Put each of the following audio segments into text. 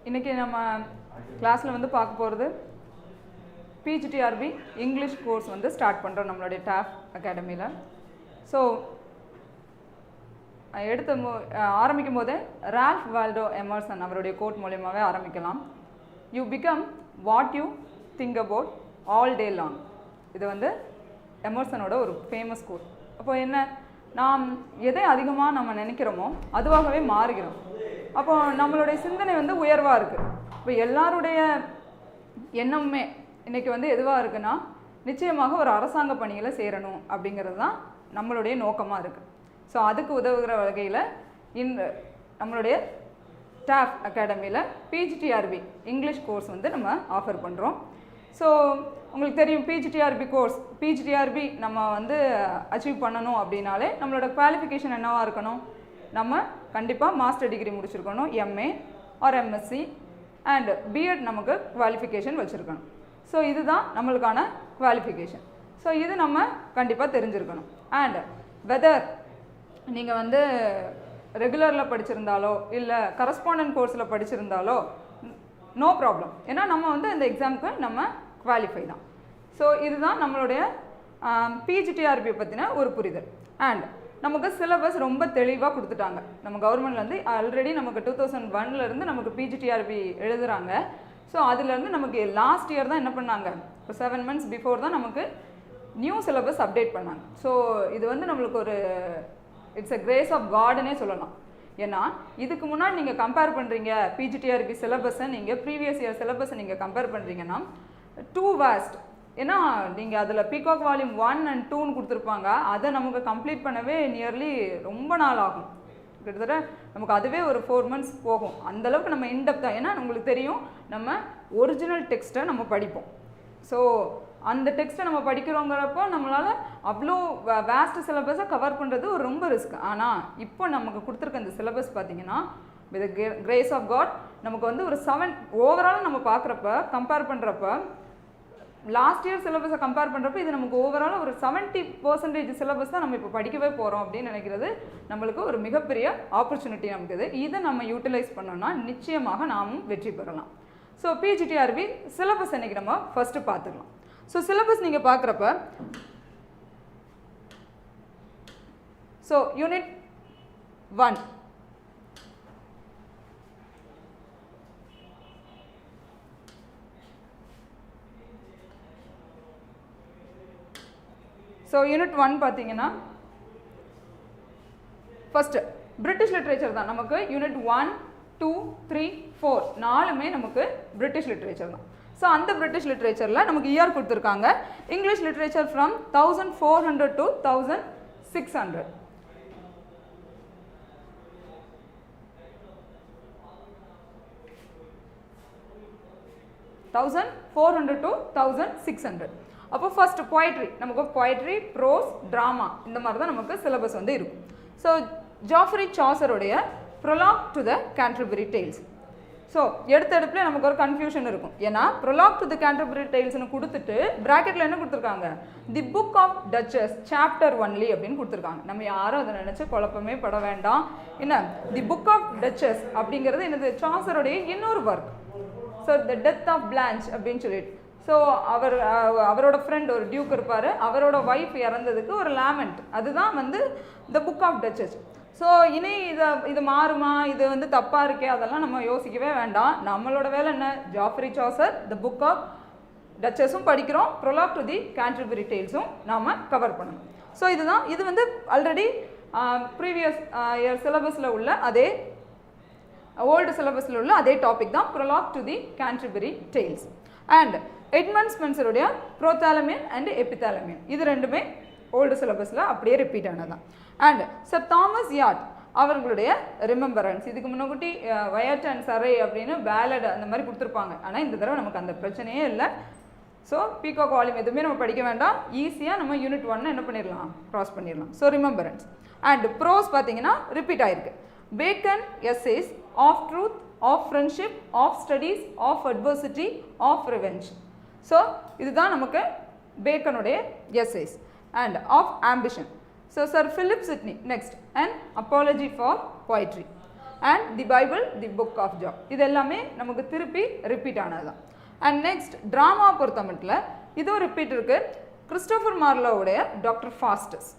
இன்றைக்கி நம்ம கிளாஸில் வந்து பார்க்க போகிறது PG-TRB இங்கிலீஷ் கோர்ஸ் வந்து ஸ்டார்ட் பண்ணுறோம் நம்மளுடைய TAF அகாடமியில். ஸோ ஆரம்பிக்கும் போதே ரால்ஃப் வால்டோ எமர்சன் அவருடைய கோட் மூலியமாகவே ஆரம்பிக்கலாம். You become what you think about all day long. இது வந்து எமர்சனோட ஒரு ஃபேமஸ் கோட். அப்போ என்ன, நாம் எதை அதிகமாக நம்ம நினைக்கிறோமோ அதுவாகவே மாறுகிறோம். அப்போ நம்மளுடைய சிந்தனை வந்து உயர்வாக இருக்குது. இப்போ எல்லாருடைய எண்ணமுமே இன்றைக்கி வந்து எதுவாக இருக்குன்னா, நிச்சயமாக ஒரு அரசாங்க பணிகளை சேரணும் அப்படிங்கிறது தான் நம்மளுடைய நோக்கமாக இருக்குது. ஸோ அதுக்கு உதவுகிற வகையில் நம்மளுடைய TAF அகாடமியில் PG-TRB இங்கிலீஷ் கோர்ஸ் வந்து நம்ம ஆஃபர் பண்ணுறோம். ஸோ உங்களுக்கு தெரியும் PG-TRB கோர்ஸ், PG-TRB நம்ம வந்து அச்சீவ் பண்ணணும் அப்படின்னாலே நம்மளோட குவாலிஃபிகேஷன் என்னவாக இருக்கணும், நம்ம கண்டிப்பாக மாஸ்டர் டிகிரி முடிச்சிருக்கணும், MA or MSc and B.Ed நமக்கு குவாலிஃபிகேஷன் வச்சுருக்கணும். ஸோ இதுதான் நம்மளுக்கான குவாலிஃபிகேஷன். ஸோ இது நம்ம கண்டிப்பாக தெரிஞ்சிருக்கணும். அண்ட் வெதர் நீங்கள் வந்து ரெகுலரில் படிச்சிருந்தாலோ இல்லை கரஸ்பாண்டன்ட் கோர்ஸில் படிச்சிருந்தாலோ நோ ப்ராப்ளம். ஏன்னா நம்ம வந்து இந்த எக்ஸாமுக்கு நம்ம குவாலிஃபை தான். ஸோ இதுதான் நம்மளுடைய PG-TRB பற்றின ஒரு புரிதல். அண்ட் நமக்கு சிலபஸ் ரொம்ப தெளிவாக கொடுத்துட்டாங்க. நம்ம கவர்மெண்ட்லேருந்து ஆல்ரெடி நமக்கு 2001 நமக்கு PG-TRB எழுதுகிறாங்க. ஸோ அதுலேருந்து நமக்கு லாஸ்ட் இயர் தான் என்ன பண்ணாங்க, இப்போ 7 months பிஃபோர் தான் நமக்கு நியூ சிலபஸ் அப்டேட் பண்ணாங்க. ஸோ இது வந்து நம்மளுக்கு ஒரு இட்ஸ் அ கிரேஸ் ஆஃப் காட்னே சொல்லலாம். ஏன்னா இதுக்கு முன்னாடி நீங்கள் கம்பேர் பண்ணுறீங்க PG-TRB சிலபஸை, நீங்கள் ப்ரீவியஸ் இயர் சிலபஸை நீங்கள் கம்பேர் பண்ணுறீங்கன்னா டூ வாஸ்ட். ஏன்னா நீங்கள் அதில் பீகாக் வால்யூம் 1 and 2 கொடுத்துருப்பாங்க. அதை நமக்கு கம்ப்ளீட் பண்ணவே நியர்லி ரொம்ப நாள் ஆகும். கிட்டத்தட்ட நமக்கு அதுவே ஒரு 4 months போகும். அந்தளவுக்கு நம்ம இன்டெப்த்தாக, ஏன்னா உங்களுக்கு தெரியும் நம்ம ஒரிஜினல் டெக்ஸ்ட்டை நம்ம படிப்போம். ஸோ அந்த டெக்ஸ்ட்டை நம்ம படிக்கிறோங்கிறப்போ நம்மளால் அவ்வளோ வேஸ்ட் சிலபஸை கவர் பண்ணுறது ஒரு ரொம்ப ரிஸ்க். ஆனால் இப்போ நமக்கு கொடுத்துருக்க இந்த சிலபஸ் பார்த்திங்கன்னா வித் கிரேஸ் ஆஃப் காட் நமக்கு வந்து ஒரு 7 ஓவரால் நம்ம பார்க்குறப்ப கம்பேர் பண்ணுறப்ப லாஸ்ட் இயர் சிலபஸை கம்பேர் பண்ணுறப்ப இது நமக்கு ஓவரால் ஒரு 70% சிலபஸ் தான் நம்ம இப்போ படிக்கவே போகிறோம் அப்படின்னு நினைக்கிறது நம்மளுக்கு ஒரு மிகப்பெரிய ஆப்பர்ச்சுனிட்டி நமக்கு இது. இதை நம்ம யூட்டிலைஸ் பண்ணோம்னா நிச்சயமாக நாமும் வெற்றி பெறலாம். ஸோ PG-TRB சிலபஸ் இன்றைக்கி நம்ம ஃபஸ்ட்டு பார்த்துக்கலாம். ஸோ சிலபஸ் நீங்கள் பார்க்குறப்ப ஸோ யூனிட் 1 ஸோ யூனிட் 1 பார்த்தீங்கன்னா ஃபஸ்ட்டு பிரிட்டிஷ் லிட்ரேச்சர் தான். நமக்கு யூனிட் 1, 2, 3, 4 4மே நமக்கு பிரிட்டிஷ் லிட்ரேச்சர் தான். ஸோ அந்த பிரிட்டிஷ் லிட்ரேச்சரில் நமக்கு இயர் கொடுத்துருக்காங்க. English literature from 1400 to 1600. to 1600. அப்போ ஃபர்ஸ்ட் பொயட்ரி, நமக்கு பொயட்ரி, ப்ரோஸ், ட்ராமா இந்த மாதிரி தான் நமக்கு சிலபஸ் வந்து இருக்கும். ஸோ ஜாஃப்ரி சாசருடைய prologue to the Canterbury Tales. So எடுத்தடுப்புல நமக்கு ஒரு கன்ஃபியூஷன் இருக்கும். ஏன்னா ப்ரொலாக் டு த கேன்டர்பரி டேல்ஸ்னு கொடுத்துட்டு ப்ராக்கெட்டில் என்ன கொடுத்துருக்காங்க, the book of Duchess chapter 1 அப்படின்னு கொடுத்துருக்காங்க. நம்ம யாரும் அதை நினச்சி குழப்பமே பட வேண்டாம். என்ன தி புக் ஆஃப் டச்சஸ் அப்படிங்கிறது என்னது, சாசருடைய இன்னொரு work. So the death of Blanche அப்படின்னு சொல்லிட்டு, ஸோ அவரோட ஃப்ரெண்ட் ஒரு டியூக் இருப்பார், அவரோட ஒய்ஃப் இறந்ததுக்கு ஒரு லேமெண்ட், அதுதான் வந்து the book of duchess. So இனி இது மாறுமா, இது வந்து தப்பாக இருக்கே, அதெல்லாம் நம்ம யோசிக்கவே வேண்டாம். நம்மளோட வேலை என்ன, Geoffrey Chaucer the book of டச்சஸும் படிக்கிறோம், ப்ரொலாக் டு தி கேன்டர்பரி டேல்ஸும் நாம் கவர் பண்ணணும். ஸோ இதுதான், இது வந்து ஆல்ரெடி ப்ரீவியஸ் இயர் சிலபஸில் உள்ள அதே ஓல்டு சிலபஸில் உள்ள அதே டாபிக் தான், prologue to the Canterbury Tales. And Edmund ஸ்பென்சருடைய ப்ரோதாலமியன் அண்ட் எபிதாலமியன் இது ரெண்டுமே ஓல்டு சிலபஸில் அப்படியே ரிப்பீட் ஆனதான். அண்ட் சர் தாமஸ் யாட் அவர்களுடைய ரிமெம்பரன்ஸ், இதுக்கு முன்னாடி வயட் அண்ட் சரை அப்படின்னு பேலட் அந்த மாதிரி கொடுத்துருப்பாங்க. ஆனால் இந்த தடவை நமக்கு அந்த பிரச்சனையே இல்லை. ஸோ பீகாக் வால்யூம் எதுவுமே நம்ம படிக்க வேண்டாம், ஈஸியாக நம்ம யூனிட் 1 என்ன பண்ணிடலாம், க்ராஸ் பண்ணிடலாம். So remembrance. அண்ட் ப்ரோஸ் பார்த்தீங்கன்னா ரிப்பீட் ஆகிருக்கு. Bacon essays of truth, of friendship, of studies, of adversity, of revenge. So இதுதான் நமக்கு பேக்கனுடைய essays. And of ambition. So sir Philip Sidney next, and apology for poetry. And the Bible the book of Job. இது எல்லாமே நமக்கு திருப்பி repeat ஆனது தான். And next drama பொறுத்த மட்டும் இதுவும் ரிப்பீட் இருக்குது. கிறிஸ்டோஃபர் மார்லோவுடைய டாக்டர் ஃபாஸ்டஸ்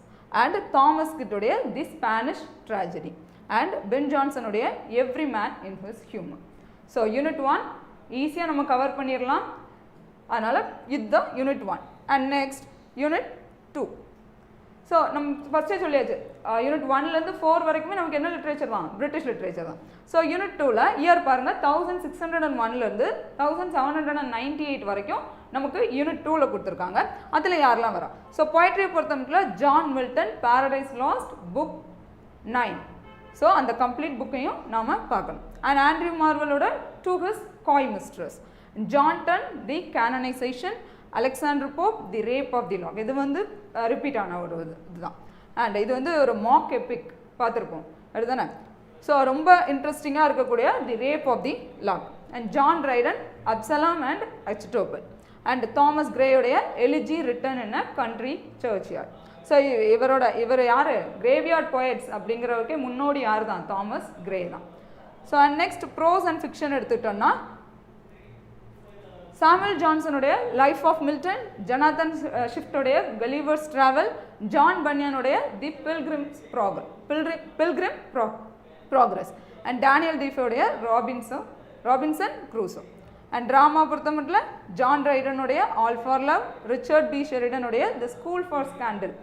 அண்ட் தாமஸ் கிட்டோடைய the Spanish tragedy and Ben ஜான்சனுடைய every man in his humour. So unit 1 ஈஸியாக நம்ம கவர் பண்ணிடலாம். அதனால் இதுதான் unit 1. And next unit 2. So நம்ம ஃபஸ்ட்டே சொல்லியாச்சு, யூனிட் 1லேருந்து 4 வரைக்குமே நமக்கு என்ன லிட்ரேச்சர் தான், பிரிட்டிஷ் லிட்ரேச்சர் தான். ஸோ யூனிட் 2ல் இயர் பாருங்கள் 1601லேருந்து 1798 வரைக்கும் நமக்கு யூனிட் 2ல் கொடுத்துருக்காங்க. அதில் யாரெல்லாம் வரா? ஸோ பொயட்ரியை பொறுத்த மட்டும் John Milton Paradise Lost book 9. So அந்த கம்ப்ளீட் புக்கையும் நாம் பார்க்கணும். அண்ட் ஆண்ட்ரியூ மார்வலோட to his coy mistress, John Donne the canonization, Alexander Pope the rape of the lock. இது வந்து ரிப்பீட் ஆன ஒரு இதுதான். அண்ட் இது வந்து ஒரு மாக் எபிக் பார்த்துருப்போம் அதுதானே. ஸோ ரொம்ப இன்ட்ரெஸ்டிங்காக இருக்கக்கூடிய the rape of the lock. And John Dryden Absalom and Achitophel. And Thomas கிரேயோடைய elegy written in a country churchyard. So இவர் யார், கிரேவ்யார்ட் போயட்ஸ் அப்படிங்கிறவருக்கே முன்னோடி யார் தான், தாமஸ் கிரே தான். So and next prose and fiction எடுத்துக்கிட்டோம்னா சாமுவல் ஜான்சனுடைய லைஃப் ஆஃப் மில்டன், ஜனாதன் ஷிஃப்டோடைய கலீவர்ஸ் ட்ராவல், ஜான் பன்யானுடைய the pilgrim progress and Daniel டீஃபோடைய ராபின்சன் க்ரூசோ. அண்ட் ட்ராமா பொறுத்த மட்டும் ஜான் ரைடனுடைய all for love, Richard B ஷெரிடனுடைய the school for scandal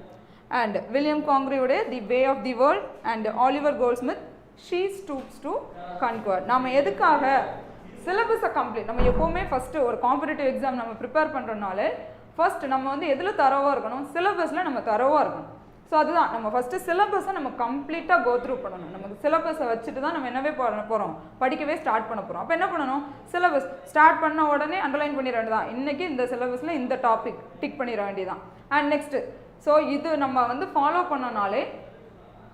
and William காங்க்ரியுடைய the way of the world and Oliver Goldsmith she stoops to conquer. நம்ம எதுக்காக சிலபஸை complete, நம்ம எப்போவுமே ஃபஸ்ட்டு ஒரு காம்படிட்டிவ் எக்ஸாம் நம்ம ப்ரிப்பேர் பண்ணுறதுனால ஃபஸ்ட் நம்ம வந்து எதில் தரவாக இருக்கணும், சிலபஸில் நம்ம தரவாக இருக்கணும். ஸோ அதுதான் நம்ம ஃபஸ்ட்டு சிலபஸை நம்ம கம்ப்ளீட்டாக கோ த்ரூ பண்ணணும். நமக்கு சிலபஸை வச்சுட்டு தான் நம்ம என்னவே பண்ண போகிறோம், படிக்கவே ஸ்டார்ட் பண்ண போகிறோம். அப்போ என்ன பண்ணணும், சிலபஸ் ஸ்டார்ட் பண்ண உடனே அண்டர்லைன் பண்ணிட வேண்டியதான், இன்றைக்கி இந்த சிலபஸில் இந்த டாபிக் டிக் பண்ணிட வேண்டியதான். அண்ட் நெக்ஸ்ட்டு ஸோ இது நம்ம வந்து ஃபாலோ பண்ணனாலே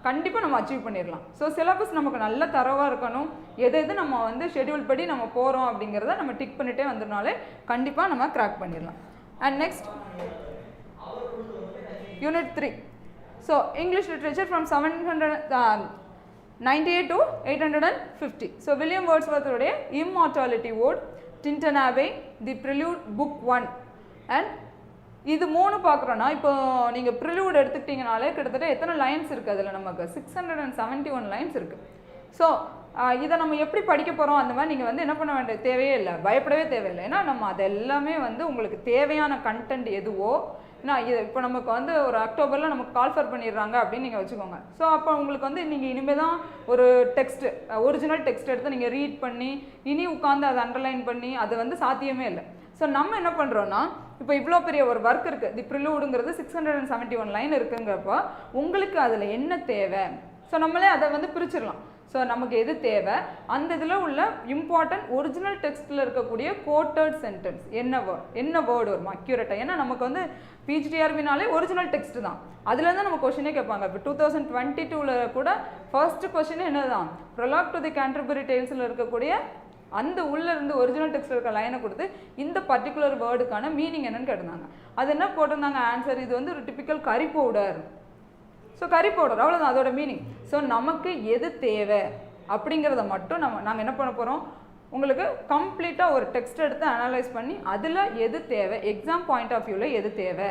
கண்டிப்பாக நம்ம அச்சீவ் பண்ணிடலாம். ஸோ சிலபஸ் நமக்கு நல்ல தரவாக இருக்கணும். எது நம்ம வந்து ஷெட்யூல் படி நம்ம போகிறோம் அப்படிங்கிறத நம்ம டிக் பண்ணிகிட்டே வந்ததுனாலே கண்டிப்பாக நம்ம கிராக் பண்ணிடலாம். And next unit 3. So English literature from 798 to 850. So William வேர்ட்ஸ்வர்த்தோடைய immortality ode, Tintern Abbey, the prelude book 1. அண்ட் இது 3 பார்க்குறோன்னா இப்போ நீங்கள் ப்ரில்யூட் எடுத்துக்கிட்டிங்கனாலே கிட்டத்தட்ட எத்தனை லைன்ஸ் இருக்குது, அதில் நமக்கு 671 லைன்ஸ் இருக்குது. ஸோ இதை நம்ம எப்படி படிக்க போகிறோம் அந்த மாதிரி நீங்கள் வந்து என்ன பண்ண வேண்டிய தேவையே இல்லை, பயப்படவே தேவையில்லை. ஏன்னா நம்ம அது எல்லாமே வந்து உங்களுக்கு தேவையான கண்டென்ட் எதுவோ, ஏன்னா இது இப்போ நமக்கு வந்து ஒரு அக்டோபரில் நமக்கு கால்ஃபர் பண்ணிடுறாங்க அப்படின்னு நீங்கள் வச்சுக்கோங்க. ஸோ அப்போ உங்களுக்கு வந்து நீங்கள் இனிமேல் தான் ஒரு டெக்ஸ்ட்டு, ஒரிஜினல் டெக்ஸ்ட் எடுத்து நீங்கள் ரீட் பண்ணி இனி உட்காந்து அதை அண்டர்லைன் பண்ணி அது வந்து சாத்தியமே இல்லை. ஸோ நம்ம என்ன பண்ணுறோன்னா இப்போ இவ்வளோ பெரிய ஒரு ஒர்க் இருக்குது, தி ப்ரிலூடுங்கிறது 671 லைன் இருக்குங்கிறப்போ உங்களுக்கு அதில் என்ன தேவை, ஸோ நம்மளே அதை வந்து பிரிச்சிடலாம். ஸோ நமக்கு எது தேவை, அந்த இதில் உள்ள இம்பார்ட்டன்ட் ஒரிஜினல் டெக்ஸ்ட்டில் இருக்கக்கூடிய கோட்டட் சென்டென்ஸ் என்ன வேர்டு வரும் அக்யூரேட்டாக. ஏன்னா நமக்கு வந்து PG-TRBனாலே ஒரிஜினல் டெக்ஸ்ட் தான், அதுலேருந்து நம்ம கொஷினே கேட்பாங்க. இப்போ 2022 கூட ஃபர்ஸ்ட் கொஷின் என்ன தான், ப்ரொலாக் டு தி கேண்டர்பரி டேல்ஸில் இருக்கக்கூடிய அந்த உள்ளேருந்து ஒரிஜினல் டெக்ஸ்ட்டில் இருக்க லைனை கொடுத்து இந்த பர்டிகுலர் வேர்டுக்கான மீனிங் என்னன்னு கேட்டிருந்தாங்க. அது என்ன போட்டிருந்தாங்க ஆன்சர், இது வந்து ஒரு டிப்பிக்கல் கறி பவுடர். ஸோ கறி பவுடர் அவ்வளோதான் அதோட மீனிங். ஸோ நமக்கு எது தேவை அப்படிங்கிறத மட்டும் நாங்கள் என்ன பண்ண போகிறோம், உங்களுக்கு கம்ப்ளீட்டாக ஒரு டெக்ஸ்ட் எடுத்து அனலைஸ் பண்ணி அதில் எது தேவை, எக்ஸாம் பாயிண்ட் ஆஃப் வியூவில் எது தேவை.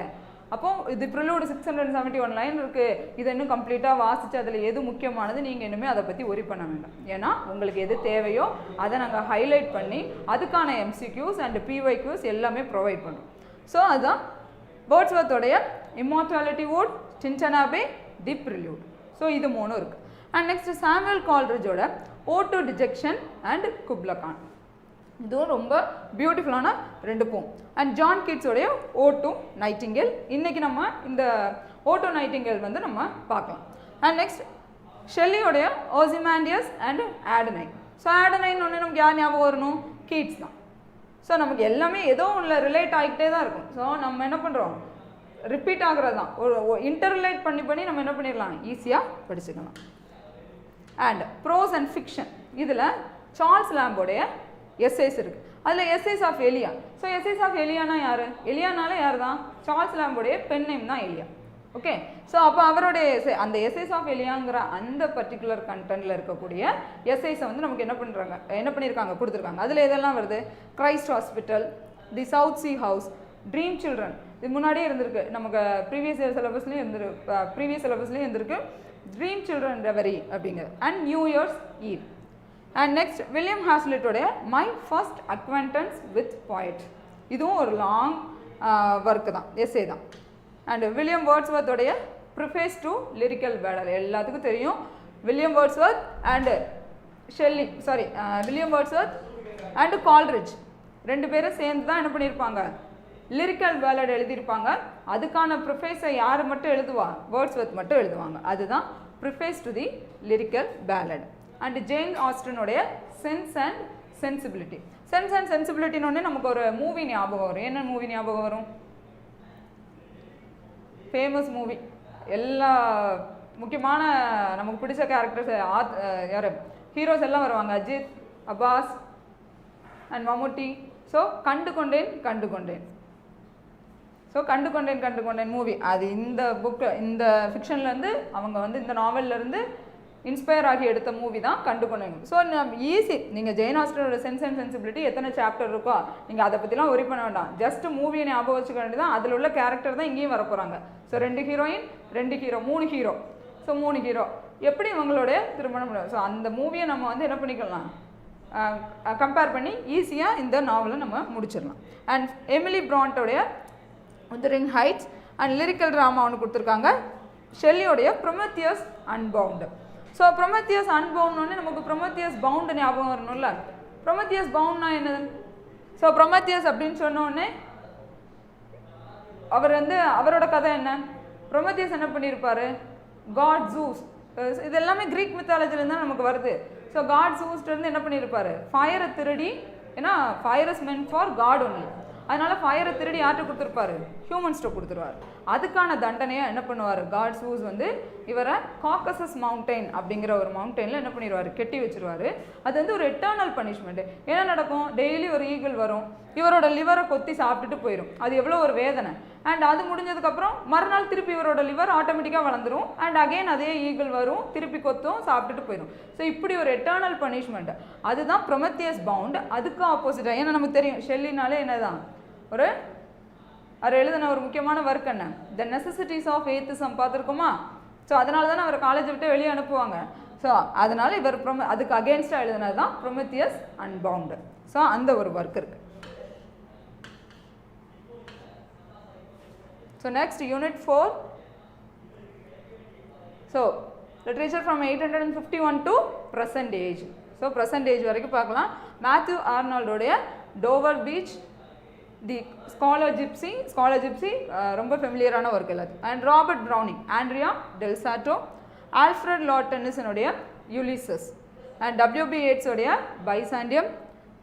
அப்போது இது ப்ரிலூடு 671 லைன் இருக்குது, இதை இன்னும் கம்ப்ளீட்டாக வாசித்து அதில் எது முக்கியமானது நீங்கள் இன்னுமே அதை பற்றி ஒரி பண்ண வேண்டாம். ஏன்னா உங்களுக்கு எது தேவையோ அதை நாங்கள் ஹைலைட் பண்ணி அதுக்கான MCQs அண்ட் PYQs எல்லாமே ப்ரொவைட் பண்ணுறோம். ஸோ அதுதான் வேர்ட்ஸ்வர்த்தோடைய immortality ode, Tintern Abbey, the prelude. So இது 3 இருக்குது. அண்ட் நெக்ஸ்ட் சாமுவல் கால்ரிட்ஜோட ode to dejection and Kubla Khan, இதுவும் ரொம்ப பியூட்டிஃபுல்லான 2 போம். அண்ட் ஜான் கீட்ஸோடைய ஓட் டு நைட்டிங்கேல், இன்றைக்கி நம்ம இந்த ஓட் டு நைட்டிங்கேல் வந்து நம்ம பார்க்கலாம். அண்ட் நெக்ஸ்ட் ஷெல்லியோடைய Ozymandias and Adonais. So Adonais ஒன்று நமக்கு யார் ஞாபகம் வரணும், கீட்ஸ் தான். ஸோ நமக்கு எல்லாமே ஏதோ ஒன்றில் ரிலேட் ஆகிக்கிட்டே தான் இருக்கும். ஸோ நம்ம என்ன பண்ணுறோம், ரிப்பீட் ஆகிறது தான், ஒரு இன்டர்ரிலேட் பண்ணி நம்ம என்ன பண்ணிடலாம், ஈஸியாக படிச்சுக்கலாம். அண்ட் ப்ரோஸ் அண்ட் ஃபிக்ஷன், இதில் சார்ல்ஸ் லாம்போடைய எஸ்ஏஸ் இருக்குது, அதில் எஸ்ஏஸ் ஆஃப் எலியா. ஸோ எஸ்ஏஸ் ஆஃப் எலியானா யார், எலியானால யார் தான், சார்ல்ஸ் லாம்போடைய பென் நேம் தான் எலியா. ஓகே. ஸோ அப்போ அவருடைய எஸ்ஏ அந்த எஸ்ஏஸ் ஆஃப் எலியாங்கிற அந்த பர்டிகுலர் கண்டென்ட்டில் இருக்கக்கூடிய எஸ்ஏஸை வந்து நமக்கு என்ன பண்ணியிருக்காங்க கொடுத்துருக்காங்க. அதில் எதெல்லாம் வருது? கிரைஸ்ட் ஹாஸ்பிட்டல், தி south C house, dream children, இது முன்னாடியே இருந்திருக்கு நமக்கு ப்ரீவியஸ் சிலபஸ்லேயும் இருந்திருக்கு ட்ரீம் சில்ட்ரன் ரெவரி அப்படிங்கிறது, and new year's eve. And next William ஹாஸ்லிட்டோடைய my first acquaintance with poet, இதுவும் ஒரு லாங் ஒர்க்கு தான், எஸ்ஏ தான். அண்ட் வில்லியம் வேர்ட்ஸ்வர்த்தோடைய ப்ரிஃபேஸ் டு லிரிக்கல் பேலட், எல்லாத்துக்கும் தெரியும் William Wordsworth and William Wordsworth and Coleridge ரெண்டு பேரும் சேர்ந்து தான் என்ன பண்ணியிருப்பாங்க லிரிக்கல் பேலட் எழுதியிருப்பாங்க. அதுக்கான ப்ரிஃபேஸை யார் மட்டும் எழுதுவா? வேர்ட்ஸ்வர்த் மட்டும் எழுதுவாங்க. அதுதான் preface to the lyrical ballad. And James ஆஸ்டனுடைய sense and sensibility. Sense and சென்சிபிலிட்டின்னு நமக்கு ஒரு மூவி ஞாபகம் வரும். என்ன மூவி ஞாபகம் வரும்? ஃபேமஸ் மூவி, எல்லா முக்கியமான நமக்கு பிடிச்ச கேரக்டர்ஸ் யார் ஹீரோஸ் எல்லாம் வருவாங்க, அஜித், அப்பாஸ் அண்ட் மம்முட்டி. ஸோ கண்டு கொண்டேன் ஸோ கண்டு கொண்டேன் மூவி, அது இந்த இந்த ஃபிக்ஷன்லேருந்து அவங்க வந்து இந்த நாவல்லேருந்து இன்ஸ்பயர் ஆகி எடுத்த மூவி தான் கண்டு கொண்டேன். ஸோ ஈஸி, நீங்கள் ஜெயின் ஆஸ்டனோட சென்ஸ் அண்ட் சென்சிபிலிட்டி எத்தனை சாப்டர் இருக்கோ நீங்கள் அதை பற்றிலாம் ஒரி பண்ண வேண்டாம், ஜஸ்ட் மூவியை ஞாபகம் வச்சுக்க வேண்டியதான். அதில் உள்ள கேரக்டர் தான் இங்கேயும் வரப்போகிறாங்க. So 2 heroine 2 hero 3 hero. So 3 hero எப்படி இவங்களுடைய திருமணம் முடியும்? ஸோ அந்த மூவியை நம்ம வந்து என்ன பண்ணிக்கலாம், கம்பேர் பண்ணி ஈஸியாக இந்த நாவலை நம்ம முடிச்சிடலாம். அண்ட் எமிலி பிராண்டோடைய ring heights and lyrical drama ஒன்று கொடுத்துருக்காங்க. ஷெல்லியோடைய ப்ரொமெத்தியஸ் அன்பவுண்டு. ஸோ ப்ரொமெத்தியஸ் அன்பவுண்ட்னு நமக்கு ப்ரொமெத்தியஸ் பவுண்டு ஞாபகம் வரணும்ல. ப்ரொமெத்தியஸ் பவுண்ட்னா என்னது? ஸோ ப்ரொமெத்தியஸ் அப்படின்னு சொன்னோடனே அவர் வந்து அவரோட கதை என்ன? ப்ரொமெத்தியஸ் என்ன பண்ணியிருப்பாரு? காட் ஜூஸ், இது எல்லாமே கிரீக் மித்தாலஜிலேருந்து தான் நமக்கு வருது. ஸோ காட் ஜூஸ்லேருந்து என்ன பண்ணியிருப்பாரு? ஃபயரை திருடி, ஏன்னா fire is meant for god only, அதனால் ஃபயரை திருடி யார்கிட்ட கொடுத்துருப்பாரு? ஹியூமன்ஸ்கிட்ட கொடுத்துருவார். அதுக்கான தண்டனையாக என்ன பண்ணுவார்? காட் ஜூஸ் வந்து இவரை காக்கசஸ் மவுண்டைன் அப்படிங்கிற ஒரு மவுண்டெயினில் என்ன பண்ணிடுவார்? கெட்டி வச்சுருவார். அது வந்து ஒரு எட்டர்னல் பனிஷ்மெண்ட்டு. என்ன நடக்கும்? டெய்லி ஒரு ஈகிள் வரும், இவரோட லிவரை கொத்தி சாப்பிட்டுட்டு போயிடும். அது எவ்வளோ ஒரு வேதனை. அண்ட் அது முடிஞ்சதுக்கப்புறம் மறுநாள் திருப்பி இவரோட லிவர் ஆட்டோமேட்டிக்காக வளர்ந்துடும். அண்ட் அகெயின் அதே ஈகிள் வரும், திருப்பி கொத்தும், சாப்பிட்டுட்டு போயிடும். ஸோ இப்படி ஒரு எட்டர்னல் பனிஷ்மெண்ட், அதுதான் ப்ரொமெத்தியஸ் பவுண்ட். அதுக்கு ஆப்போசிட்டாக, ஏன்னா நமக்கு தெரியும் ஷெல்லினாலே என்னதான் ஒரு அவர் எழுதின ஒரு முக்கியமான ஒர்க் என்ன? த நெசசிட்டிஸ் ஆஃப் ஏத்திசம் பார்த்துருக்கோமா? ஸோ அதனால தானே அவர் காலேஜை விட்டு வெளியே அனுப்புவாங்க. ஸோ அதனால் இவர் அதுக்கு அகேன்ஸ்டாக எழுதினது தான் ப்ரொமெத்தியஸ் அன்பவுண்டு. ஸோ அந்த ஒரு ஒர்க் இருக்குது. So next unit 4. So literature from 851 to present age. So present age வரைக்கும் பார்க்கலாம். மேத்யூ ஆர்னால்டோடைய Dover Beach, the scholar gypsy ரொம்ப ஃபெமிலியரான ஒர்க் எல்லாத்துக்கும். And Robert Browning, Andrea Del Sarto, Alfred Lord டென்னிசனுடைய யுலிசஸ், அண்ட் டபிள்யூபி ஏட்ஸோடைய Byzantium,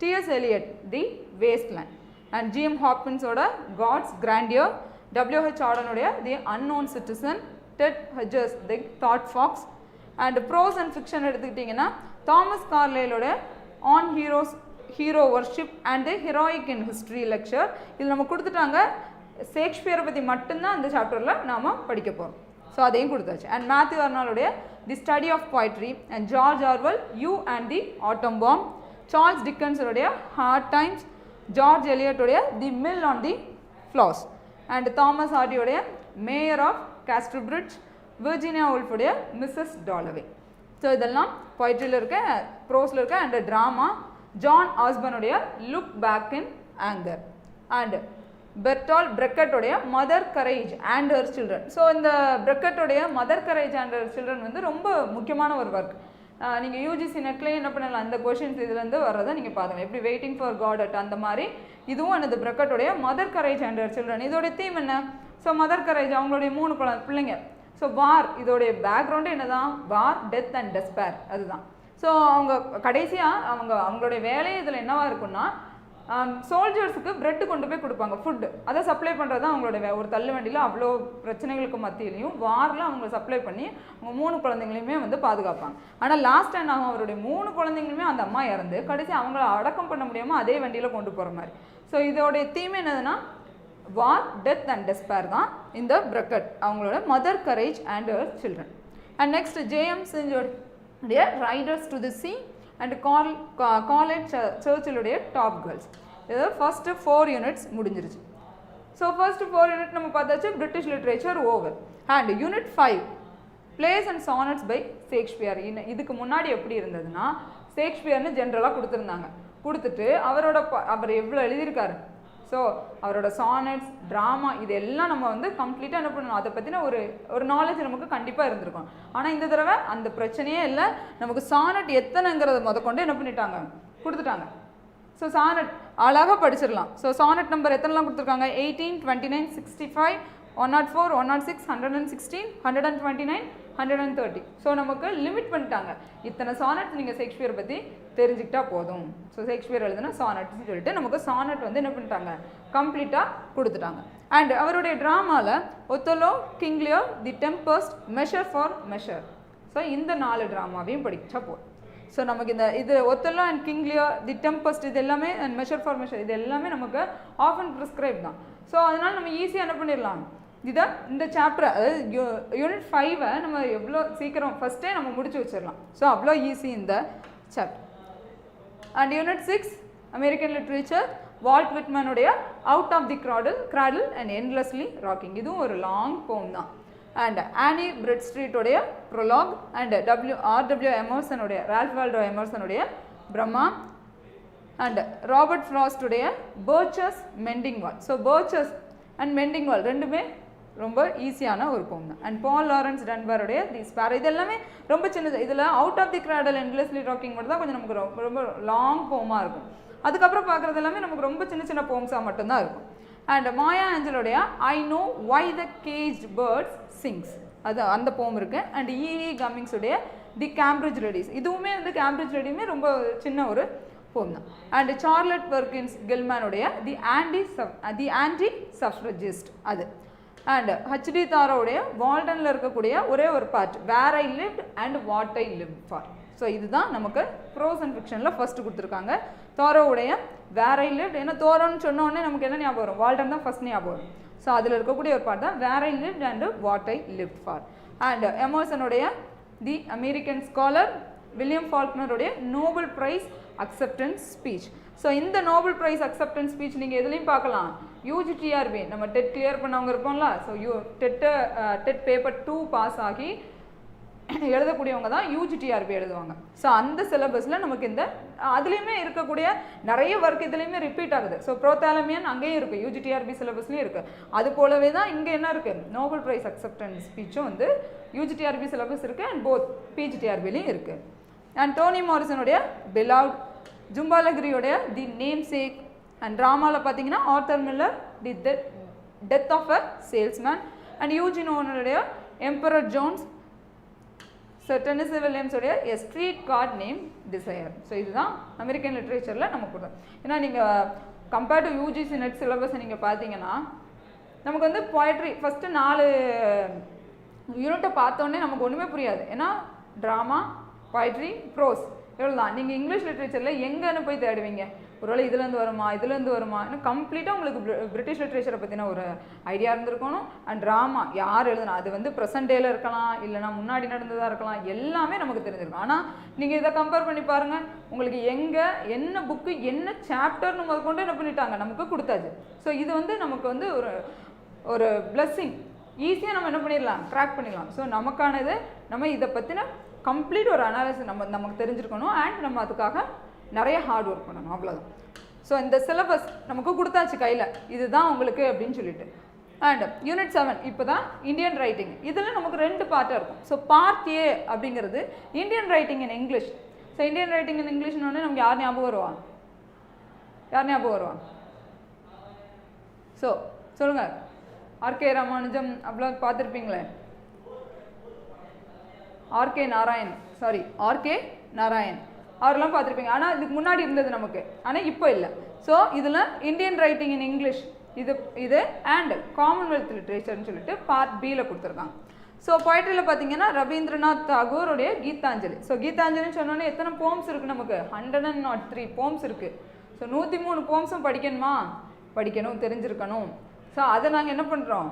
T S Eliot the waste land, and G M ஹாப்கின்ஸோட God's grandeur, W H ஆர்டனுடைய தி அன்னோன் சிட்டிசன், டெட் ஹெஜர்ஸ் the thought fox. And prose and fiction எடுத்துக்கிட்டிங்கன்னா Thomas கார்லைலோட on hero worship and heroic in history lecture. இதில் நம்ம கொடுத்துட்டாங்க. ஷேக்ஸ்பியரை பற்றி மட்டும்தான் இந்த சாப்டரில் நாம் படிக்க போகிறோம். ஸோ அதையும் கொடுத்தாச்சு. அண்ட் மேத்யூ ஆர்னால்டோடைய the study of poetry, and George Orwell you and the atom bomb, Charles டிக்கன்ஸோடைய ஹார்ட் டைம்ஸ், ஜார்ஜ் எலியட்டோடைய the mill on the floss, and Thomas ஹார்டியோடைய மேயர் ஆஃப் காஸ்டர்பிரிட்ஜ், விர்ஜினியா உல்ஃபுடைய மிஸ்ஸஸ் டாலவே. ஸோ இதெல்லாம் போய்ட்ரியில் இருக்க, ப்ரோஸில் இருக்க. அண்ட் ட்ராமா ஜான் ஆஸ்பனுடைய look back in anger, and Bertolt பிரெக்கட்டோடைய mother courage and her children. So இந்த பிரெக்கட்டோடைய mother courage and her children வந்து ரொம்ப முக்கியமான ஒரு ஒர்க். நீங்கள் யூஜிசி நெட்லேயே என்ன பண்ணலாம், அந்த கொஷின்ஸ் இதுலேருந்து வர்றதை நீங்கள் பாருங்கள். எப்படி வெயிட்டிங் ஃபார் காட் அட் அந்த மாதிரி இதுவும் அந்த பிரெக்கட்டோடைய mother courage and her children. இதோடைய தீம் என்ன? ஸோ மதர் கரேஜ், அவங்களுடைய 3 பிள்ளைங்க. ஸோ வார், இதோடைய பேக்ரவுண்டு என்ன தான்? வார், டெத் அண்ட் டெஸ்பேர், அதுதான். ஸோ அவங்க கடைசியாக அவங்களுடைய வேலையை இதில் என்னவாக இருக்குன்னா, சோல்ஜர்ஸுக்கு பிரெட்டு கொண்டு போய் கொடுப்பாங்க, ஃபுட்டு. அதை சப்ளை பண்ணுறது தான் அவங்களோட ஒரு தள்ளு வண்டியில் அவ்வளோ பிரச்சனைகளுக்கு மத்தியிலையும் வாரில் அவங்க சப்ளை பண்ணி அவங்க 3 குழந்தைங்களையுமே வந்து பாதுகாப்பாங்க. ஆனால் லாஸ்ட் டைம் அவருடைய 3 குழந்தைங்களுமே அந்த அம்மா இறந்து கடைசி அவங்கள அடக்கம் பண்ண முடியாமல் அதே வண்டியில் கொண்டு போகிற மாதிரி. ஸோ இதோடைய தீம் என்னதுன்னா, வார், டெத் அண்ட் டெஸ்பேர் தான் இந்த பிரக்கட் அவங்களோட mother courage and her children. And next JM செஞ்சோடைய riders to the sea and college சர்ச்சிலுடைய டாப் கேர்ள்ஸ். இது ஃபர்ஸ்ட் 4 யூனிட்ஸ் முடிஞ்சிருச்சு. ஸோ ஃபர்ஸ்ட் 4 யூனிட் நம்ம பார்த்தாச்சு British literature over. And unit 5 plays and sonnets by Shakespeare. இதுக்கு முன்னாடி எப்படி இருந்ததுன்னா ஷேக்ஸ்பியர்னு ஜென்ரலாக கொடுத்துருந்தாங்க. கொடுத்துட்டு அவர் எவ்வளோ எழுதியிருக்காரு, ஸோ அவரோட சானட்ஸ், ட்ராமா இது எல்லாம் நம்ம வந்து கம்ப்ளீட்டாக என்ன பண்ணணும், அதை பற்றின ஒரு நாலேஜ் நமக்கு கண்டிப்பாக இருந்திருக்கும். ஆனால் இந்த தடவை அந்த பிரச்சனையே இல்லை, நமக்கு சானட் எத்தனைங்கிறத முதற்கொண்டு என்ன பண்ணிட்டாங்க, கொடுத்துட்டாங்க. ஸோ சானட் அழகாக படிச்சிடலாம். ஸோ சானட் நம்பர் எத்தனைலாம் கொடுத்துருக்காங்க, 18, 29, 65, 104, 106, 116, 129, 130. ஸோ நமக்கு லிமிட் பண்ணிட்டாங்க. இத்தனை சானட் நீங்கள் ஷேக்ஸ்பியர் பற்றி தெரிஞ்சுக்கிட்டா போதும். ஸோ ஷேக்ஸ்பியர் எழுதுனா சானட்னு சொல்லிட்டு நமக்கு சானட் வந்து என்ன பண்ணிட்டாங்க, கம்ப்ளீட்டாக கொடுத்துட்டாங்க. அண்ட் அவருடைய ட்ராமாவில் Othello, King Lear, the tempest, measure for measure. So இந்த 4 ட்ராமாவையும் படிச்சா போதும். ஸோ நமக்கு இது Othello and King Lear, the tempest இது எல்லாமே அண்ட் மெஷர் ஃபார் மெஷர் இது எல்லாமே நமக்கு ஆஃபன் ப்ரிஸ்கிரைப் தான். ஸோ அதனால் நம்ம ஈஸியாக என்ன பண்ணிடலாம், இதை இந்த சாப்டர் அதாவது யூனிட் 5 நம்ம எவ்வளோ சீக்கிரம் ஃபஸ்ட்டே நம்ம முடிச்சு வச்சிடலாம். ஸோ அவ்வளோ ஈஸி இந்த chapter. And unit 6 American literature, Walt விட்மனுடைய out of the cradle and endlessly rocking. இதுவும் ஒரு லாங் போம் தான். அண்ட் ஆனி பிரெட்ஸ்ட்ரீட்டோடைய ப்ரொலாக் அண்ட் ஆர்டபிள்யூ எமர்சனுடைய ரால்ஃப் வால்டோ எமர்சனுடைய பிரம்மா அண்ட் ராபர்ட் ஃப்ராஸ்டுடைய birches mending wall. So birches and mending wall ரெண்டுமே ரொம்ப ஈஸியான ஒரு போம் தான். அண்ட் பால் லாரன்ஸ் டன்பாருடைய தி ஸ்பேர் இது எல்லாமே ரொம்ப சின்னது. இதில் out of the cradle endlessly rocking மட்டும் தான் கொஞ்சம் நமக்கு ரொம்ப லாங் போமாக இருக்கும். அதுக்கப்புறம் பார்க்குறது எல்லாமே நமக்கு ரொம்ப சின்ன சின்ன போம்ஸாக மட்டும்தான் இருக்கும். அண்ட் மாயா ஆஞ்சலோடைய I know why the caged birds sings அது அந்த போம் இருக்குது. அண்ட் இஇ கம்மிங்ஸுடைய தி கேம்பிரிட்ஜ் ரெடிஸ் இதுவுமே வந்து கேம்பிரிட்ஜ் ரெடியுமே ரொம்ப சின்ன ஒரு போம் தான். அண்ட் சார்லட் பெர்கின்ஸ் கில்மேனுடைய தி ஆன்டி சஃப்ரஜிஸ்ட் அது. அண்ட் ஹச்டி தாரோடைய வால்டனில் இருக்கக்கூடிய ஒரே ஒரு part where I lived and what I live for. So இதுதான் நமக்கு ப்ரோஸ் அண்ட் ஃபிக்ஷனில் ஃபஸ்ட்டு கொடுத்துருக்காங்க. தாரோவுடைய வேர் ஐ லிவ்ட், ஏன்னா தோரோன்னு சொன்னோடனே நமக்கு என்ன ஞாபகம் வரும், வால்டன் தான் ஃபஸ்ட் ஞாபகம் வரும். ஸோ அதில் இருக்கக்கூடிய ஒரு பார்ட் தான் where I lived and what I live for. And எமர்சனுடைய தி அமெரிக்கன் ஸ்காலர், வில்லியம் ஃபால்க்னருடைய Nobel prize acceptance speech. So இந்த நோபல் ப்ரைஸ் அக்செப்டன்ஸ் ஸ்பீச் நீங்கள் எதுலேயும் பார்க்கலாம், யூஜிடிஆர்பி நம்ம டெட் கிளியர் பண்ணவங்க இருப்போம்ல. ஸோ டெட் பேப்பர் 2 பாஸ் ஆகி எழுதக்கூடியவங்க தான் யூஜிடிஆர்பி எழுதுவாங்க. ஸோ அந்த சிலபஸில் நமக்கு இந்த அதுலேயுமே இருக்கக்கூடிய நிறைய ஒர்க் இதுலேயுமே ரிப்பீட் ஆகுது. ஸோ ப்ரோதாலமியன் அங்கேயும் இருக்குது, யூஜிடிஆர்பி சிலபஸ்லேயும் இருக்குது. அது போலவே தான் இங்கே என்ன இருக்குது, நோபல் ப்ரைஸ் அக்செப்டன்ஸ் ஸ்பீச்சும் வந்து யூஜிடிஆர்பி சிலபஸ் இருக்குது அண்ட் போத் பிஜிடிஆர்பிலையும் இருக்குது. அண்ட் டோனி மாரிசனுடைய பிலவ்ட், ஜும்பாலகிரியோடைய தி நேம் சேக் அண்ட் ட்ராமாவில் பார்த்தீங்கன்னா Arthur Miller the death of a salesman and Eugene ஓனருடைய எம்பரர் ஜோன்ஸ், டென்னசி வில்லியம்ஸோடைய a streetcar named desire. So இதுதான் அமெரிக்கன் லிட்ரேச்சரில் நம்ம கொடுத்தோம். ஏன்னா நீங்கள் கம்பேர் டு யூஜிசி நெட் சிலபஸை நீங்கள் பார்த்தீங்கன்னா நமக்கு வந்து போய்ட்ரி ஃபஸ்ட்டு 4 யூனிட்டை பார்த்தோன்னே நமக்கு ஒன்றுமே புரியாது. ஏன்னா ட்ராமா, போய்ட்ரி, ப்ரோஸ் இவ்வளோதான். நீங்கள் இங்கிலீஷ் லிட்ரேச்சரில் எங்கேன்னு போய் தேடுவீங்க, ஒருவேளை இதுலேருந்து வருமா ஏன்னா கம்ப்ளீட்டாக உங்களுக்கு பிரிட்டிஷ் லிட்ரேச்சரை பற்றின ஒரு ஐடியா இருந்திருக்கணும். அண்ட் ட்ராமா யார் எழுதுனா அது வந்து ப்ரெசன்ட் டேயில் இருக்கலாம், இல்லைனா முன்னாடி நடந்ததாக இருக்கலாம், எல்லாமே நமக்கு தெரிஞ்சிருக்கும். ஆனால் நீங்கள் இதை கம்பேர் பண்ணி பாருங்கள், உங்களுக்கு எங்கே என்ன புக்கு என்ன சாப்டர்னு முதற்கொண்டு என்ன பண்ணிட்டாங்க நமக்கு கொடுத்தாச்சு. ஸோ இது வந்து நமக்கு வந்து ஒரு பிளெஸ்ஸிங், ஈஸியாக நம்ம என்ன பண்ணிடலாம், ட்ராக் பண்ணிடலாம். ஸோ நமக்கானது நம்ம இதை பற்றின கம்ப்ளீட் ஒரு அனாலிசிஸ் நமக்கு தெரிஞ்சிருக்கணும். அண்ட் நம்ம அதுக்காக நிறைய ஹார்ட் ஒர்க் பண்ணணும், அவ்வளோதான். ஸோ இந்த சிலபஸ் நமக்கு கொடுத்தாச்சு கையில், இதுதான் உங்களுக்கு அப்படின்னு சொல்லிட்டு. அண்ட் யூனிட் 7 இப்போ தான் இந்தியன் ரைட்டிங். இதில் நமக்கு 2 பார்ட்டாக இருக்கும். ஸோ பார்ட் ஏ அப்படிங்கிறது Indian writing in English. So Indian writing in இங்கிலீஷ்னு நமக்கு யார் ஞாபகம் வருவாங்க? ஸோ சொல்லுங்கள், ஆர்கே ராமானுஜம் அவ்வளோ பார்த்துருப்பீங்களே, ஆர்கே நாராயண் அவரெல்லாம் பார்த்துருப்பீங்க. ஆனால் இதுக்கு முன்னாடி இருந்தது நமக்கு, ஆனால் இப்போ இல்லை. ஸோ இதில் இந்தியன் ரைட்டிங் இன் இங்கிலீஷ் இது அண்ட் காமன்வெல்த் லிட்ரேச்சர்னு சொல்லிட்டு பார்ட் பியில் கொடுத்துருக்காங்க. ஸோ போய்ட்ரியில் பார்த்தீங்கன்னா ரவீந்திரநாத் தாகூருடைய கீதாஞ்சலி. ஸோ கீதாஞ்சலின்னு சொன்னோன்னே எத்தனை போம்ஸ் இருக்குது நமக்கு, 103 போம்ஸ் இருக்குது. ஸோ 103 போம்ஸும் படிக்கணும், தெரிஞ்சிருக்கணும். ஸோ அதை நாங்கள் என்ன பண்ணுறோம்,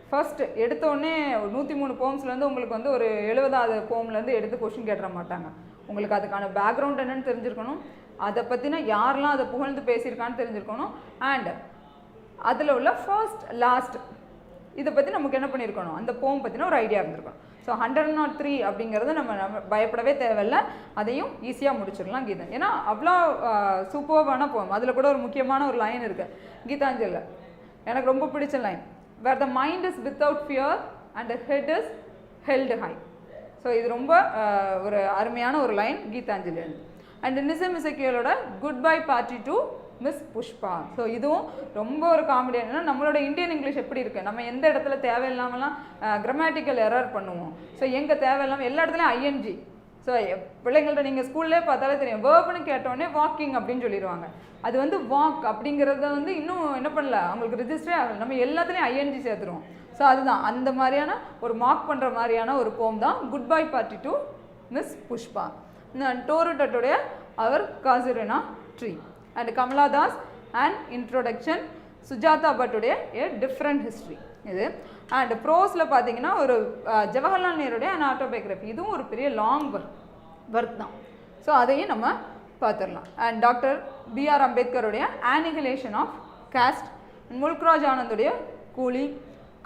ஃபர்ஸ்ட் எடுத்தோடனே 103 போம்ஸ்லேருந்து உங்களுக்கு வந்து ஒரு 70வது போம்லேருந்து எடுத்து கொஷின் கேட்டுற மாட்டாங்க. உங்களுக்கு அதுக்கான பேக்ரவுண்ட் என்னன்னு தெரிஞ்சிருக்கணும், அதை பற்றின யாரெல்லாம் அதை புகழ்ந்து பேசியிருக்கான்னு தெரிஞ்சிருக்கணும், அண்ட் அதில் உள்ள ஃபர்ஸ்ட் லாஸ்ட் இதை பற்றி நமக்கு என்ன பண்ணியிருக்கணும், அந்த போம் பற்றின ஒரு ஐடியா இருந்திருக்கணும். ஸோ 103 அப்படிங்கிறது நம்ம பயப்படவே தேவையில்லை, அதையும் ஈஸியாக முடிச்சிடலாம் கீதா. ஏன்னா அவ்வளோ சூப்பர்வான போம். அதில் கூட ஒரு முக்கியமான ஒரு லைன் இருக்குது கீதாஞ்சலில், எனக்கு ரொம்ப பிடிச்ச line, where the mind is without fear and the head is held high. So இது ரொம்ப ஒரு அருமையான ஒரு லைன் கீதாஞ்சலி. அண்ட் நிசம் இசக்கியலோட goodbye party to miss Pushpa. So இதுவும் ரொம்ப ஒரு காமெடி. என்னன்னா நம்மளோட இந்தியன் இங்கிலீஷ் எப்படி இருக்குது, நம்ம எந்த இடத்துல தேவையில்லாமலாம் கிராமட்டிக்கல் எரர் பண்ணுவோம். ஸோ எங்கே தேவையில்லாமல் எல்லா இடத்துலையும் ஐஎன்ஜி. ஸோ பிள்ளைங்கள்ட்ட நீங்கள் ஸ்கூல்லே பார்த்தாலே தெரியும், வேர்ப்னு கேட்டோடனே வாக்கிங் அப்படின்னு சொல்லிடுவாங்க. அது வந்து வாக் அப்படிங்கிறத வந்து இன்னும் என்ன பண்ணல, அவங்களுக்கு ரிஜிஸ்டரே ஆகலை. நம்ம எல்லாத்துலேயும் ஐஎன்ஜி சேர்த்துருவோம். ஸோ அதுதான் அந்த மாதிரியான ஒரு மார்க் பண்ணுற மாதிரியான ஒரு போம் தான் good bye party to miss Pushpa. Door டட்டுடைய our காசிரனா tree, and Kamala Das and introduction, Sujatha பட்டுடைய A different history இது. அண்ட் ப்ரோஸில் பார்த்தீங்கன்னா ஒரு ஜவஹர்லால் நேருடைய அண்ட் ஆட்டோபயோகிராஃபி, இதுவும் ஒரு பெரிய லாங் ஒர்க் தான். ஸோ அதையும் நம்ம பார்த்துடலாம். அண்ட் டாக்டர் பிஆர் அம்பேத்கருடைய ஆனிகிலேஷன் ஆஃப் காஸ்ட், முல்க்ராஜ் ஆனந்துடைய கூலி,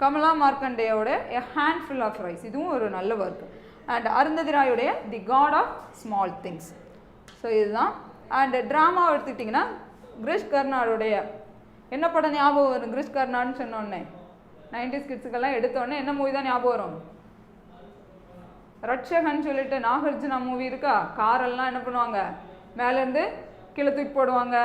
கமலா மார்க்கண்டேயோட எ ஹேண்ட்ஃபுல் ஆஃப் ரைஸ், இதுவும் ஒரு நல்ல work. And Arundhati ராயுடைய the God of small things. So இதுதான். அண்ட் ட்ராமாவை எடுத்துக்கிட்டிங்கன்னா கிரிஷ் கர்னாடுடைய என்ன படம் ஞாபகம் வரும், கிரிஷ் கர்னான்னு சொன்னோடனே 90s கிட்ஸுக்கெல்லாம் எடுத்தோடனே என்ன மூவி தான் ஞாபகம் வரும், ரட்சகன் சொல்லிட்டு நாகார்ஜுனா மூவி இருக்கா, காரெல்லாம் என்ன பண்ணுவாங்க மேலேருந்து கீழே தூக்கி போடுவாங்க.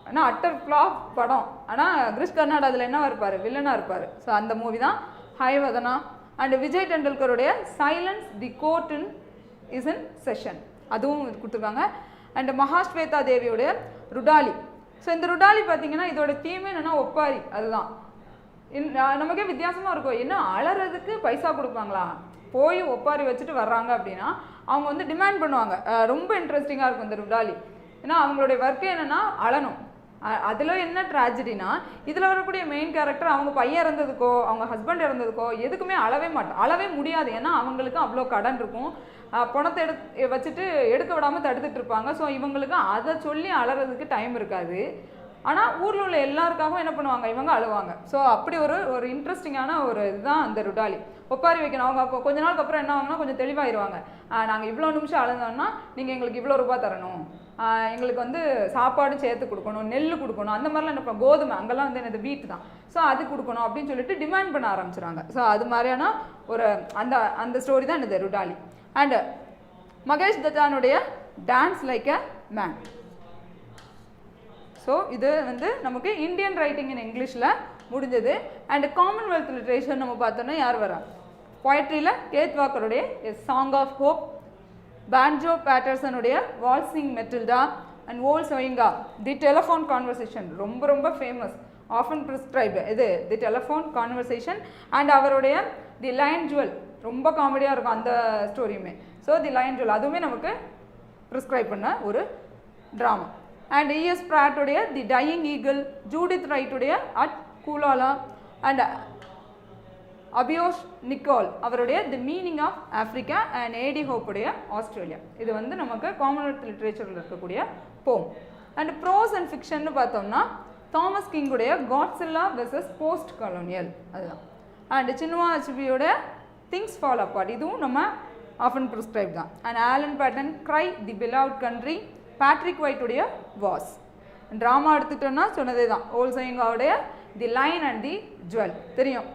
ஆனால் அட்டர் ஃப்ளாப் படம். ஆனால் கிரிஷ் கர்னாட் அதில் என்ன இருப்பார், வில்லனாக இருப்பார். ஸோ அந்த மூவி தான் ஹைவதனா. அண்ட் விஜய் டெண்டுல்கருடைய silence the court is in session, அதுவும் கொடுத்துருக்காங்க. அண்ட் மகாஸ்வேதா தேவியோடைய ருடாலி. ஸோ இந்த ருடாலி பார்த்தீங்கன்னா இதோட தீமே என்னென்னா ஒப்பாரி. அதுதான் நமக்கே வித்தியாசமாக இருக்கும், என்ன அலறதுக்கு பைசா கொடுப்பாங்களா, போய் ஒப்பாரி வச்சுட்டு வர்றாங்க அப்படின்னா அவங்க வந்து டிமாண்ட் பண்ணுவாங்க. ரொம்ப இன்ட்ரெஸ்டிங்காக இருக்கும் இந்த ருடாலி. ஏன்னா அவங்களுடைய ஒர்க்கே என்னென்னா அழணும். அதில் என்ன ட்ராஜடினா, இதில் வரக்கூடிய மெயின் கேரக்டர் அவங்க பையன் இறந்ததுக்கோ அவங்க ஹஸ்பண்ட் இறந்ததுக்கோ எதுக்குமே அழவே முடியாது. ஏன்னா அவங்களுக்கு அவ்வளோ கடன் இருக்கும், பணத்தை வச்சுட்டு எடுக்க விடாமல் தடுத்துட்டு இருப்பாங்க. ஸோ இவங்களுக்கு அதை சொல்லி அழறதுக்கு டைம் இருக்காது. ஆனால் ஊரில் உள்ள எல்லாருக்காகவும் என்ன பண்ணுவாங்க, இவங்க அழுவாங்க. ஸோ அப்படி ஒரு இன்ட்ரெஸ்டிங்கான ஒரு இதுதான் அந்த ருடாலி. ஒப்பாரி வைக்கணும். அவங்க அப்போ கொஞ்ச நாளுக்கு அப்புறம் என்ன ஆகுங்கன்னா கொஞ்சம் தெளிவாயிருவாங்க. நாங்கள் இவ்வளோ நிமிஷம் அழுந்தோம்னா நீங்கள் எங்களுக்கு இவ்வளோ ரூபா தரணும், எங்களுக்கு வந்து சாப்பாடும் சேர்த்து கொடுக்கணும், நெல் கொடுக்கணும், அந்த மாதிரிலாம் என்ன கோதுமை அங்கெல்லாம் வந்து எனக்கு வீட்டு தான். ஸோ அது கொடுக்கணும் அப்படின்னு சொல்லிட்டு டிமாண்ட் பண்ண ஆரம்பிச்சுறாங்க. ஸோ அது மாதிரியான ஒரு அந்த ஸ்டோரி தான் இந்த ருடாலி. அண்ட் மகேஷ் தத்தானுடைய dance like a man. So இது வந்து நமக்கு இந்தியன் ரைட்டிங் இன் இங்கிலீஷில் முடிஞ்சது. அண்ட் காமன்வெல்த் லிட்ரேச்சர் நம்ம பார்த்தோன்னா யார் வரா, போய்ட்ரியில் கேத் வாக்கருடைய a song of hope, Banjo பேட்டர்சனுடைய waltzing Matilda, and Wole Soyinka the telephone conversation ரொம்ப ரொம்ப ஃபேமஸ், ஆஃபன் ப்ரிஸ்கிரைப் இது தி டெலிஃபோன் கான்வர்சேஷன். அண்ட் அவருடைய தி லைன் ஜுவல் ரொம்ப காமெடியாக இருக்கும் அந்த ஸ்டோரியுமே. ஸோ தி லைன் ஜுவல் அதுவுமே நமக்கு ப்ரிஸ்கிரைப் பண்ண ஒரு ட்ராமா. And E.S. பிராட்டுடைய தி டையிங் ஈகிள், ஜூடித் ரைட்டுடைய at Cooloola, and Abioseh Nicol அவருடைய the meaning of Africa, and AD ஹோப்புடைய ஆஸ்திரேலியா. இது வந்து நமக்கு காமன்வெல்த் லிட்ரேச்சரில் இருக்கக்கூடிய போம். அண்ட் ப்ரோஸ் அண்ட் ஃபிக்ஷன்னு பார்த்தோம்னா தாமஸ் கிங்குடைய காட்ஸில்லா வெர்சஸ் போஸ்ட் காலோனியல் அதுதான். அண்ட் சின்வா அச்பியோட திங்ஸ் ஃபால் அப்பார்ட் இதுவும் நம்ம ஆஃபன் ப்ரிஸ்கிரைப் தான். And Alan Paton cry the beloved country, Patrick ஒயிட்டுடைய வாஸ். ட்ராமா எடுத்துட்டோம்னா சொன்னதே தான், ஓல்சைங்காவுடைய the lion and the jewel தெரியும்.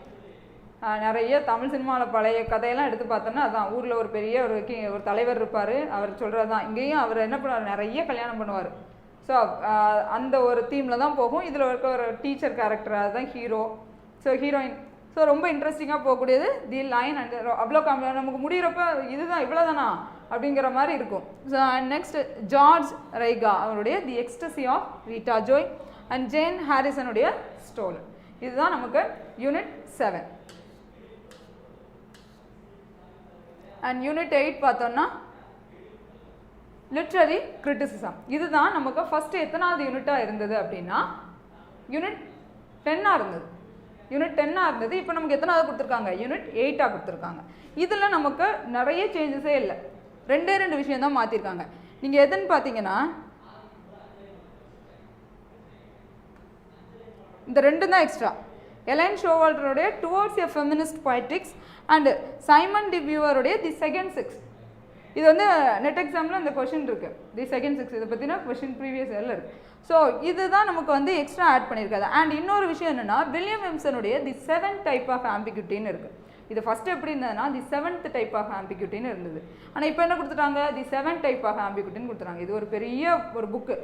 நிறைய தமிழ் சினிமாவில் பழைய கதையெல்லாம் எடுத்து பார்த்தோம்னா அதான் ஊரில் ஒரு பெரிய ஒரு தலைவர் இருப்பார், அவர் சொல்கிறது தான். இங்கேயும் அவர் என்ன பண்ணுவார், நிறைய கல்யாணம் பண்ணுவார். ஸோ அந்த ஒரு தீமில் தான் போகும். இதில் இருக்க ஒரு டீச்சர் கேரக்டர் அதுதான் ஹீரோ, ஸோ ஹீரோயின். ஸோ ரொம்ப இன்ட்ரெஸ்டிங்காக போகக்கூடியது தி லைன் அண்ட் அவ்வளோ நமக்கு முடிகிறப்ப இதுதான் இவ்வளோதானா அப்படிங்கிற மாதிரி இருக்கும். So and next George Ryga அவருடைய the ecstasy of Rita Joe, and Jane ஹாரிசனுடைய ஸ்டோலன். இதுதான் நமக்கு யூனிட் 7. அண்ட் யூனிட் 8 பார்த்தோம்னா லிட்ரரி கிரிட்டிசிசம். இதுதான் நமக்கு ஃபஸ்ட்டு எத்தனாவது யூனிட்டாக இருந்தது அப்படின்னா யூனிட் 10ஆக இருந்தது. யூனிட் 10 இருந்தது, இப்போ நமக்கு எத்தனாவது கொடுத்துருக்காங்க, யூனிட் 8 கொடுத்துருக்காங்க. இதில் நமக்கு நிறைய சேஞ்சஸே இல்லை, 2 விஷயம் தான் மாற்றிருக்காங்க. நீங்கள் எதுன்னு பார்த்தீங்கன்னா இந்த 2 தான் எக்ஸ்ட்ரா. எலைன் ஷோவால்டருடைய towards a feminist poetics and Simone de பியூவருடைய தி செகண்ட் சிக்ஸ். இது வந்து நெட் எக்ஸாமில் அந்த கொஷின் இருக்குது, தி செகண்ட் சிக்ஸ். இதை பற்றினா கொஷின் ப்ரீவியஸ் இயரில் இருக்குது. ஸோ இதுதான் நமக்கு வந்து எக்ஸ்ட்ரா ஆட் பண்ணியிருக்காது. அண்ட் இன்னொரு விஷயம் என்னென்னா, வில்லியம் எம்சனுடைய தி 7th டைப் ஆஃப் ஆம்பிகுட்டின்னு இருக்குது. இது ஃபஸ்ட்டு எப்படி இருந்ததுன்னா தி 7th டைப் ஆஃப் ஆம்பிகுட்டின்னு இருந்தது. ஆனால் இப்போ என்ன கொடுத்துட்டாங்க, தி 7th டைப் ஆஃப் ஆம்பிகுட்டின்னு கொடுத்துட்டாங்க. இது ஒரு பெரிய ஒரு புக்கு.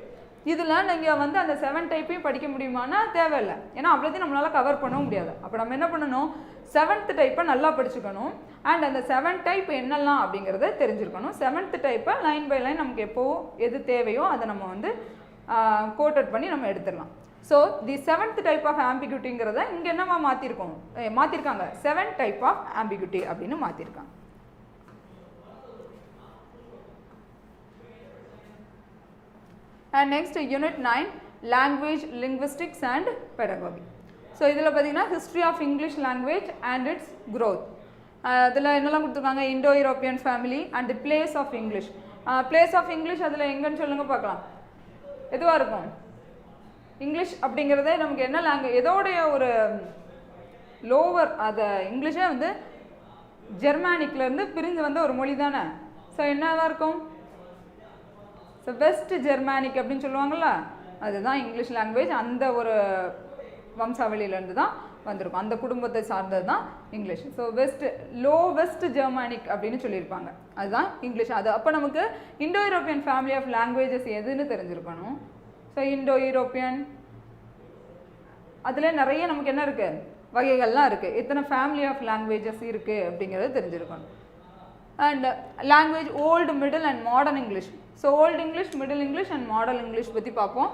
இதில் நீங்கள் வந்து அந்த 7 டைப்பையும் படிக்க முடியுமானா தேவையில்லை, ஏன்னா அவ்வளோத்தையும் நம்மளால் கவர் பண்ணவும் முடியாது. அப்போ நம்ம என்ன பண்ணணும், 7th டைப்பை நல்லா படிச்சுக்கணும். அண்ட் அந்த 7 டைப் என்னெல்லாம் அப்படிங்கிறத தெரிஞ்சிருக்கணும். 7th டைப்பை லைன் பை லைன் நமக்கு எப்போவோ எது தேவையோ அதை நம்ம வந்து கோட்டட் பண்ணி நம்ம எடுத்துடலாம். So the 7th type of ஆம்பிகுட்டிங்கிறத இங்கே என்னவா மாற்றிருக்காங்க, 7 டைப் ஆஃப் ஆம்பிகுட்டி அப்படின்னு மாற்றிருக்காங்க. And next unit 9 language, linguistics and pedagogy. So இதில் பார்த்தீங்கன்னா history of English language and its growth. அதில் என்னெல்லாம் கொடுத்துருக்காங்க, Indo European family and place of English. Place of English அதில் எங்கன்னு சொல்லுங்க பார்க்கலாம். எதுவாக இருக்கும், இங்கிலீஷ் அப்படிங்கிறதே நமக்கு என்ன லாங்குவேஜ், எதோடைய ஒரு லோவர், அதை இங்கிலீஷே வந்து ஜெர்மானிக்லேருந்து பிரிஞ்சு வந்த ஒரு மொழி தானே. ஸோ என்னவாக இருக்கும், ஸோ வெஸ்ட் ஜெர்மானிக் அப்படின்னு சொல்லுவாங்கள்ல, அதுதான் இங்கிலீஷ் லாங்குவேஜ். அந்த ஒரு வம்சாவளியிலேருந்து தான் வந்திருக்கும், அந்த குடும்பத்தை சார்ந்தது தான் இங்கிலீஷ். ஸோ வெஸ்ட் ஜெர்மானிக் அப்படின்னு சொல்லியிருப்பாங்க, அதுதான் இங்கிலீஷ். அது அப்போ நமக்கு Indo European family of languages எதுன்னு தெரிஞ்சிருக்கணும். ஸோ இண்டோ யூரோப்பியன் அதில் நிறைய நமக்கு என்ன இருக்குது, வகைகள்லாம் இருக்குது, எத்தனை ஃபேமிலி ஆஃப் லாங்குவேஜஸ் இருக்குது அப்படிங்கிறது தெரிஞ்சிருக்கணும். And language old, middle and modern English. So old English, middle English and modern English பற்றி பார்ப்போம்.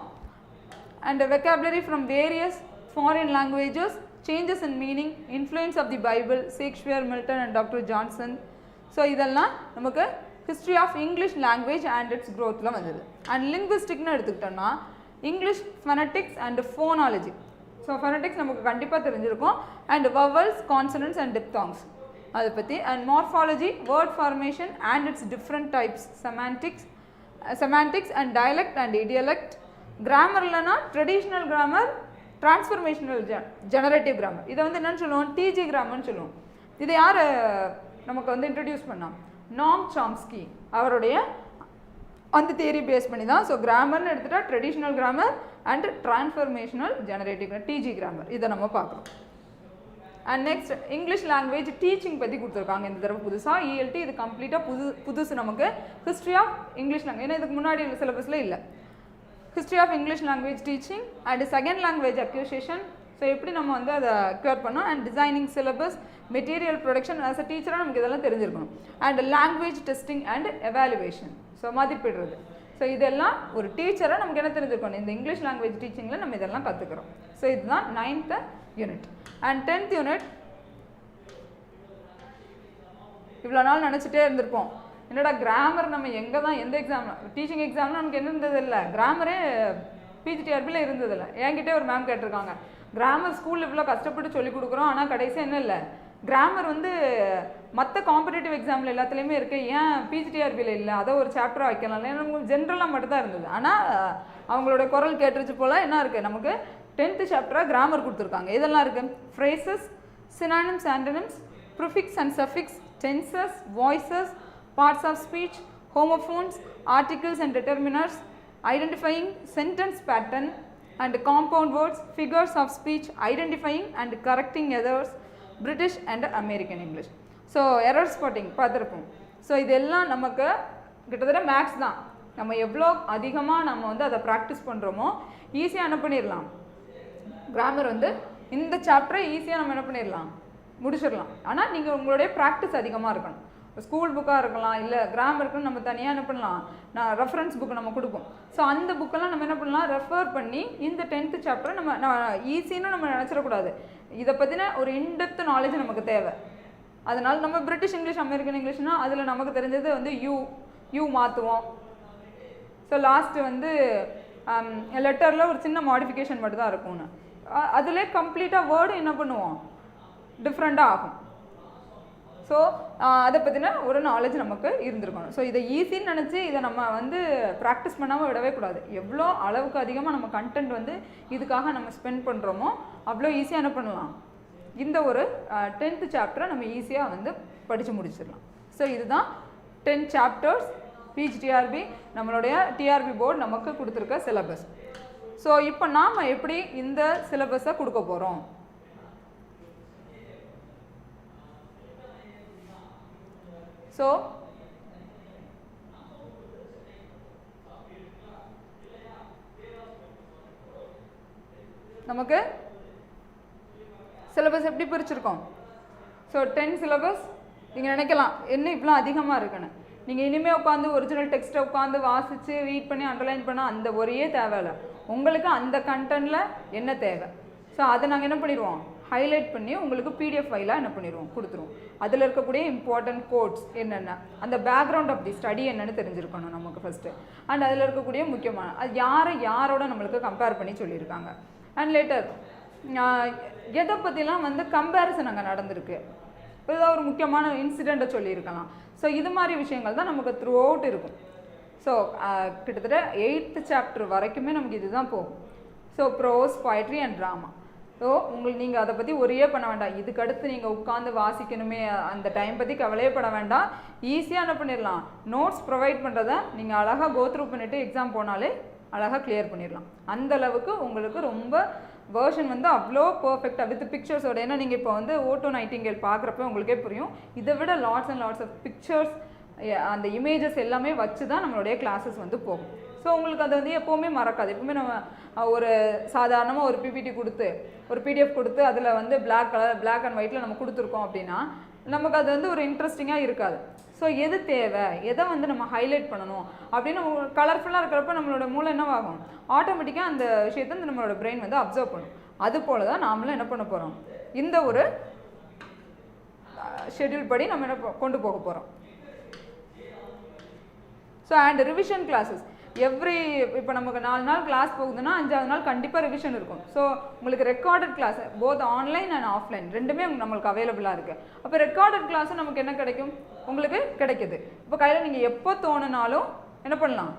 And vocabulary from various foreign languages, changes in meaning, influence of the Bible, Shakespeare, Milton and doctor Johnson. So இதெல்லாம் நமக்கு history of English language and its க்ரோத்தில் வந்தது. And லிங்குவிஸ்டிக்னு எடுத்துக்கிட்டோம்னா English phonetics and phonology. So phonetics நமக்கு கண்டிப்பாக தெரிஞ்சிருக்கும். And vowels, consonants and diphthongs அதை பற்றி. And morphology, word formation and its different types, semantics and dialect and idiolect. கிராமர்லனா traditional grammar, transformational generative grammar. இதை வந்து என்னென்னு சொல்லுவோம், டிஜி கிராமர்னு சொல்லுவோம். இதை யார் நமக்கு வந்து இன்ட்ரடியூஸ் பண்ணோம், நாம் சாம்ஸ்கி. அவருடைய அந்த தியரி பேஸ் பண்ணி தான். ஸோ கிராமர்னு எடுத்துகிட்டா traditional grammar and transformational generative TG grammar, இதை நம்ம பார்க்குறோம். And next English language teaching பற்றி கொடுத்துருக்காங்க இந்த தடவை புதுசாக. இஎல்டி இது கம்ப்ளீட்டாக புதுசு நமக்கு. ஹிஸ்ட்ரி ஆஃப் இங்கிலீஷ் லாங்குவேஜ், ஏன்னா இதுக்கு முன்னாடி சிலபஸில் இல்லை. History of English language teaching and second language acquisition. So எப்படி நம்ம வந்து அதை அக்யூர் பண்ணோம். And designing syllabus, material production. As a டீச்சராக நமக்கு இதெல்லாம் தெரிஞ்சிருக்கணும். And language testing and evaluation, so மதிப்பிடுறது. ஸோ இதெல்லாம் ஒரு டீச்சராக நமக்கு என்ன தெரிஞ்சிருக்கணும், இந்த இங்கிலீஷ் லாங்குவேஜ் டீச்சிங்கில் நம்ம இதெல்லாம் கற்றுக்குறோம். ஸோ இதுதான் 9th unit. And 10th unit இவ்வளோ நாள் நினச்சிட்டே இருந்திருப்போம், என்னடா கிராமர் நம்ம எங்கே தான், எந்த எக்ஸாம், டீச்சிங் எக்ஸாம்லாம் நமக்கு என்ன இருந்தது இல்லை, கிராமரே PG-TRBயில் இருந்ததில்லை. என்கிட்டே ஒரு மேம் கேட்டிருக்காங்க, கிராமர் ஸ்கூலில் இவ்வளோ கஷ்டப்பட்டு சொல்லிக் கொடுக்குறோம், ஆனால் கடைசியாக என்ன இல்லை, கிராமர் வந்து மற்ற காம்படிட்டிவ் எக்ஸாமில் எல்லாத்துலேயுமே இருக்குது, ஏன் PG-TRBயில் இல்லை, அதை ஒரு சாப்டராக வைக்கலாம். ஏன்னா நமக்கு ஜென்ரலாக மட்டும் தான் இருந்தது. ஆனால் அவங்களோட குரல் கேட்டுருச்சு போல் என்ன இருக்குது, நமக்கு 10th சாப்டராக கிராமர் கொடுத்துருக்காங்க. இதெல்லாம் இருக்குது, phrases, synonyms, antonyms, prefix and suffix, tenses, voices, parts of speech, homophones, articles and determiners, identifying sentence pattern and compound words, figures of speech, identifying and correcting errors, British and American English. So error spotting பார்த்துருப்போம். So இதெல்லாம் நமக்கு கிட்டத்தட்ட maths தான். நம்ம எவ்வளோ அதிகமாக நம்ம வந்து அதை ப்ராக்டிஸ் பண்ணுறோமோ ஈஸியாக என்ன பண்ணிடலாம், கிராமர் வந்து இந்த சாப்டரை ஈஸியாக நம்ம என்ன பண்ணிடலாம், முடிச்சிடலாம். ஆனால் நீங்கள் உங்களுடைய ப்ராக்டிஸ் அதிகமாக இருக்கணும். ஸ்கூல் புக்காக இருக்கலாம், இல்லை கிராமருக்குன்னு நம்ம தனியாக என்ன பண்ணலாம், நான் ரெஃபரன்ஸ் புக்கு நம்ம கொடுப்போம். ஸோ அந்த புக்கெல்லாம் நம்ம என்ன பண்ணலாம், ரெஃபர் பண்ணி இந்த 10th சாப்டரை நம்ம ஈஸின்னு நம்ம நினச்சிடக்கூடாது. இதை பற்றின ஒரு இன்டெப்த் நாலேஜ் நமக்கு தேவை. அதனால் நம்ம பிரிட்டிஷ் இங்கிலீஷ், அமெரிக்கன் இங்கிலீஷ்னால் அதில் நமக்கு தெரிஞ்சது வந்து யூ மாற்றுவோம். ஸோ லாஸ்ட்டு வந்து லெட்டரில் ஒரு சின்ன மாடிஃபிகேஷன் மட்டும் தான் இருக்கும்னு. அதிலே கம்ப்ளீட்டாக வேர்டு என்ன பண்ணுவோம், டிஃப்ரெண்ட்டாக ஆகும். ஸோ அதை பற்றின ஒரு நாலேஜ் நமக்கு இருந்திருக்கணும். ஸோ இதை ஈஸின்னு நினச்சி இதை நம்ம வந்து ப்ராக்டிஸ் பண்ணாமல் விடவே கூடாது. எவ்வளோ அளவுக்கு அதிகமாக நம்ம கண்டென்ட் வந்து இதுக்காக நம்ம ஸ்பெண்ட் பண்ணுறோமோ அவ்வளோ ஈஸியாக என்ன பண்ணலாம், இந்த ஒரு 10th சாப்டரை நம்ம ஈஸியாக வந்து படித்து முடிச்சிடலாம். ஸோ இதுதான் 10 சாப்டர்ஸ் PG-TRB நம்மளுடைய டிஆர்பி போர்டு நமக்கு கொடுத்துருக்க சிலபஸ். ஸோ இப்போ நாம் எப்படி இந்த சிலபஸை கொடுக்க போகிறோம், ஸோ நமக்கு சிலபஸ் எப்படி பிரிச்சிருக்கோம். So 10 syllabus. நீங்கள் நினைக்கலாம் என்ன இப்பெல்லாம் அதிகமாக இருக்குன்னு. நீங்கள் இனிமேல் உட்காந்து ஒரிஜினல் டெக்ஸ்ட்டை உட்காந்து வாசித்து ரீட் பண்ணி அண்டர்லைன் பண்ணால் அந்த ஒரே தேவையில்லை. உங்களுக்கு அந்த கண்டென்ட்டில் என்ன தேவை, ஸோ அதை நாங்கள் என்ன பண்ணிடுவோம், ஹைலைட் பண்ணி உங்களுக்கு PDF ஃபைலாக என்ன பண்ணிடுவோம், கொடுத்துருவோம். அதில் இருக்கக்கூடிய இம்பார்ட்டன்ட் கோட்ஸ் என்னென்ன, அந்த பேக்ரவுண்ட் ஆஃப் தி ஸ்டடி என்னென்னு தெரிஞ்சிருக்கணும் நமக்கு ஃபஸ்ட்டு. அண்ட் அதில் இருக்கக்கூடிய முக்கியமான அது யாரோட நம்மளுக்கு கம்பேர் பண்ணி சொல்லியிருக்காங்க. அண்ட் லேட்டர் எதை பற்றிலாம் வந்து கம்பேரிசன் அங்கே நடந்திருக்கு, ஏதாவது ஒரு முக்கியமான இன்சிடெண்ட்டை சொல்லியிருக்கலாம். ஸோ இது மாதிரி விஷயங்கள் தான் நமக்கு த்ரூ அவுட் இருக்கும். ஸோ கிட்டத்தட்ட 8th சாப்டர் வரைக்குமே நமக்கு இதுதான் போகும். So prose, poetry and drama. So நீங்கள் அதை பற்றி ஒரே பண்ண வேண்டாம். இதுக்கடுத்து நீங்கள் உட்காந்து வாசிக்கணுமே அந்த டைம் பற்றி கவலையப்பட வேண்டாம். ஈஸியாக என்ன பண்ணிடலாம், நோட்ஸ் ப்ரொவைட் பண்ணுறதை நீங்கள் அழகாக கோத்ரூ பண்ணிவிட்டு எக்ஸாம் போனாலே அழகாக கிளியர் பண்ணிடலாம். அந்தளவுக்கு உங்களுக்கு ரொம்ப வேர்ஷன் வந்து அவ்வளோ பர்ஃபெக்டாக வித் பிக்சர்ஸோட. ஏன்னா நீங்கள் இப்போ வந்து O2 நைட்டிங்கேல் பார்க்குறப்ப உங்களுக்கே புரியும், இதை விட lots and lots of pictures, அந்த இமேஜஸ் எல்லாமே வச்சு தான் நம்மளுடைய கிளாஸஸ் வந்து போகும். ஸோ உங்களுக்கு அது வந்து எப்போவுமே மறக்காது. எப்போவுமே நம்ம ஒரு சாதாரணமாக ஒரு PPT கொடுத்து ஒரு PDF கொடுத்து அதில் வந்து பிளாக் அண்ட் ஒயிட்டில் நம்ம கொடுத்துருக்கோம் அப்படின்னா நமக்கு அது வந்து ஒரு இன்ட்ரெஸ்டிங்காக இருக்காது. ஸோ எது தேவை, எதை வந்து நம்ம ஹைலைட் பண்ணணும் அப்படின்னு கலர்ஃபுல்லாக இருக்கிறப்ப நம்மளோட மூளை என்னவாகும், ஆட்டோமேட்டிக்காக அந்த விஷயத்தை வந்து நம்மளோட பிரெயின் வந்து அப்சர்வ் பண்ணும். அது போல தான் நாமளும் என்ன பண்ண போகிறோம், இந்த ஒரு ஷெட்யூல் படி நம்ம என்ன கொண்டு போக போகிறோம். ஸோ அண்ட் ரிவிஷன் கிளாஸஸ் இப்போ நமக்கு 4 நாள் கிளாஸ் போகுதுன்னா 5வது நாள் கண்டிப்பாக ரிவிஷன் இருக்கும். ஸோ உங்களுக்கு recorded class both online and offline ரெண்டுமே நம்மளுக்கு அவைலபிளாக இருக்குது. அப்போ ரெக்கார்டட் கிளாஸும் நமக்கு என்ன கிடைக்கும், உங்களுக்கு கிடைக்குது. இப்போ கையில் நீங்கள் எப்போ தோணுனாலும் என்ன பண்ணலாம்,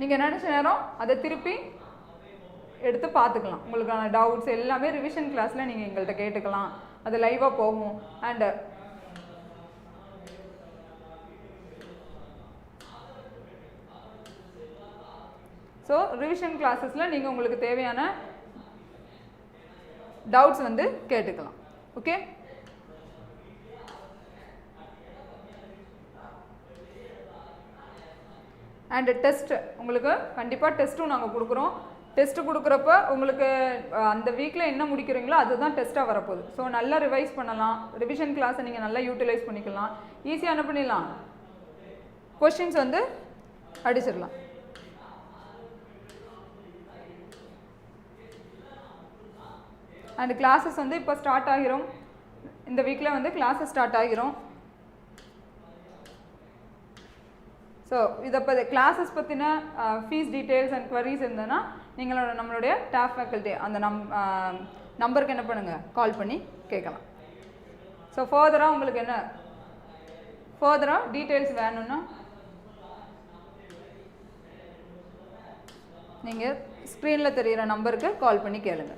நீங்கள் நினச்ச நேரம் அதை திருப்பி எடுத்து பார்த்துக்கலாம். உங்களுக்கான டவுட்ஸ் எல்லாமே ரிவிஷன் கிளாஸில் நீங்கள் எங்கள்கிட்ட கேட்டுக்கலாம். அது லைவாக போகும். அண்டு ஸோ ரிவிஷன் கிளாஸஸில் நீங்கள் உங்களுக்கு தேவையான டவுட்ஸ் வந்து கேட்டுக்கலாம். ஓகே, அண்டு டெஸ்ட்டு உங்களுக்கு கண்டிப்பாக டெஸ்ட்டும் நாங்கள் கொடுக்குறோம். டெஸ்ட்டு கொடுக்குறப்ப உங்களுக்கு அந்த வீக்கில் என்ன முடிக்கிறீங்களோ அதுதான் டெஸ்ட்டாக வரப்போகுது. ஸோ நல்லா ரிவைஸ் பண்ணலாம். ரிவிஷன் கிளாஸை நீங்கள் நல்லா யூட்டிலைஸ் பண்ணிக்கலாம். ஈஸியாக என்ன பண்ணிடலாம், கொஸ்டின்ஸ் வந்து அடிச்சிடலாம். அண்ட் கிளாஸஸ் வந்து இப்போ ஸ்டார்ட் ஆகிரும். இந்த வீக்கில் வந்து கிளாஸஸ் ஸ்டார்ட் ஆகிரும். ஸோ இதை கிளாஸஸ் பற்றின ஃபீஸ் டீட்டெயில்ஸ் அண்ட் குவரிஸ் இருந்ததுன்னா நம்மளுடைய ஸ்டாஃப் ஃபேக்கல்ட்டி அந்த நம்பருக்கு என்ன பண்ணுங்கள், கால் பண்ணி கேட்கலாம். ஸோ ஃபர்தராக உங்களுக்கு என்ன ஃபர்தராக டீட்டெயில்ஸ் வேணும்னா நீங்கள் ஸ்க்ரீனில் தெரிகிற நம்பருக்கு கால் பண்ணி கேளுங்க.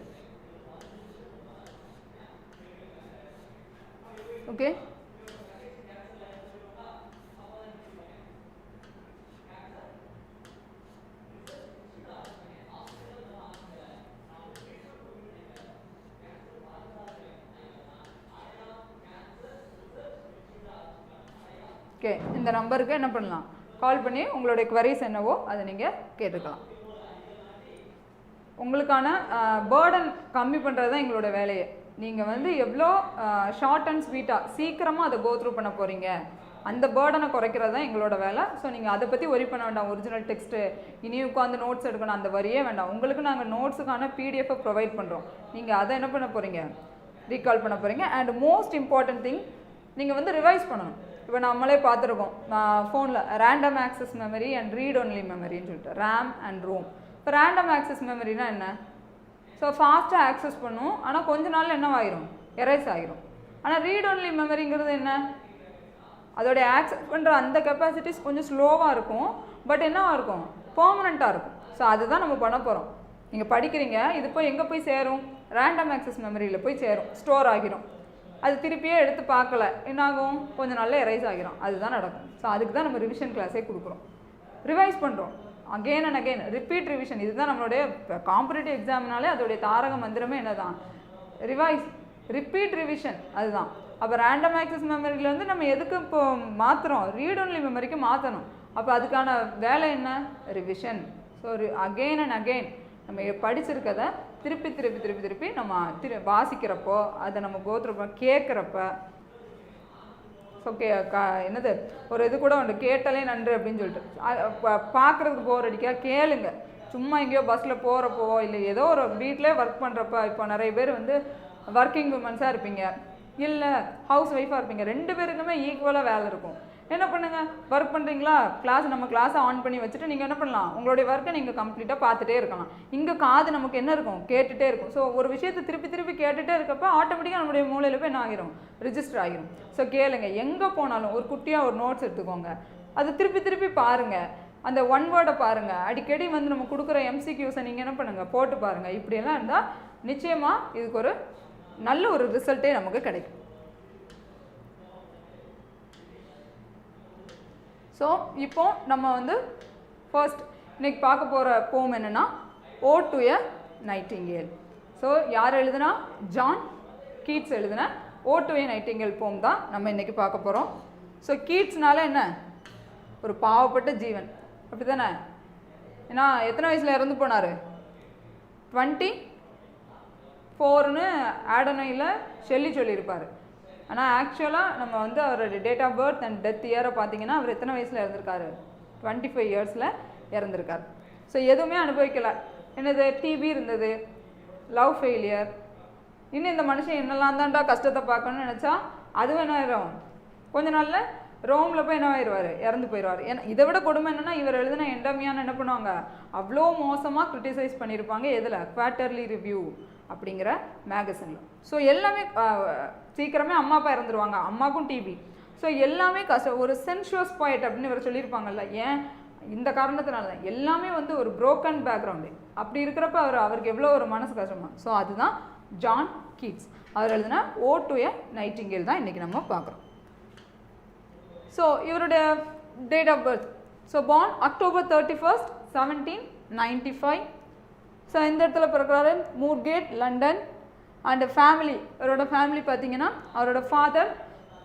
ஓகே, ஓகே, இந்த நம்பருக்கு என்ன பண்ணலாம், கால் பண்ணி உங்களுடைய குவரிஸ் என்னவோ அதை நீங்கள் கேட்டுக்கலாம். உங்களுக்கான பேர்டன் கம்மி பண்ணுறது தான் எங்களோட வேலையை. நீங்கள் வந்து எவ்வளோ ஷார்ட் அண்ட் ஸ்வீட்டாக சீக்கிரமாக அதை கோத்ரூ பண்ண போகிறீங்க, அந்த பேர்டனை குறைக்கிறது தான் எங்களோட வேலை. ஸோ நீங்கள் அதை பற்றி ஒரி பண்ண வேண்டாம். ஒரிஜினல் டெக்ஸ்ட்டு இனி உட்காந்து நோட்ஸ் எடுக்கணும் அந்த வரியே வேண்டாம். உங்களுக்கு நாங்கள் நோட்ஸுக்கான PDF-ஐ ப்ரொவைட் பண்ணுறோம். நீங்கள் அதை என்ன பண்ண போகிறீங்க, ரீகால் பண்ண போகிறீங்க. அண்ட் மோஸ்ட் இம்பார்ட்டன்ட் திங், நீங்கள் வந்து ரிவைஸ் பண்ணணும். இப்போ நம்மளே பார்த்துருக்கோம் ஃபோனில் random access memory and read only மெமரின்னு சொல்லிட்டு ரேம் அண்ட் ரோம். இப்போ ரேண்டம் ஆக்சஸ் மெமரினா என்ன? ஸோ ஃபாஸ்ட்டாக ஆக்சஸ் பண்ணும், ஆனால் கொஞ்ச நாள் என்னவாயிரும், எரேஸ் ஆகிரும். ஆனால் ரீட் ஒன்லி மெமரிங்கிறது என்ன? அதோடைய ஆக்சஸ் பண்ணுற அந்த கெப்பாசிட்டிஸ் கொஞ்சம் ஸ்லோவாக இருக்கும், பட் என்னவாக இருக்கும், பெர்மனண்ட்டாக இருக்கும். ஸோ அதுதான் நம்ம பண்ண போகிறோம். நீங்கள் படிக்கிறீங்க, இது போய் எங்கே போய் சேரும், ரேண்டம் ஆக்சஸ் மெமரியில் போய் சேரும், ஸ்டோர் ஆகிரும். அது திருப்பியே எடுத்து பார்க்கல என்னாகும், கொஞ்சம் நாளில் எரைஸ் ஆகிரும். அதுதான் நடக்கும். ஸோ அதுக்கு தான் நம்ம ரிவிஷன் கிளாஸே கொடுக்குறோம். ரிவைஸ் பண்ணுறோம் again and again, repeat revision. இதுதான் நம்மளுடைய காம்படிட்டிவ் எக்ஸாம்னாலே அதோடைய தாரக மந்திரமே என்ன தான், ரிவைஸ், ரிப்பீட் ரிவிஷன். அதுதான். அப்போ ரேண்டம் ஆக்சஸ் மெமரியிலேருந்து நம்ம எதுக்கு இப்போ மாற்றுறோம், ரீட் ஒன்லி மெமரிக்கு மாற்றணும். அப்போ அதுக்கான வேலை என்ன, revision. So again and again நம்ம படிச்சிருக்கதை திருப்பி திருப்பி திருப்பி திருப்பி நம்ம வாசிக்கிறப்போ, அதை நம்ம கோத்துறப்போ, கேட்குறப்ப. ஸோ என்னது ஒரு இது கூட உண்டு, கேட்டாலே நன்று அப்படின்னு சொல்லிட்டு பார்க்குறதுக்கு போர் அடிக்க கேளுங்க. சும்மா எங்கேயோ பஸ்ஸில் போகிறப்போ இல்லை ஏதோ ஒரு வீட்டிலே ஒர்க் பண்ணுறப்ப, இப்போ நிறைய பேர் வந்து ஒர்க்கிங் உமன்ஸாக இருப்பீங்க, இல்லை ஹவுஸ் ஒய்ஃபாக இருப்பீங்க, 2 பேருக்குமே ஈக்குவலாக வேலை இருக்கும். என்ன பண்ணுங்கள், ஒர்க் பண்ணுறீங்களா, நம்ம கிளாஸை ஆன் பண்ணி வச்சுட்டு நீங்கள் என்ன பண்ணலாம், உங்களுடைய ஒர்க்கை நீங்கள் கம்ப்ளீட்டாக பார்த்துட்டே இருக்கலாம். இங்கே காது நமக்கு என்ன இருக்கும், கேட்டுகிட்டே இருக்கும். ஸோ ஒரு விஷயத்தை திருப்பி திருப்பி கேட்டுகிட்டே இருக்கப்போ ஆட்டோமேட்டிக்காக நம்மளுடைய மூளையில் போய் என்ன ஆகிரும், ரிஜிஸ்டர் ஆகிரும். ஸோ கேளுங்க, எங்கே போனாலும் ஒரு குட்டியாக ஒரு நோட்ஸ் எடுத்துக்கோங்க, அதை திருப்பி திருப்பி பாருங்கள். அந்த ஒன் வேர்டை பாருங்கள். அடிக்கடி வந்து நம்ம கொடுக்குற எம்சிக்யூஸை நீங்கள் என்ன பண்ணுங்கள், போட்டு பாருங்கள். இப்படியெல்லாம் இருந்தால் நிச்சயமாக இதுக்கு ஒரு நல்ல ஒரு ரிசல்ட்டே நமக்கு கிடைக்கும். ஸோ இப்போ நம்ம வந்து ஃபர்ஸ்ட் இன்னைக்கு பார்க்க போகிற போம் என்னென்னா ode to a nightingale. So யார் எழுதுனா, ஜான் கீட்ஸ் எழுதுன ode to a nightingale poem தான் நம்ம இன்றைக்கி பார்க்க போகிறோம். ஸோ கீட்ஸ்னால என்ன, ஒரு பாவப்பட்ட ஜீவன், அப்படி தானே? ஏன்னா எத்தனை வயசில் இறந்து போனார், 24ன்னு ஆடனையில் சொல்லியிருப்பார். ஆனால் ஆக்சுவலாக நம்ம வந்து அவரோட date of birth and death இயரை பார்த்தீங்கன்னா அவர் எத்தனை வயசில் இறந்துருக்காரு, 25 இயர்ஸில் இறந்துருக்கார். ஸோ எதுவுமே அனுபவிக்கலை. என்னது, டிபி இருந்தது, லவ் ஃபெயிலியர், இன்னும் இந்த மனுஷன் என்னெல்லாம் தான்டா கஷ்டத்தை பார்க்கணும்னு நினச்சா அதுவும் என்ன ஆயிரும், கொஞ்ச நாளில் ரோமில் போய் என்ன ஆயிடுவார், இறந்து போயிடுவார். ஏன்னா இதை விட கொடுமை என்னென்னா, இவர் எழுதின எண்டமியான்னு என்ன பண்ணுவாங்க, அவ்வளோ மோசமாக கிரிட்டிசைஸ் பண்ணியிருப்பாங்க. எதில், குவார்ட்டர்லி ரிவ்யூ அப்படிங்கிற மேகசினில். ஸோ எல்லாமே சீக்கிரமே அம்மா அப்பா இறந்துருவாங்க, அம்மாவுக்கும் டிபி. ஸோ எல்லாமே கஷ்டம். ஒரு சென்சுவஸ் பாயிண்ட் அப்படின்னு இவர் சொல்லியிருப்பாங்கல்ல, ஏன் இந்த காரணத்தினால தான் எல்லாமே வந்து ஒரு புரோக்கன் பேக்ரவுண்டு. அப்படி இருக்கிறப்ப அவருக்கு எவ்வளோ ஒரு மனசு கஷ்டமா. ஸோ அதுதான் ஜான் கீட்ஸ். அவர் எழுதின ஓட் டு எ நைட்டிங்கேல் தான் இன்றைக்கி நம்ம பார்க்குறோம். ஸோ இவருடைய date of birth, so born October 31st, 1795. So இந்த இடத்துல பிறக்கிறாரு, மூர்கேட், லண்டன். அண்டு ஃபேமிலி, அவரோட ஃபேமிலி பார்த்தீங்கன்னா அவரோட father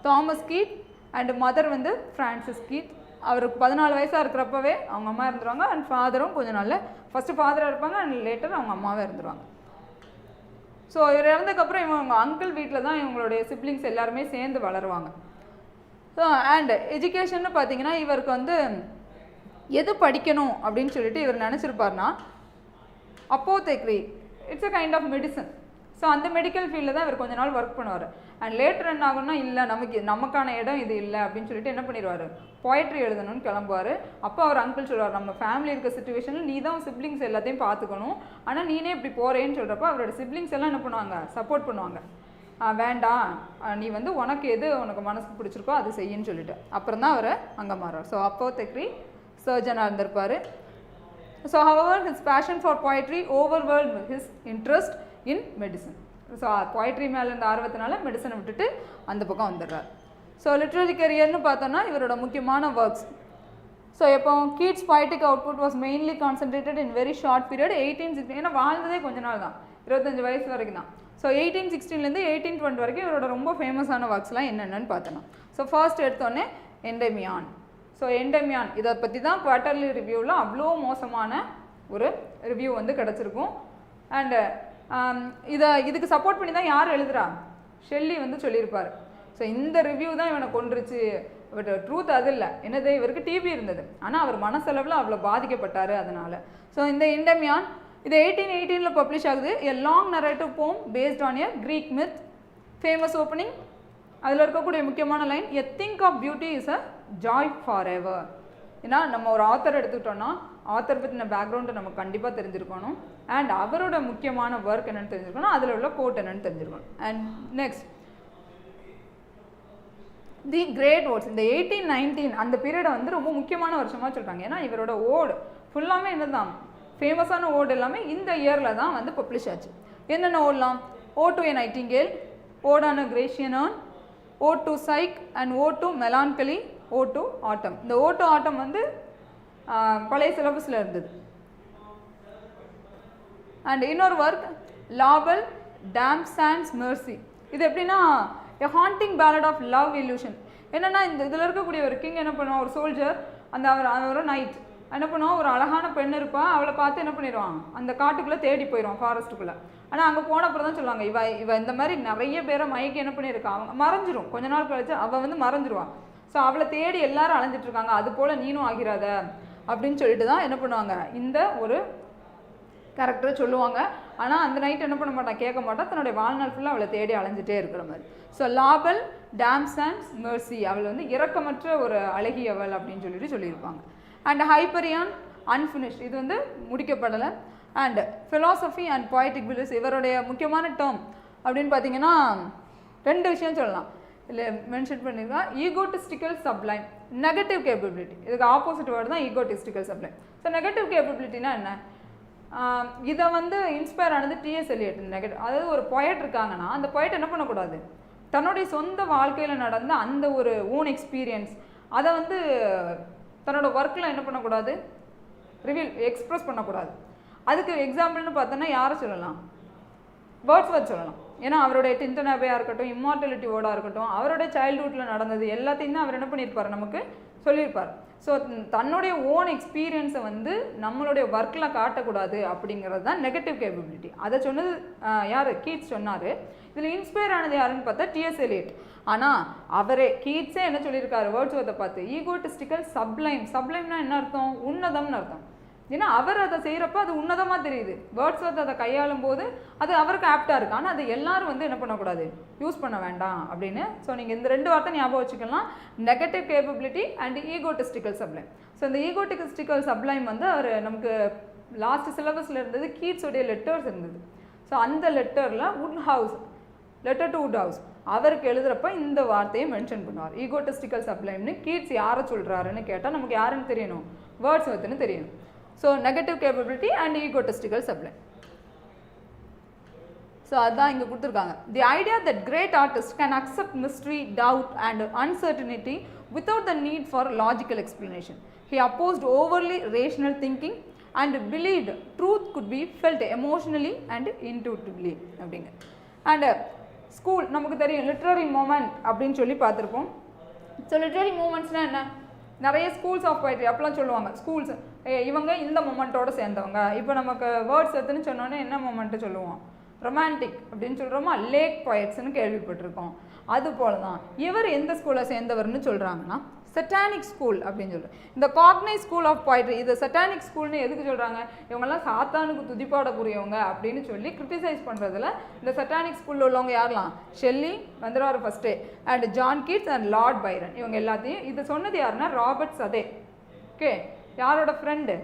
Thomas Keats and mother வந்து ஃப்ரான்சிஸ் கீட். அவருக்கு 14 வயசாக இருக்கிறப்பவே அவங்க அம்மா இருந்துருவாங்க. அண்ட் ஃபாதரும் கொஞ்சம் நாளில் ஃபஸ்ட்டு ஃபாதராக இருப்பாங்க அண்ட் லேட்டர் அவங்க அம்மாவே இருந்துருவாங்க. ஸோ இவர் இறந்ததுக்கப்புறம் இவங்க அங்கிள் வீட்டில் தான் இவங்களுடைய சிப்ளிங்ஸ் எல்லாருமே சேர்ந்து வளருவாங்க. ஸோ அண்ட் எஜுகேஷன்னு பார்த்தீங்கன்னா இவருக்கு வந்து எது படிக்கணும் அப்படின்னு சொல்லிட்டு இவர் நினச்சிருப்பார்னா, apothecary, it's a kind of medicine. So அந்த மெடிக்கல் ஃபீல்டில் தான் இவர் கொஞ்ச நாள் ஒர்க் பண்ணுவார். அண்ட் லேட்டர் என்ன ஆகும்னா, இல்லை நமக்கான இடம் இது இல்லை அப்படின்னு சொல்லிட்டு என்ன பண்ணிடுவார், போய்ட்ரி எழுதணும்னு கிளம்புவார். அப்போ அவர் அங்கிள் சொல்லுவார், நம்ம ஃபேமிலி இருக்க சுச்சுவேஷனில் நீ தான் சிப்ளிங்ஸ் எல்லாத்தையும் பார்த்துக்கணும், ஆனால் நீனே இப்படி போகிறேன்னு சொல்கிறப்போ அவரோட சிப்ளிங்ஸ் எல்லாம் என்ன பண்ணுவாங்க, சப்போர்ட் பண்ணுவாங்க. வேண்டாம், நீ வந்து உனக்கு எது உனக்கு மனசுக்கு பிடிச்சிருக்கோ அது செய்யுன்னு சொல்லிட்டு அப்புறம் தான் அவர் அங்கே மாறுவார். ஸோ அப்போதெக்ரி சர்ஜனாக இருந்திருப்பார். So however his passion for poetry overwhelmed his interest in medicine. So poetry மேலே இருந்த ஆர்வத்தினால மெடிசனை விட்டுட்டு அந்த பக்கம் வந்துடுறார். ஸோ லிட்ரரி கரியர்னு பார்த்தோன்னா இவரோட முக்கியமான ஒர்க்ஸ். ஸோ எப்போ Keats poetic output was mainly concentrated in very short period, 1860. ஏன்னா வாழ்ந்ததே கொஞ்ச நாள் தான், 25 வயசு வரைக்கும் தான். ஸோ 1816 1820 வரைக்கும் இவரோட ரொம்ப ஃபேமஸான ஒர்க்ஸ்லாம் என்னென்னு பார்த்தோன்னா, ஸோ ஃபர்ஸ்ட் எடுத்தோடனே எண்டமியான். ஸோ எண்டமியான் இதை பற்றி தான் குவார்ட்டர்லி ரிவ்யூவில் அவ்வளோ மோசமான ஒரு ரிவ்யூ வந்து கிடச்சிருக்கும். அண்டு இதுக்கு சப்போர்ட் பண்ணி தான் யார் எழுதுகிறா, ஷெல்லி வந்து சொல்லியிருப்பார். ஸோ இந்த ரிவ்யூ தான் இவனை கொன்றுச்சு, பட் ட்ரூத் அது இல்லை. என்னது, இவருக்கு டிபி இருந்தது, ஆனால் அவர் மனசளவில் அவ்வளோ பாதிக்கப்பட்டார் அதனால். ஸோ இந்த எண்டமியான் இது 1818 பப்ளிஷ் ஆகுது. A long narrative poem based on a Greek myth. Famous opening அதில் இருக்கக்கூடிய முக்கியமான line, a thing of beauty is a joy for ever. ஏன்னா நம்ம ஒரு ஆத்தர் எடுத்துக்கிட்டோன்னா ஆத்தர் பற்றின பேக்ரவுண்டு நமக்கு கண்டிப்பாக தெரிஞ்சிருக்கணும். அண்ட் அவரோட முக்கியமான ஒர்க் என்னென்னு தெரிஞ்சிருக்கணும், அதில் உள்ள கோட் என்னென்னு தெரிஞ்சிருக்கணும். And next the great odes. இந்த 1819 அந்த பீரியடை வந்து ரொம்ப முக்கியமான வருஷமாக சொல்கிறாங்க. ஏன்னா இவரோட ஓடு ஃபுல்லாமே என்ன தான் ஃபேமஸான ஓடு எல்லாமே இந்த இயரில் தான் வந்து பப்ளிஷ் ஆச்சு. என்னென்ன ஓடலாம்? Ode to a nightingale, ode on Grecian urn, ode to Psyche and ode to melancholy, ode to autumn. இந்த ஓ டு ஆட்டம் வந்து பழைய சிலபஸில் இருந்தது. அண்ட் இன்னொரு ஒர்க் லாபல் டாம்சான்ஸ் மெர்சி. இது எப்படின்னா a haunting ballad of love illusion. என்னென்னா இந்த இதில் இருக்கக்கூடிய ஒரு கிங் என்ன பண்ணுவான், ஒரு சோல்ஜர், அந்த அவர் நைட் என்ன பண்ணுவான், ஒரு அழகான பெண் இருப்பா, அவளை பார்த்து என்ன பண்ணிடுவான், அந்த காட்டுக்குள்ளே தேடி போயிடுவான், ஃபாரஸ்ட்டுக்குள்ளே. ஆனால் அங்கே போன அப்புறம் தான் சொல்லுவாங்க, இவ இந்த மாதிரி நிறைய பேரை மயக்கி என்ன பண்ணியிருக்கா, அவங்க மறைஞ்சிரும், கொஞ்ச நாள் கழிச்சு அவள் வந்து மறைஞ்சிருவான். ஸோ அவளை தேடி எல்லாரும் அலைஞ்சிட்ருக்காங்க, அது போல் நீனும் ஆகிறாத அப்படின்னு சொல்லிட்டு தான் என்ன பண்ணுவாங்க, இந்த ஒரு கேரக்டரை சொல்லுவாங்க. ஆனால் அந்த நைட் என்ன பண்ண மாட்டான், கேட்க மாட்டான், தன்னுடைய வாழ்நாள் ஃபுல்லாக அவளை தேடி அலைஞ்சிட்டே இருக்கிற மாதிரி. ஸோ லாபல் டாம்சான்ஸ் மெர்சி, அவள் வந்து இரக்கமற்ற ஒரு அழகியவள் அப்படின்னு சொல்லிட்டு சொல்லியிருப்பாங்க. அண்ட் ஹைப்பரியான் அன்ஃபினிஷ்ட், இது வந்து முடிக்கப்படலை. அண்ட் ஃபிலாசபி அண்ட் பொய்டிக் பிலிஸ், இவருடைய முக்கியமான டேர்ம் அப்படின்னு பார்த்தீங்கன்னா 2 விஷயம் சொல்லலாம், இல்லை மென்ஷன் பண்ணியிருக்கா. ஈகோட்டிஸ்டிக்கல் சப்ளைம், நெகட்டிவ் கேப்பபிலிட்டி. இதுக்கு ஆப்போசிட் வேர்டு தான் ஈகோட்டிஸ்டிக்கல் சப்ளைம். ஸோ நெகட்டிவ் கேப்பபிலிட்டினா என்ன, இதை வந்து இன்ஸ்பயர் ஆனது டிஎஸ் எலியட். நெகட்டிவ், அதாவது ஒரு பொயட் இருக்காங்கன்னா அந்த பொயட் என்ன பண்ணக்கூடாது, தன்னுடைய சொந்த வாழ்க்கையில் நடந்த அந்த ஒரு ஓன் எக்ஸ்பீரியன்ஸ் அதை வந்து தன்னோட ஒர்க்கில் என்ன பண்ணக்கூடாது, எக்ஸ்ப்ரெஸ் பண்ணக்கூடாது. அதுக்கு எக்ஸாம்பிள்னு பார்த்தோன்னா யாரை சொல்லலாம், வேர்ட்ஸ்வொர்த் சொல்லலாம். ஏன்னா அவருடைய டின்டன் அபேயாக இருக்கட்டும், இம்மார்டலிட்டி வேர்டாக இருக்கட்டும், அவருடைய சைல்ட்ஹுட்டில் நடந்தது எல்லாத்தையும் தான் அவர் என்ன பண்ணியிருப்பார், நமக்கு சொல்லியிருப்பார். ஸோ தன்னுடைய ஓன் எக்ஸ்பீரியன்ஸை வந்து நம்மளுடைய ஒர்க்கில் காட்டக்கூடாது அப்படிங்கிறது தான் நெகட்டிவ் கேப்பபிலிட்டி. அதை சொன்னது யார், கீட்ஸ் சொன்னார். இதில் இன்ஸ்பயர் ஆனது யாருன்னு பார்த்தா டிஎஸ் எலியட். ஆனால் அவரே கீட்ஸே என்ன சொல்லியிருக்காரு வேர்ட்ஸ்வொர்த்தை பார்த்து, ஈகோட்டிஸ்டிக்கல் சப்ளைம். சப்ளைம்னா என்ன அர்த்தம், உன்னதம்னு அர்த்தம். ஏன்னா அவர் அதை செய்கிறப்ப அது உன்னதமாக தெரியுது, வேர்ட்ஸ்வொர்த் அதை கையாளும் போது அது அவருக்கு ஆப்டாக இருக்குது. ஆனால் அதை எல்லாரும் வந்து என்ன பண்ணக்கூடாது, யூஸ் பண்ண வேண்டாம் அப்படின்னு. ஸோ நீங்கள் இந்த 2 வார்த்தை ஞாபகம் வச்சுக்கலாம், negative capability and egotistical sublime. So இந்த ஈகோட்டிஸ்டிக்கல் சப்ளைம் வந்து அவர் நமக்கு லாஸ்ட் சிலபஸில் இருந்தது, கீட்ஸுடைய லெட்டர்ஸ் இருந்தது. ஸோ அந்த லெட்டரில் would house, letter to would house, அவருக்கு எழுதுகிறப்ப இந்த வார்த்தையை மென்ஷன் பண்ணுவார், ஈகோட்டிஸ்டிக்கல் சப்ளைம்னு. கீட்ஸ் யாரை சொல்கிறாருன்னு கேட்டால் நமக்கு யாருன்னு தெரியணும், வேர்ட்ஸ்வொர்த்னு தெரியணும். So negative capability and egotistical sublime. So அதுதான் இங்கே கொடுத்துருக்காங்க. The idea that great artist can accept mystery, doubt and uncertainty without the need for logical explanation. He opposed overly rational thinking and believed truth could be felt emotionally and intuitively. அப்படிங்க. And school நமக்கு தெரியும், literary moment அப்படின்னு சொல்லி பார்த்துருப்போம். So literary மூமெண்ட்ஸ்னால் என்ன, நிறைய schools of poetry அப்போலாம் சொல்லுவாங்க. ஸ்கூல்ஸ் இவங்க இந்த மொமெண்ட்டோடு சேர்ந்தவங்க. இப்போ நமக்கு வேர்ட்ஸ் எத்துன்னு சொன்னோன்னே என்ன மொமெண்ட்டு சொல்லுவோம், ரொமான்டிக் அப்படின்னு சொல்கிறோமா, லேக் பொயட்ஸ்ன்னு கேள்விப்பட்டிருக்கோம். அது போல தான் இவர் எந்த ஸ்கூலை சேர்ந்தவர்னு சொல்கிறாங்கன்னா சட்டானிக் ஸ்கூல் அப்படின்னு சொல்கிறேன். இந்த காக்னைஸ் ஸ்கூல் ஆஃப் பொயட்ரி, இது சட்டானிக் ஸ்கூல்னு எதுக்கு சொல்கிறாங்க, இவங்கெல்லாம் சாத்தானுக்கு துதிப்பாடக்கூடியவங்க அப்படின்னு சொல்லி கிரிட்டிசைஸ் பண்ணுறதுல இந்த சட்டானிக் ஸ்கூலில் உள்ளவங்க யாரெல்லாம், ஷெல்லி வந்துடுவார் ஃபஸ்ட்டே, and John Keats and Lord Byron. இவங்க எல்லாத்தையும் இது சொன்னது யாருன்னா ராபர்ட் சதே. ஓகே, யாரோட ஃப்ரெண்டு,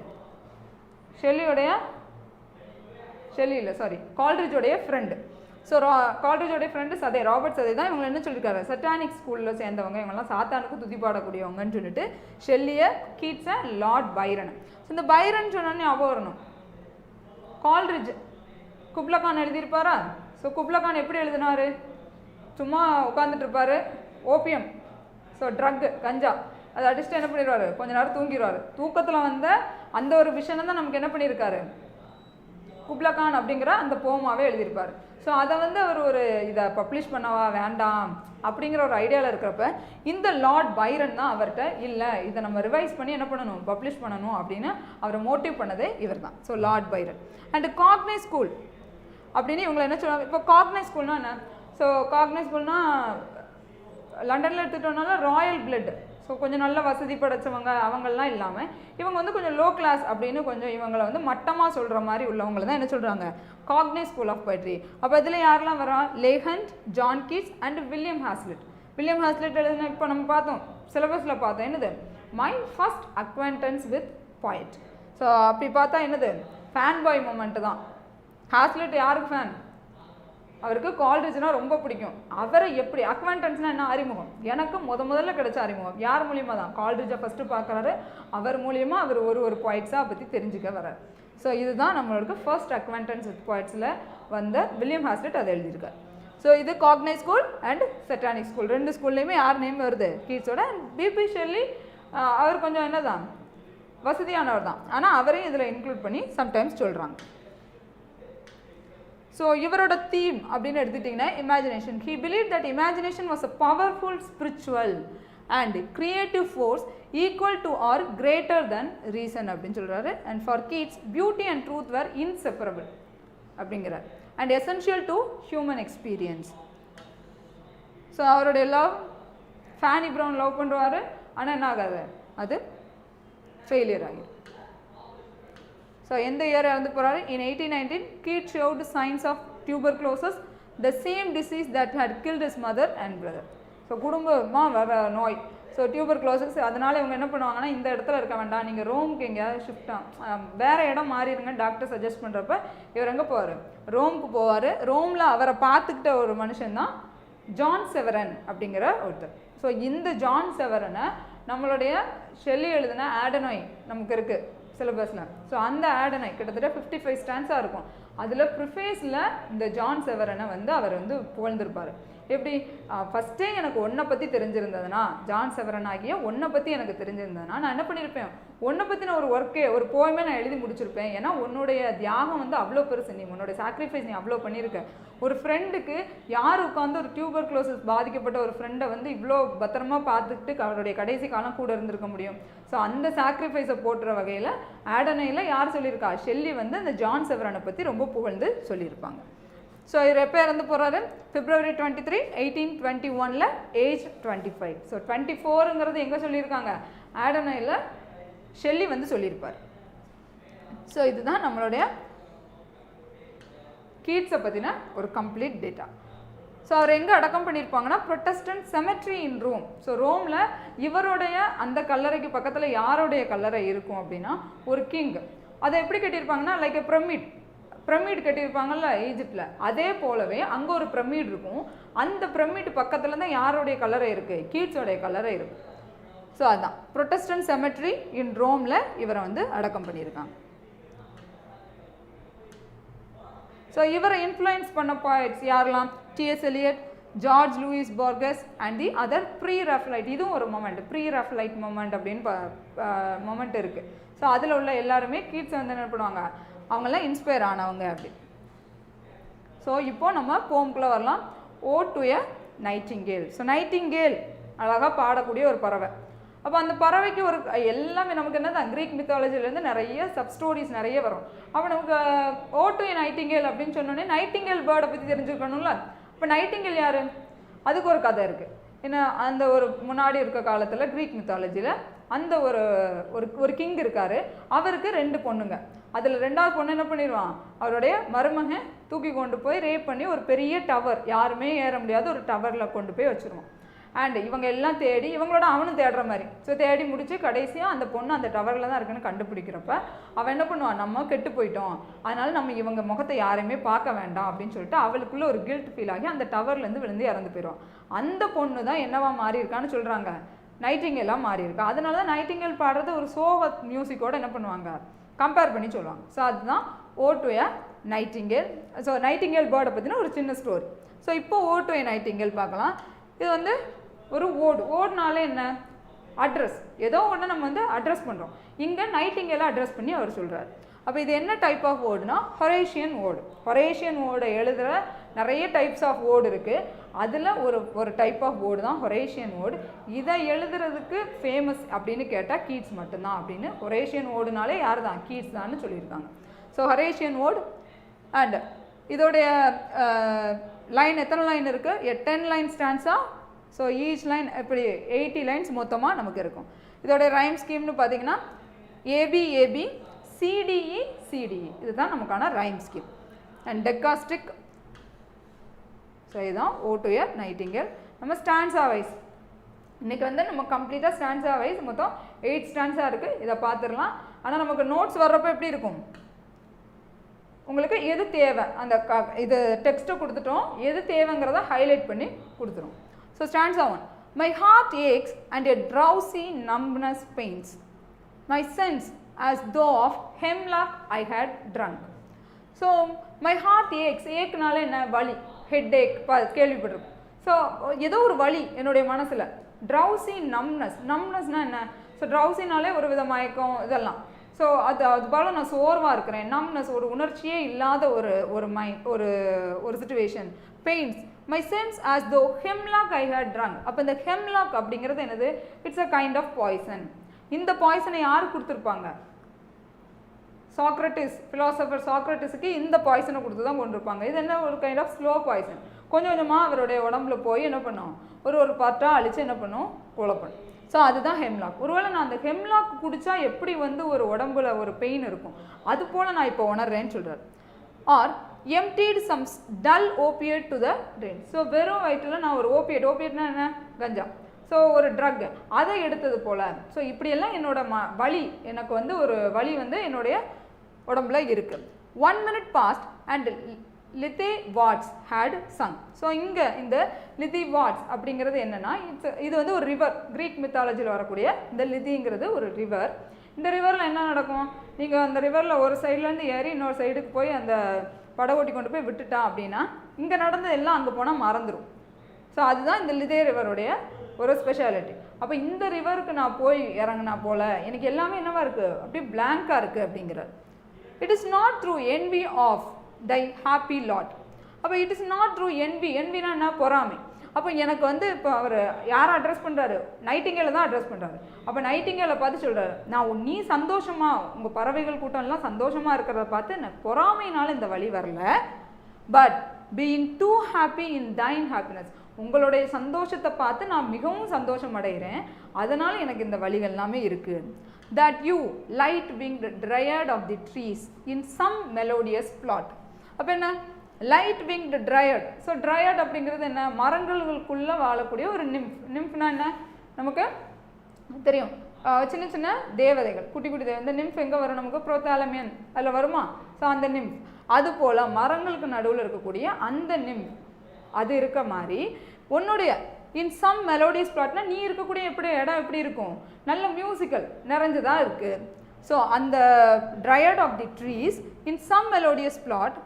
கால்ட்ரிட்ஜோடைய ஃப்ரெண்டு. ஸோ கால்ட்ரிட்ஜோடைய ஃப்ரெண்டு சதே, ராபர்ட் சதே தான். இவங்க என்ன சொல்லியிருக்காரு, சட்டானிக் ஸ்கூலில் சேர்ந்தவங்க, இவங்கெல்லாம் சாத்தானுக்கு துதிப்பாடக்கூடியவங்கன்னு சொல்லிட்டு ஷெல்லியை, கீட்ஸை, லார்ட் பைரனை. ஸோ இந்த பைரன் சொன்னோன்னே ஞாபகம் வரணும், கால்ட்ரிட்ஜ் குப்லகான் எழுதியிருப்பாரா. ஸோ குப்லகான் எப்படி எழுதினார், சும்மா உட்காந்துட்டு இருப்பார், ஓபியம், ஸோ ட்ரக்கு, கஞ்சா, அதை அடிச்சுட்டு என்ன பண்ணிடுவார், கொஞ்ச நேரம் தூங்கிடுவார். தூக்கத்தில் வந்த அந்த ஒரு விஷயம் தான் நமக்கு என்ன பண்ணியிருக்காரு, குப்லகான் அப்படிங்கிற அந்த போமாவே எழுதியிருப்பார். ஸோ அதை வந்து அவர் ஒரு இதை பப்ளிஷ் பண்ணவா வேண்டாம் அப்படிங்கிற ஒரு ஐடியாவில் இருக்கிறப்ப இந்த லார்ட் பைரன் தான் அவர்கிட்ட இல்லை, இதை நம்ம ரிவைஸ் பண்ணி என்ன பண்ணணும், பப்ளிஷ் பண்ணணும் அப்படின்னு அவரை மோட்டிவ் பண்ணதே இவர் தான். So Lord Byron. And cockney school அப்படின்னு இவங்களை என்ன சொல்லுவாங்க, இப்போ காக்னைஸ் ஸ்கூல்னா என்ன, ஸோ காக்னைஸ் ஸ்கூல்னால் லண்டனில் எடுத்துகிட்டோம்னால ராயல் பிளட், ஸோ கொஞ்சம் நல்ல வசதி படைச்சவங்க அவங்கெல்லாம் இல்லாமல் இவங்க வந்து கொஞ்சம் லோ கிளாஸ் அப்படின்னு கொஞ்சம் இவங்களை வந்து மட்டமாக சொல்கிற மாதிரி உள்ளவங்களை தான் என்ன சொல்கிறாங்க, காக்னைஸ் ஸ்கூல் ஆஃப் பொயட்ரி. அப்போ இதில் யாரெல்லாம் வரா, Leigh Hunt, John Keats and William Hazlitt. William Hazlitt எழுதின இப்போ நம்ம பார்த்தோம் சிலபஸில் பார்த்தோம் என்னது my first acquaintance with poet. So அப்படி பார்த்தா என்னது ஃபேன் பாய் மூமெண்ட் தான். ஹாஸ்லிட் யாருக்கு ஃபேன்? அவருக்கு கால்ரிட்ஜ்னா ரொம்ப பிடிக்கும். அவரை எப்படி அக்வைண்டன்ஸ்னால் என்ன அறிமுகம், எனக்கு முதல்ல கிடைச்ச அறிமுகம் யார் மூலியமாக தான் கால்ரிட்ஜை ஃபஸ்ட்டு பார்க்குறாரு, அவர் மூலியமாக அவர் ஒரு பாயிண்ட்ஸாக பற்றி தெரிஞ்சுக்க வர்றார். ஸோ இதுதான் நம்மளுக்கு ஃபர்ஸ்ட் அக்வைண்டன்ஸ் வித் பாயிண்ட்ஸில் வந்த வில்லியம் ஹாஸ்லிட் அதை எழுதியிருக்கார். ஸோ இது காக்னைஸ் ஸ்கூல் அண்ட் செட்டானிக் ஸ்கூல் ரெண்டு ஸ்கூல்லையுமே யார் நேம் வருது கீட்ஸோட. அண்ட் பிபி ஷெல்லி அவர் கொஞ்சம் என்ன தான் வசதியானவர் தான், ஆனால் அவரையும் இதில் இன்க்ளூட் பண்ணி சம்டைம்ஸ் சொல்கிறாங்க. ஸோ இவரோட தீம் அப்படின்னு எடுத்துட்டிங்கன்னா imagination. He believe that imagination was a powerful spiritual and creative force equal to or greater than reason அப்படின்னு சொல்கிறாரு. And for Keats beauty and truth were inseparable அப்படிங்கிறார். And essential to human experience. So அவருடைய love Fanny Brown love பண்ணுவார், ஆனால் என்ன ஆகாது, அது failure ஆகிடும். ஸோ எந்த இயர் இறந்து போகிறாரு? இன் 1819 Keats showed signs of tuberculosis, the same disease that had killed his mother and brother. So குடும்பமாக வர நோய். So tuberculosis. அதனால் இவங்க என்ன பண்ணுவாங்கன்னா இந்த இடத்துல இருக்க வேண்டாம், நீங்கள் ரோமுக்கு எங்கேயாவது ஷிஃப்டாக வேறு இடம் மாறிடுங்க டாக்டர் சஜஸ்ட் பண்ணுறப்ப இவர் எங்கே போவார்? ரோமுக்கு போவார். ரோமில் அவரை பார்த்துக்கிட்ட ஒரு மனுஷன்தான் ஜான் செவரன் அப்படிங்கிற ஒருத்தர். ஸோ இந்த ஜான் செவரனை நம்மளுடைய ஷெல்லி எழுதின ஆடனாய் நமக்கு இருக்குது சிலபஸில். ஸோ அந்த ஆடனை கிட்டத்தட்ட 55 ஸ்டான்ஸாக இருக்கும். அதில் ப்ரிஃபேஸில் இந்த ஜான் செவரனை வந்து அவர் வந்து புகழ்ந்திருப்பார். எப்படி ஃபஸ்ட்டே எனக்கு ஒன்றை பற்றி தெரிஞ்சிருந்ததுன்னா, ஜான் செவரன் ஆகிய ஒன்றை பற்றி எனக்கு தெரிஞ்சிருந்ததுன்னா நான் என்ன பண்ணியிருப்பேன், ஒன்றை பற்றின ஒரு ஒர்க்கே ஒரு போயமே நான் எழுதி முடிச்சிருப்பேன். ஏன்னா உன்னுடைய தியாகம் வந்து அவ்வளோ பெருசு, நீ உன்னோட சாக்ரிஃபைஸ் நீ அவ்வளோ பண்ணியிருக்க. ஒரு ஃப்ரெண்டுக்கு யார் உட்காந்து ஒரு டியூபர்குலோசிஸ் பாதிக்கப்பட்ட ஒரு ஃப்ரெண்டை வந்து இவ்வளோ பத்திரமா பார்த்துக்கிட்டு அவருடைய கடைசி காலம் கூட இருந்திருக்க முடியும். ஸோ அந்த சாக்ரிஃபைஸை போட்டுற வகையில் ஆடனையில் யார் சொல்லியிருக்கா, ஷெல்லி வந்து அந்த ஜான் செவரனை பற்றி ரொம்ப புகழ்ந்து சொல்லியிருப்பாங்க. ஸோ இவர் எப்போ இறந்து போகிறாரு? February 23, 1821 age 25. ஸோ 24ங்கிறது எங்கே சொல்லியிருக்காங்க? ஆடனையில் ஷெல்லி வந்து சொல்லியிருப்பார். ஸோ இதுதான் நம்மளுடைய கீட்ஸை பற்றின ஒரு கம்ப்ளீட் டேட்டா. ஸோ அவர் எங்கே அடக்கம் பண்ணியிருப்பாங்கன்னா Protestant cemetery in Rome. So ரோமில் இவருடைய அந்த கல்லறைக்கு பக்கத்தில் யாருடைய கல்லறை இருக்கும் அப்படின்னா ஒரு கிங். அதை எப்படி கட்டியிருப்பாங்கன்னா லைக் எ பிரமிட் கட்டியிருப்பாங்கல்ல ஈஜிப்டில், அதே போலவே அங்கே ஒரு பிரமிட் இருக்கும். அந்த பிரமிட் பக்கத்தில் தான் யாருடைய கல்லறை இருக்குது? கீட்ஸோடைய கல்லறை இருக்குது. ஸோ அதுதான் ப்ரொட்டஸ்டன்ட் செமெட்ரி இன் ரோமில் இவரை வந்து அடக்கம் பண்ணியிருக்காங்க. ஸோ இவரை இன்ஃப்ளூயன்ஸ் பண்ண பாய்ட்ஸ் யாரெல்லாம்? T.S. Eliot, George Luis Borges and the other pre Raphaelite. இதுவும் ஒரு மொமெண்ட், ப்ரீ ராஃபலைட் மொமெண்ட் அப்படின்னு மொமெண்ட் இருக்குது. ஸோ அதில் உள்ள எல்லாருமே கீட்ஸ் வந்து என்ன பண்ணுவாங்க, அவங்களாம் இன்ஸ்பயர் ஆனவங்க அப்படி. ஸோ இப்போ நம்ம போம்குள்ளே வரலாம். Ode to a nightingale. So nightingale அழகாக பாடக்கூடிய ஒரு பறவை. அப்போ அந்த பறவைக்கு ஒரு எல்லாமே நமக்கு என்னதான் கிரீக் மித்தாலஜிலேருந்து நிறைய சப் ஸ்டோரிஸ் நிறைய வரும். அப்போ நமக்கு ஓ டு எ நைட்டிங்கேல் அப்படின்னு சொன்னோன்னே நைட்டிங்கேல் பேர்டை பற்றி தெரிஞ்சுக்கணும்ல. இப்போ நைட்டிங்கேல் யார்? அதுக்கு ஒரு கதை இருக்குது. ஏன்னா அந்த ஒரு முன்னாடி இருக்க காலத்தில் கிரீக் மித்தாலஜியில் அந்த ஒரு கிங் இருக்கார். அவருக்கு 2 பொண்ணுங்க. அதில் 2வது பொண்ணு என்ன பண்ணிடுவான், அவருடைய மருமகன் தூக்கி கொண்டு போய் ரேப் பண்ணி ஒரு பெரிய டவர், யாருமே ஏற முடியாத ஒரு டவரில் கொண்டு போய் வச்சுருவான். அண்ட் இவங்க எல்லாம் தேடி இவங்களோட அவனும் தேடுற மாதிரி. ஸோ தேடி முடிச்சு கடைசியாக அந்த பொண்ணு அந்த டவரில் தான் இருக்குன்னு கண்டுபிடிக்கிறப்ப அவன் என்ன பண்ணுவான், நம்ம கெட்டு போயிட்டோம், அதனால நம்ம இவங்க முகத்தை யாரையுமே பார்க்க வேண்டாம் அப்படின்னு சொல்லிட்டு அவளுக்குள்ள ஒரு கில்ட் ஃபீல் ஆகி அந்த டவர்லேருந்து விழுந்து இறந்து போயிடுவான். அந்த பொண்ணு தான் என்னவா மாறி இருக்கான்னு சொல்கிறாங்க, நைட்டிங்கேலாக மாறி இருக்கா. அதனால தான் நைட்டிங்கேல் பாடுறது ஒரு சோக மியூசிக்கோடு என்ன பண்ணுவாங்க, கம்பேர் பண்ணி சொல்லுவாங்க. ஸோ அதுதான் ode to a nightingale. So nightingale பேர்டை பற்றின ஒரு சின்ன ஸ்டோரி. ஸோ இப்போ ஓ டு எ நைட்டிங்கேல் பார்க்கலாம். இது வந்து ஒரு ஓடுனாலே என்ன, அட்ரஸ், ஏதோ ஒன்று நம்ம வந்து அட்ரஸ் பண்ணுறோம். இங்கே நைட்டிங்கேலை அட்ரஸ் பண்ணி அவர் சொல்கிறார். அப்போ இது என்ன டைப் ஆஃப் வேர்டுனா ஹொரேஷியன் வேர்டு. ஹொரேஷியன் வேர்டை எழுதுகிற நிறைய டைப்ஸ் ஆஃப் வேர்டு இருக்குது. அதில் ஒரு டைப் ஆஃப் வேர்டு தான் ஹொரேஷியன் வேர்டு. இதை எழுதுறதுக்கு ஃபேமஸ் அப்படின்னு கேட்டால் கீட்ஸ் மட்டும்தான் அப்படின்னு. ஹொரேஷியன் வேர்டுனாலே யார் தான், கீட்ஸ் தான்னு சொல்லியிருக்காங்க. So Horatian word. அண்ட் இதோடைய லைன் எத்தனை லைன் இருக்குது, 10 line stanza. So each line இப்படி 80 லைன்ஸ் மொத்தமாக நமக்கு இருக்கும். இதோடைய ரைம் ஸ்கீம்னு பார்த்தீங்கன்னா ஏபிஏபி சிடிஇ சிடிஇ, இதுதான் நமக்கான ரைம் ஸ்கீம். அண்ட் டெக்காஸ்டிக். ஸோ இதுதான் ஓ டு எ நைட்டிங்கேல். நம்ம ஸ்டான்ஸா வைஸ் இன்றைக்கி வந்து நம்ம கம்ப்ளீட்டாக ஸ்டான்ஸா வைஸ் மொத்தம் 8 ஸ்டான்ஸா இருக்குது. இதை பார்த்துடலாம். ஆனால் நமக்கு நோட்ஸ் வர்றப்போ எப்படி இருக்கும், உங்களுக்கு எது தேவை அந்த இது டெக்ஸ்ட்டை கொடுத்துட்டோம், எது தேவைங்கிறத ஹைலைட் பண்ணி கொடுத்துரும். So stanza 1. My heart aches and a drowsy numbness pains my sense as though of hemlock I had drunk. So my heart aches, ஏக்குனால என்ன வலி, ஹெட் ஏக் கேள்விப்பட்டிருக்கும். ஸோ ஏதோ ஒரு வலி என்னுடைய மனசில். ட்ரௌசி நம்னஸ், நம்னஸ்னால் என்ன, ஸோ ட்ரௌசினாலே ஒரு வித மயக்கம் இதெல்லாம். ஸோ அது போல் நான் சோர்வாக இருக்கிறேன். நம்னஸ் ஒரு உணர்ச்சியே இல்லாத ஒரு situation. Pains my sense as though hemlock I had drunk. அப்போ இந்த ஹெம்லாக் அப்படிங்கிறது என்னது, it's a kind of poison. இந்த பாய்சனை யார் கொடுத்துருப்பாங்க, சாக்ரட்டிஸ், ஃபிலாசபர் சாக்ரட்டிஸுக்கு இந்த பாய்சனை கொடுத்து தான் கொண்டிருப்பாங்க. இது என்ன, ஒரு கைண்ட் ஆஃப் ஸ்லோ பாய்சன். கொஞ்சம் கொஞ்சமாக அவருடைய உடம்புல போய் என்ன பண்ணும், ஒரு பார்ட்டாக அழித்து என்ன பண்ணும், குழப்பணும். ஸோ அதுதான் ஹெம்லாக். ஒருவேளை நான் அந்த ஹெம்லாக் குடித்தா எப்படி வந்து ஒரு உடம்புல ஒரு பெயின் இருக்கும், அது போல் நான் இப்போ உணர்றேன்னு சொல்கிறார். Or emptied some dull opiate to the brain. So வெறும் வயிற்றில் நான் ஒரு ஓபியட்னா என்ன, கஞ்சா, ஸோ ஒரு ட்ரக், அதை எடுத்தது போல். ஸோ இப்படியெல்லாம் என்னோட வலி, எனக்கு வந்து ஒரு வலி வந்து என்னுடைய உடம்புல இருக்குது. 1 minute passed and Lethe wards had sunk. So இங்கே இந்த லிதி வாட்ஸ் அப்படிங்கிறது என்னென்னா, இது வந்து ஒரு ரிவர், க்ரீக் மித்தாலஜியில் வரக்கூடிய இந்த லிதிங்கிறது ஒரு ரிவர். இந்த ரிவரில் என்ன நடக்கும், நீங்கள் அந்த ரிவரில் ஒரு சைட்லேருந்து ஏறி இன்னொரு சைடுக்கு போய் அந்த படகோட்டி கொண்டு போய் விட்டுட்டா அப்படின்னா இங்கே நடந்தது எல்லாம் அங்கே போனால் மறந்துடும். ஸோ அதுதான் இந்த லிதே ரிவருடைய ஒரு ஸ்பெஷாலிட்டி. அப்போ இந்த ரிவருக்கு நான் போய் இறங்கினா போல் எனக்கு எல்லாமே என்னவா இருக்குது, அப்படியே பிளாங்காக இருக்குது அப்படிங்கிறார். It is not through envy of thy happy lot. அப்போ it is not through envy, என்வினா என்ன, பொறாமை. அப்போ எனக்கு வந்து இப்போ அவர் யாரை அட்ரஸ் பண்ணுறாரு, நைட்டிங்கேலை தான் அட்ரஸ் பண்ணுறாரு. அப்போ நைட்டிங்கேலை பார்த்து சொல்கிறாரு, நீ சந்தோஷமாக, உங்கள் பறவைகள் கூட்டம்லாம் சந்தோஷமாக இருக்கிறத பார்த்து எனக்கு பொறாமையினால இந்த வழி வரல. But being too happy in thine happiness, உங்களுடைய சந்தோஷத்தை பார்த்து நான் மிகவும் சந்தோஷம் அடைகிறேன், அதனால் எனக்கு இந்த வழிகள் எல்லாமே இருக்குது. That you light winged dryad of the trees in some melodious plot. அப்போ என்ன, light winged dryad. So dryad அப்படிங்கிறது என்ன, மரங்களுக்குள்ளே வாழக்கூடிய ஒரு நிம்ஃப். நிம்ஃப்னா என்ன, நமக்கு தெரியும், சின்ன சின்ன தேவதைகள், குட்டி குட்டி தேவை. இந்த நிம்ஃப் எங்கே வரும், நமக்கு புரோத்தாலமியன் அதில் வருமா. ஸோ அந்த நிம்ஃப், அது போல் மரங்களுக்கு நடுவில் இருக்கக்கூடிய அந்த நிம்ஃப், அது இருக்க மாதிரி உன்னுடைய இன் சம் மெலோடியஸ் பிளாட்னா நீ இருக்கக்கூடிய எப்படி இடம் எப்படி இருக்கும், நல்ல மியூசிக்கல் நிறைஞ்சதாக இருக்குது. ஸோ அந்த dryad of the trees in some melodious plot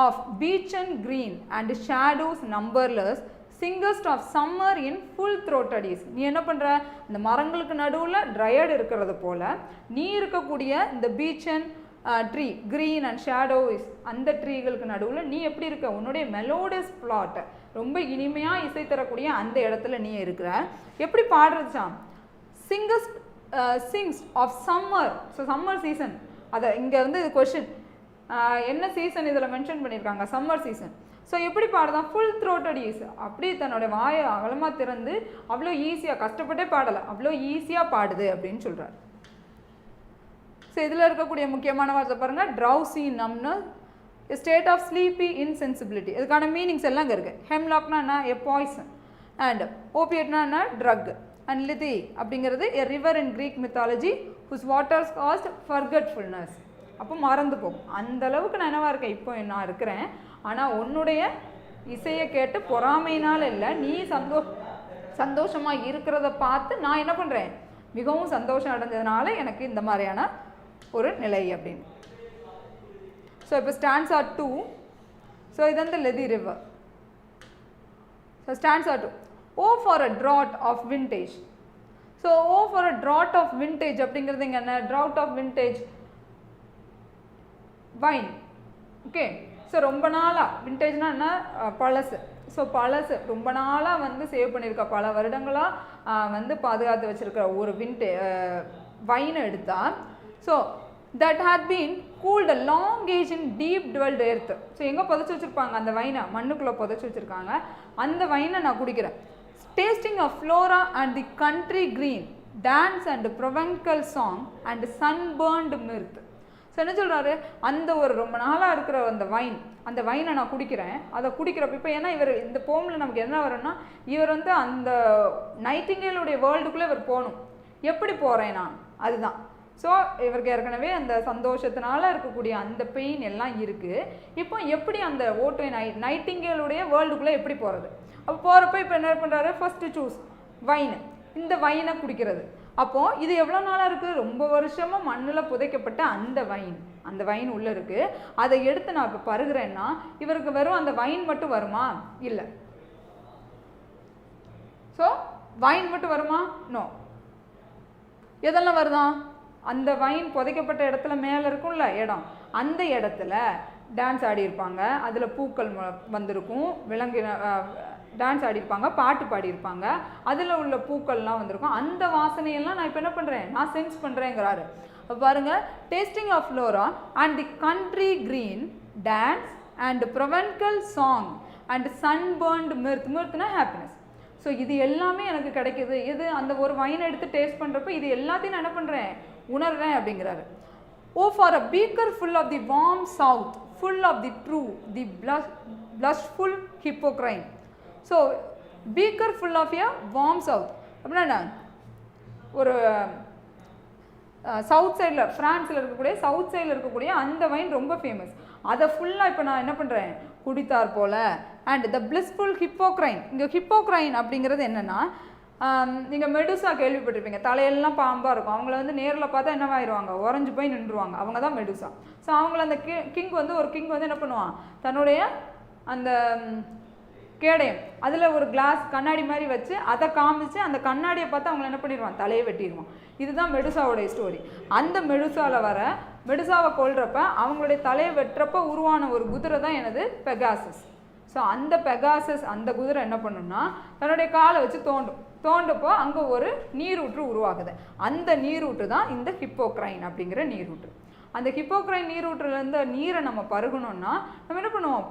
of beechen green and shadows numberless singest of summer in full throated ease. நீ என்ன பண்ணுற, இந்த மரங்களுக்கு நடுவில் ட்ரையர்டு இருக்கிறது போல் நீ இருக்கக்கூடிய இந்த பீச்சன் ட்ரீ க்ரீன் அண்ட் ஷேடோஸ், அந்த ட்ரீகளுக்கு நடுவில் நீ எப்படி இருக்க, உன்னுடைய மெலோடியஸ் பிளாட், ரொம்ப இனிமையாக இசை தரக்கூடிய அந்த இடத்துல நீ இருக்கிற. எப்படி பாடுறதுச்சான், sings of summer. So summer season, அதை இங்கே வந்து இது கொஷின் என்ன சீசன் இதில் மென்ஷன் பண்ணியிருக்காங்க, சம்மர் சீசன். ஸோ எப்படி பாடுதான், ஃபுல் த்ரோட்டட் ஈஸ், அப்படி தன்னுடைய வாயை அகலமாக திறந்து அவ்வளோ ஈஸியாக, கஷ்டப்பட்டே பாடலை, அவ்வளோ ஈஸியாக பாடுது அப்படின்னு சொல்கிறார். ஸோ இதில் இருக்கக்கூடிய முக்கியமான வார்த்தை பாருங்கள், drowsy numbness, state of sleepy insensibility. இதுக்கான மீனிங்ஸ் எல்லாம் இங்கே இருக்குது. ஹெம்லாக்னா என்ன, எ பாய்சன், அண்ட் ஓபியட்னா என்ன, ட்ரக், அண்ட் லிதி அப்படிங்கிறது a river in Greek mythology whose waters cause forgetfulness. அப்போ மறந்து போகும். அந்த அளவுக்கு நான் என்னவா இருக்கேன், இப்போ நான் இருக்கிறேன், ஆனால் உன்னுடைய இசையை கேட்டு பொறாமையினால் இல்லை, நீ சந்தோஷமாக இருக்கிறத பார்த்து நான் என்ன பண்ணுறேன், மிகவும் சந்தோஷம் அடைஞ்சதுனால எனக்கு இந்த மாதிரியான ஒரு நிலை அப்படின்னு. ஸோ இப்போ ஸ்டான்ஸா 2. ஸோ இது வந்து Lethe river. So stanza 2. O for a draught of vintage. So O for a draught of vintage அப்படிங்கிறது இங்கே என்ன, draught of vintage wine. Okay, so ரொம்ப நாளாக, விண்டேஜ்னால் என்ன, பழசு. ஸோ பழசு ரொம்ப நாளாக வந்து சேவ் பண்ணியிருக்க, பல வருடங்களாக வந்து பாதுகாத்து வச்சுருக்கிற ஒரு வைனை எடுத்தால், so that had been cooled a long age in deep delved earth. So எங்கே புதைச்சி வச்சுருப்பாங்க, அந்த வைனை மண்ணுக்குள்ளே புதைச்சி வச்சுருக்காங்க, அந்த வைனை நான் குடிக்கிறேன். Tasting of Flora and the country green dance and Provençal song and sunburnt mirth. So என்ன சொல்கிறாரு, அந்த ஒரு ரொம்ப நாளாக இருக்கிற அந்த வைனை நான் குடிக்கிறேன். அதை குடிக்கிறப்ப இப்போ ஏன்னா இவர் இந்த போமில் நமக்கு என்ன வரும்னா, இவர் வந்து அந்த நைட்டிங்கேலுடைய வேர்ல்டுக்குள்ளே இவர் போகணும். எப்படி போகிறேன் நான், அதுதான். ஸோ இவருக்கு ஏற்கனவே அந்த சந்தோஷத்தினால இருக்கக்கூடிய அந்த பெயின் எல்லாம் இருக்குது. இப்போ எப்படி அந்த நைட்டிங்கேலுடைய வேர்ல்டுக்குள்ளே எப்படி போகிறது? அப்போ போகிறப்ப இப்போ என்ன பண்ணுறாரு, ஃபஸ்ட்டு சூஸ் வைன். இந்த வைனை குடிக்கிறது. அப்போது இது எவ்வளோ நாளாக இருக்குது, ரொம்ப வருஷமாக மண்ணில் புதைக்கப்பட்ட அந்த வைன் உள்ளே இருக்குது. அதை எடுத்து நான் இப்போ பருகிறேன்னா இவருக்கு வெறும் அந்த வைன் மட்டும் வருமா? இல்லை. ஸோ வைன் மட்டும் வருமா? நோ. எதெல்லாம் வருதான்? அந்த வைன் புதைக்கப்பட்ட இடத்துல மேலே இருக்கும்ல இடம், அந்த இடத்துல டான்ஸ் ஆடியிருப்பாங்க, அதில் பூக்கள் வந்திருக்கும், டான்ஸ் ஆடிருப்பாங்க, பாட்டு பாடியிருப்பாங்க, அதில் உள்ள பூக்கள்லாம் வந்திருக்கும். அந்த வாசனையெல்லாம் நான் இப்போ என்ன பண்ணுறேன், நான் சென்ஸ் பண்ணுறேங்கிறாரு. பாருங்க, tasting of Flora and the country green dance and Provençal song and sunburnt மிர்த்னா ஹாப்பினஸ். ஸோ இது எல்லாமே எனக்கு கிடைக்கிது. இது அந்த ஒரு வைனை எடுத்து டேஸ்ட் பண்ணுறப்ப இது எல்லாத்தையும் நான் என்ன பண்ணுறேன், உணர்றேன் அப்படிங்கிறாரு. O for a beaker full of the warm south full of the true the blushful hypocrite. So beaker full of a warm south அப்படின்னா ஒரு சவுத் சைடில் ஃப்ரான்ஸில் இருக்கக்கூடிய சவுத் சைடில் இருக்கக்கூடிய அந்த வைன் ரொம்ப ஃபேமஸ். அதை ஃபுல்லாக இப்போ நான் என்ன பண்ணுறேன், குடித்தார் போல். And the blissful ஹிப்போக்ரைன். இங்கே ஹிப்போக்ரைன் அப்படிங்கிறது என்னென்னா, நீங்கள் மெடுசா கேள்விப்பட்டிருப்பீங்க, தலையெல்லாம் பாம்பாக இருக்கும். அவங்கள வந்து நேரில் பார்த்தா என்னவாயிருவாங்க, உறைஞ்சி போய் நின்றுவாங்க. அவங்க தான் மெடுசா. ஸோ அவங்கள அந்த கிங் வந்து என்ன பண்ணுவான், தன்னுடைய அந்த கேடயம் அதில் ஒரு கிளாஸ் கண்ணாடி மாதிரி வச்சு அதை காமிச்சு அந்த கண்ணாடியை பார்த்து அவங்கள என்ன பண்ணிடுவான், தலையை வெட்டிடுவான். இதுதான் மெடுசாவோடைய ஸ்டோரி. அந்த மெடுசாவை கொல்றப்ப அவங்களுடைய தலையை வெட்டுறப்ப உருவான ஒரு குதிரை தான் எனது பெகாசஸ். ஸோ அந்த பெகாசஸ் அந்த குதிரை என்ன பண்ணுன்னா தன்னுடைய காலை வச்சு தோண்டப்போ அங்கே ஒரு நீரூற்று உருவாகுது. அந்த நீரூற்று தான் இந்த ஹிப்போக்ரைன் அப்படிங்கிற நீரூற்று. அந்த ஹிப்போக்ரைன் நீரூற்றுலேருந்து நீரை நம்ம பருகணும்னா நம்ம என்ன பண்ணுவோம்,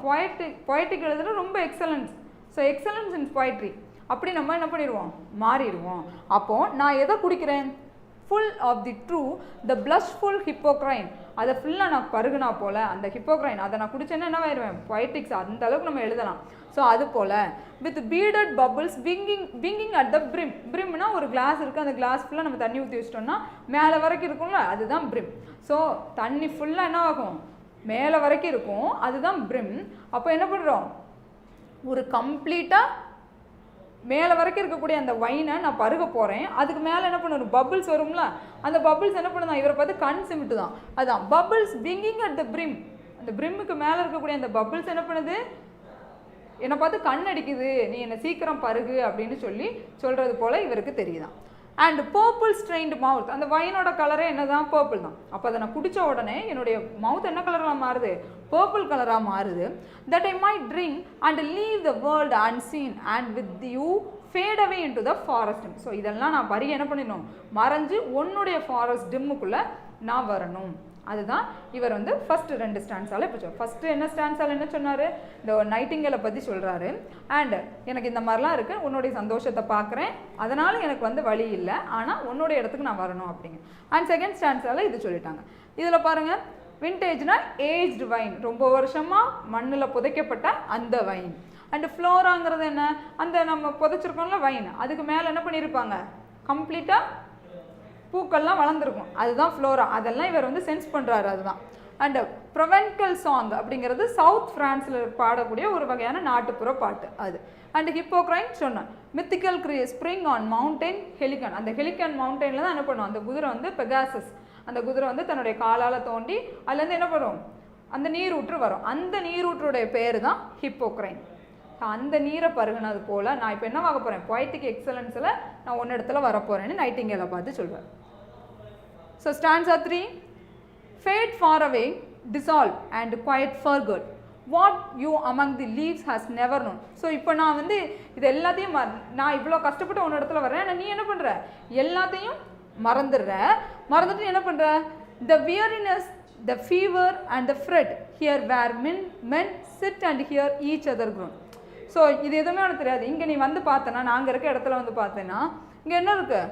பொயட்டிக் எழுதுல ரொம்ப எக்ஸலன்ஸ். ஸோ எக்ஸலன்ஸ் இன் பொயட்ரி அப்படி நம்ம என்ன பண்ணிடுவோம், மாறிடுவோம். அப்போது நான் எதை குடிக்கிறேன், ஃபுல் ஆஃப் தி ட்ரூ த பிளஷ்ஃபுல் ஹிப்போக்ரைன். அதை ஃபுல்லாக நான் பருகுனா போல் அந்த ஹிப்போக்ரைன் அதை நான் குடிச்சேன்னா என்ன ஆயிடுவேன், பொயட்டிக்ஸ் அந்த அளவுக்கு நம்ம எழுதலாம். ஸோ அது போல் with beaded bubbles winking at the brim. பிரிம்னா ஒரு கிளாஸ் இருக்குது, அந்த கிளாஸ் ஃபுல்லாக நம்ம தண்ணி ஊற்றி வச்சிட்டோம்னா மேலே வரைக்கும் இருக்கும்ல, அதுதான் பிரிம். ஸோ தண்ணி ஃபுல்லாக என்ன ஆகும், மேலே வரைக்கும் இருக்கும், அதுதான் பிரிம். அப்போ என்ன பண்ணுறோம், ஒரு கம்ப்ளீட்டாக மேலே வரைக்கும் இருக்கக்கூடிய அந்த வைனை நான் பருக போகிறேன். அதுக்கு மேலே என்ன பண்ணணும், பபிள்ஸ் வரும்ல, அந்த பபிள்ஸ் என்ன பண்ணுதான், இவரை பார்த்து கண் சிமிட்டு தான். அதுதான் bubbles winking at the brim. அந்த பிரிம்முக்கு மேலே இருக்கக்கூடிய அந்த பபிள்ஸ் என்ன பண்ணுது, என்னை பார்த்து கண் அடிக்குது, நீ என்னை சீக்கிரம் பருகு அப்படின்னு சொல்கிறது போல் இவருக்கு தெரியுதான். அண்ட் பர்பிள் ஸ்ட்ரெயின்டு மவுத். அந்த வைனோட கலரே என்ன தான், பர்பிள் தான். அப்போ அதை நான் குடித்த உடனே என்னுடைய மவுத் என்ன கலராக மாறுது, பர்பிள் கலராக மாறுது. That I might drink and leave the world unseen and with you fat away in to the forest. So இதெல்லாம் நான் என்ன பண்ணிடணும், மறைஞ்சு உன்னுடைய ஃபாரஸ்ட் டிம்முக்குள்ளே நான் வரணும். அதுதான் இவர் வந்து ஃபஸ்ட்டு 2 ஸ்டான்ஸால் இப்போ ஃபஸ்ட்டு என்ன ஸ்டான்ஸால் என்ன சொன்னார், இந்த நைட்டிங்கேலை பற்றி சொல்கிறாரு. அண்ட் எனக்கு இந்த மாதிரிலாம் இருக்குது, உன்னுடைய சந்தோஷத்தை பார்க்குறேன், அதனால் எனக்கு வந்து வழி இல்லை, ஆனால் உன்னுடைய இடத்துக்கு நான் வரணும் அப்படிங்க. அண்ட் செகண்ட் ஸ்டான்ஸால் இது சொல்லிட்டாங்க. இதில் பாருங்கள், விண்டேஜ்னா ஏஜ்டு வைன், ரொம்ப வருஷமாக மண்ணில் புதைக்கப்பட்ட அந்த வைன். அண்டு ஃப்ளோராங்கிறது என்ன, அந்த நம்ம புதைச்சிருக்கோம்ல வைன், அதுக்கு மேலே என்ன பண்ணியிருப்பாங்க, கம்ப்ளீட்டாக பூக்கள்லாம் வளர்ந்துருக்கும், அதுதான் ஃப்ளோரா. அதெல்லாம் இவர் வந்து சென்ஸ் பண்ணுறாரு, அதுதான். அண்டு ப்ரொவென்கல் சாங் அப்படிங்கிறது சவுத் ஃப்ரான்ஸில் பாடக்கூடிய ஒரு வகையான நாட்டுப்புற பாட்டு அது. அண்டு ஹிப்போக்ரைன் சொன்னேன், மித்திக்கல் ஸ்ப்ரிங் ஆன் மவுண்டைன் ஹெலிகன். அந்த ஹெலிகன் மவுண்டைனில் தான் என்ன பண்ணுவோம், அந்த குதிரை வந்து பெகாசஸ், அந்த குதிரை வந்து தன்னுடைய காலால் தோண்டி அதுலேருந்து என்ன பண்ணும், அந்த நீரூற்று வரும். அந்த நீரூற்றுடைய பேர் தான் ஹிப்போக்ரைன். அந்த நீரை பருகினது போல் நான் இப்போ என்ன ஆக போகிறேன், பொயட்டிக் எக்ஸலன்ஸில் நான் ஒன்று இடத்துல வரப்போகிறேன்னு நைட்டிங்கேலை பார்த்து சொல்வேன். So stanza 3, fade far away dissolve and quite forget what you among the leaves has never known. So இப்போ நான் வந்து இது எல்லாத்தையும் நான் இவ்வளோ கஷ்டப்பட்டு ஒன்று இடத்துல வரேன், ஆனால் நீ என்ன பண்ணுற, எல்லாத்தையும் மறந்துட்டு என்ன பண்ணுற, the weariness the fever and the fret here where men sit and hear each other groan. So இது எதுவுமே எனக்கு தெரியாது. இங்கே நீ வந்து பார்த்தேன்னா, நாங்கள் இருக்க இடத்துல வந்து பார்த்தேன்னா இங்கே என்ன இருக்குது,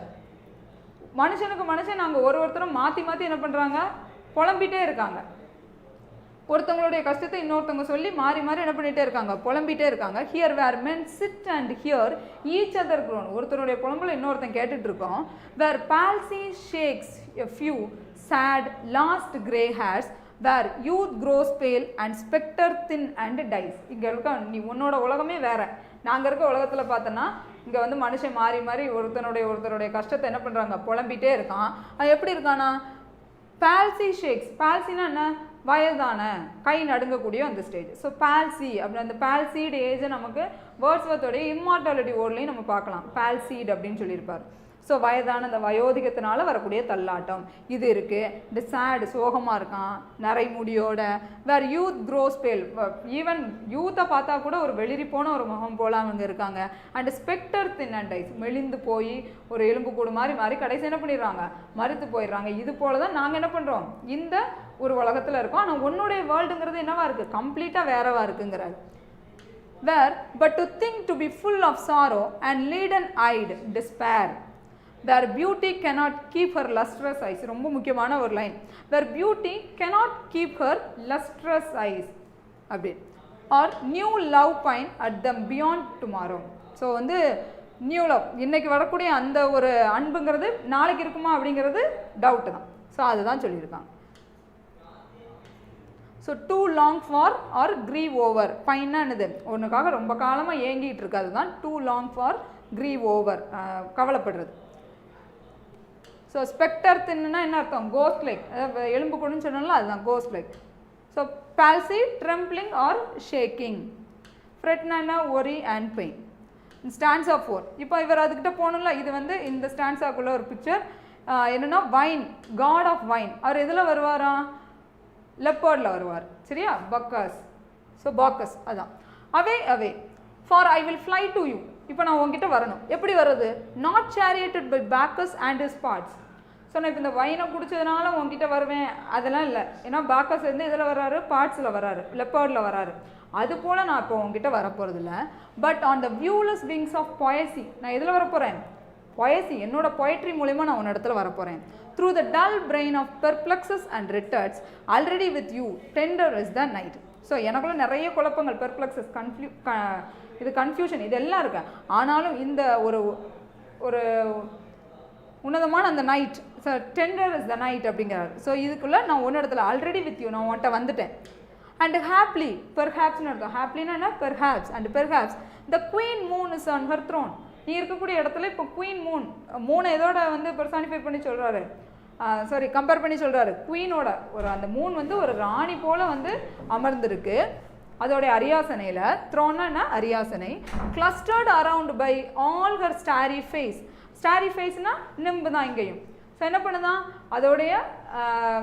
மனுஷனுக்கு மனுஷன் நாங்கள் ஒருத்தரும் மாற்றி என்ன பண்ணுறாங்க, புலம்பிட்டே இருக்காங்க. ஒருத்தவங்களுடைய கஷ்டத்தை இன்னொருத்தவங்க சொல்லி மாறி மாறி என்ன பண்ணிகிட்டே இருக்காங்க, புலம்பிகிட்டே இருக்காங்க. Here where men sit and hear each other groan. ஒருத்தருடைய புலம்பலை இன்னொருத்தன் கேட்டுட்டு இருக்கோம். வேர் palsy shakes a few sad last grey hairs, where youth grows pale and spectre thin and dies. இங்கே இருக்க நீ உன்னோட உலகமே வேற. நாங்கள் இருக்க உலகத்தில் பார்த்தோன்னா இங்கே வந்து மனுஷன் மாறி மாறி ஒருத்தருடைய கஷ்டத்தை என்ன பண்ணுறாங்க, புலம்பிகிட்டே இருக்கான். அது எப்படி இருக்கானா, palsy shakes. palsyனா என்ன, வயதான கை நடுங்கக்கூடிய அந்த ஸ்டேஜ். ஸோ palsy அப்படி அந்த palsied ஏஜை நமக்கு வேர்ட்ஸ்வர்த்தோடைய இம்மார்டாலிட்டி வேர்ட்லையும் நம்ம பார்க்கலாம். palsied அப்படின்னு சொல்லியிருப்பார். ஸோ வயதான அந்த வயோதிகத்தினால வரக்கூடிய தள்ளாட்டம் இது இருக்குது. இந்த சேட் சோகமாக இருக்கான் நிறை முடியோட. வேர் யூத் க்ரோஸ் பேல், ஈவன் யூத்தை பார்த்தா கூட ஒரு வெளிரி போன ஒரு முகம் போல அவங்க இருக்காங்க. And spectre thin and dies, மெலிந்து போய் ஒரு எலும்பு கூடு மாறி கடைசி என்ன பண்ணிடுறாங்க, மறுத்து போயிடுறாங்க. இது போல தான் நாங்கள் என்ன பண்ணுறோம், இந்த ஒரு உலகத்தில் இருக்கோம். ஆனால் உன்னுடைய வேர்ல்டுங்கிறது என்னவா இருக்குது, கம்ப்ளீட்டாக வேறவா இருக்குங்கிறாரு. Where but to think to be full of sorrow and leaden eyed despair, where beauty cannot keep her lustrous eyes. ரொம்ப முக்கியமான ஒரு line. where beauty cannot keep her lustrous eyes அப்படி. or new love pine at them beyond tomorrow. So வந்து new love, இன்னைக்கு வரக்கூடிய அந்த ஒரு அன்புங்கிறது நாளைக்கு இருக்குமா அப்படிங்கிறது டவுட்டு தான். ஸோ அதுதான் சொல்லியிருக்காங்க. So to long for or grieve over. பைன்னா என்னது, ஒன்றுக்காக ரொம்ப காலமாக ஏங்கிட்டு இருக்கு, அதுதான் to long for grieve over, கவலைப்படுறது. ஸோ ஸ்பெக்டர் தின்னா என்ன அர்த்தம், கோஸ்ட் லைக், எலும்பு கூடுன்னு சொன்னால அதுதான் ghost like. So palsy trembling or shaking. ஃப்ரெட்னா ஒரி அண்ட் பெயின். ஸ்டான்ஸா 4. இப்போ இவர் அதுக்கிட்ட போகணும்ல, இது வந்து இந்த ஸ்டான்ஸாக்குள்ள ஒரு பிக்சர். என்னென்னா வைன், காட் ஆஃப் வைன். அவர் எதில் வருவாரா, லெப்பர்டில் வருவார், சரியா, பக்கஸ். ஸோ பாக்கஸ் அதான். Away for I will fly to you. இப்போ நான் உங்ககிட்ட வரணும், எப்படி வர்றது, not charioted by Bacchus and his pards. So நான் இப்போ இந்த வைனை குடிச்சதுனால உங்ககிட்ட வருவேன் அதெல்லாம் இல்லை. ஏன்னா பாக்கஸ் வந்து இதில் வர்றாரு, பார்ட்ஸில் வர்றாரு, லெப்பர்டில் வர்றாரு. அது போல் நான் இப்போ உங்ககிட்ட வரப்போகிறது இல்லை. But on the viewless wings of poesy, நான் எதில் வரப்போகிறேன், பொயசி, என்னோட பொயட்ரி மூலிமா நான் உன்ன இடத்துல வரப்போகிறேன். Through the dull brain of perplexes and retards already with you tender is the night. So எனக்குள்ள நிறைய குழப்பங்கள், பெர்ப்ளெக்ஸஸ், இது கன்ஃபியூஷன், இதெல்லாம் இருக்கு. ஆனாலும் இந்த ஒரு உன்னதமான அந்த night, so tender is the night அப்படிங்கிறாரு. ஸோ இதுக்குள்ளே நான் ஒன்று இடத்துல ஆல்ரெடி வித் யூ, நான் உன்ட்ட வந்துட்டேன். அண்ட் ஹாப்லி, பெர்ஹாப்ஸ்னு அர்த்தம். ஹாப்லின்னா என்ன, perhaps. And perhaps the queen moon is on her throne. நீ இருக்கக்கூடிய இடத்துல இப்போ குவீன் மூணை எதோட வந்து பெர்சானிஃபை பண்ணி சொல்கிறாரு, சாரி கம்பேர் பண்ணி சொல்கிறாரு, குவீனோட. ஒரு அந்த மூன் வந்து ஒரு ராணி போல் வந்து அமர்ந்திருக்கு அதோடைய அரியாசனையில். த்ரோன்னா அரியாசனை. Clustered around by all her starry fays. Starry ஃபேஸ்னா நிம்பு தான் இங்கேயும். ஸோ என்ன பண்ணுதான், அதோடைய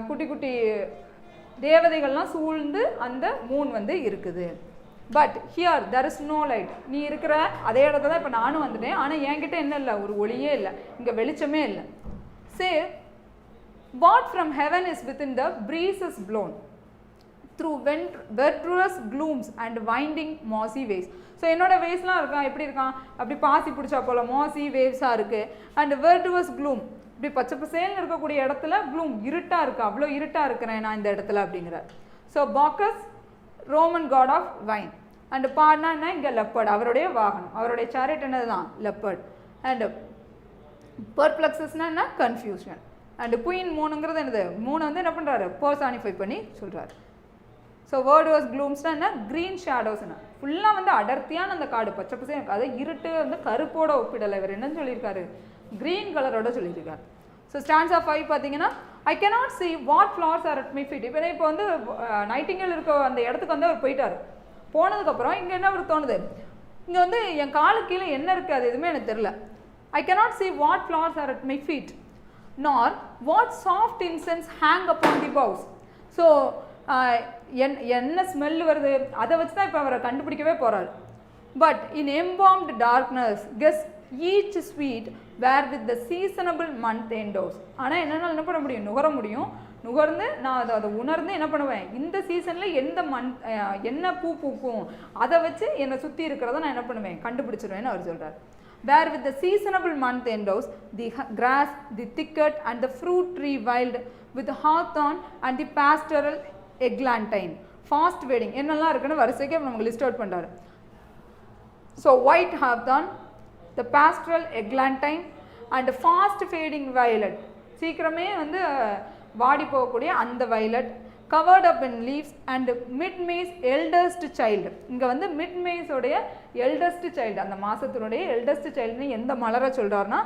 குட்டி குட்டி தேவதைகள்லாம் சூழ்ந்து அந்த மூன் வந்து இருக்குது. But here there is no light. நீ இருக்கிற அதே இடத்துல தான் இப்போ நானும் வந்துட்டேன், ஆனால் என்கிட்ட என்ன இல்லை, ஒரு ஒளியே இல்லை, இங்கே வெளிச்சமே இல்லை. Say what from heaven is within the breezes blown through verdurous glooms and winding mossy ways. So என்னோட வேஸ்லாம் இருக்கான், எப்படி இருக்கான், அப்படி பாசி பிடிச்சா போல் மாசி வேவ்ஸாக இருக்குது. அண்ட் verdurous gloom, இப்படி பச்சை பசேல்னு இருக்கக்கூடிய இடத்துல க்ளூம், இருட்டாக இருக்குது, அவ்வளோ இருட்டாக இருக்கிறேன் நான் இந்த இடத்துல அப்படிங்கிறார். So Bacchus Roman god of wine. And பாட்னா என்ன, இங்கே லெப்பர்ட், அவருடைய வாகனம், அவருடைய சேரிட் என்னது தான் லெப்பர்ட். அண்ட் பெர்ப்ளெக்ஸஸ்னா என்ன, கன்ஃபியூஷன். அண்ட் குயின் மூணுங்கிறது என்னது, மூணு வந்து என்ன பண்ணுறாரு, பர்சானிஃபை பண்ணி சொல்கிறார். ஸோ verdurous glooம்ஸ்னா என்ன, க்ரீன் ஷேடோஸ்னா ஃபுல்லாக வந்து அடர்த்தியான அந்த காடு, பச்சை பசே இருக்குது. அதை இருட்டு வந்து கருப்போட ஒப்பிடலை, இவர் என்னன்னு சொல்லியிருக்காரு, க்ரீன் கலரோட சொல்லியிருக்காரு. ஸோ ஸ்டான்ஸா 5 பார்த்தீங்கன்னா, I cannot see what flowers are at my feet. இப்போ வந்து நைட்டிங்கேல் இருக்க அந்த இடத்துக்கு வந்து அவர் போயிட்டார். போனதுக்கப்புறம் இங்கே என்ன அவர் தோணுது, இங்கே வந்து என் காலுக்கு கீழே என்ன இருக்குது அது எதுவுமே எனக்கு தெரில. I cannot see what flowers are at my feet nor what soft incense hang upon the boughs. So என்ன ஸ்மெல் வருது அதை வச்சு தான் இப்போ அவரை கண்டுபிடிக்கவே போகிறார். But in embalmed darkness guess each sweet where with the seasonable month endows. ஆனால் என்னால் என்ன பண்ண முடியும், நுகர முடியும். நுகர்ந்து நான் அதை உணர்ந்து என்ன பண்ணுவேன், இந்த சீசனில் எந்த என்ன பூ பூக்கும் அதை வச்சு என்னை சுற்றி இருக்கிறத நான் என்ன பண்ணுவேன், கண்டுபிடிச்சிருவேன்னு அவர் சொல்கிறார். where with the seasonable month endows the grass, the thicket and the fruit tree wild with the hawthorn and the pastoral eglantine. Fast fading என்னெல்லாம் இருக்குன்னு வரிசைக்கு நமக்கு லிஸ்ட் அவுட் பண்றாரு. So white hawthorn, the pastoral eglantine and fast fading violet, சீக்கிரமே வந்து வாடி போகக்கூடிய அந்த violet, covered up in leaves and mid-May's eldest child. இங்க வந்து mid-May's உடைய eldest child, அந்த மாசத்தினுடைய eldest child னு எந்த மலரை சொல்றாருன்னா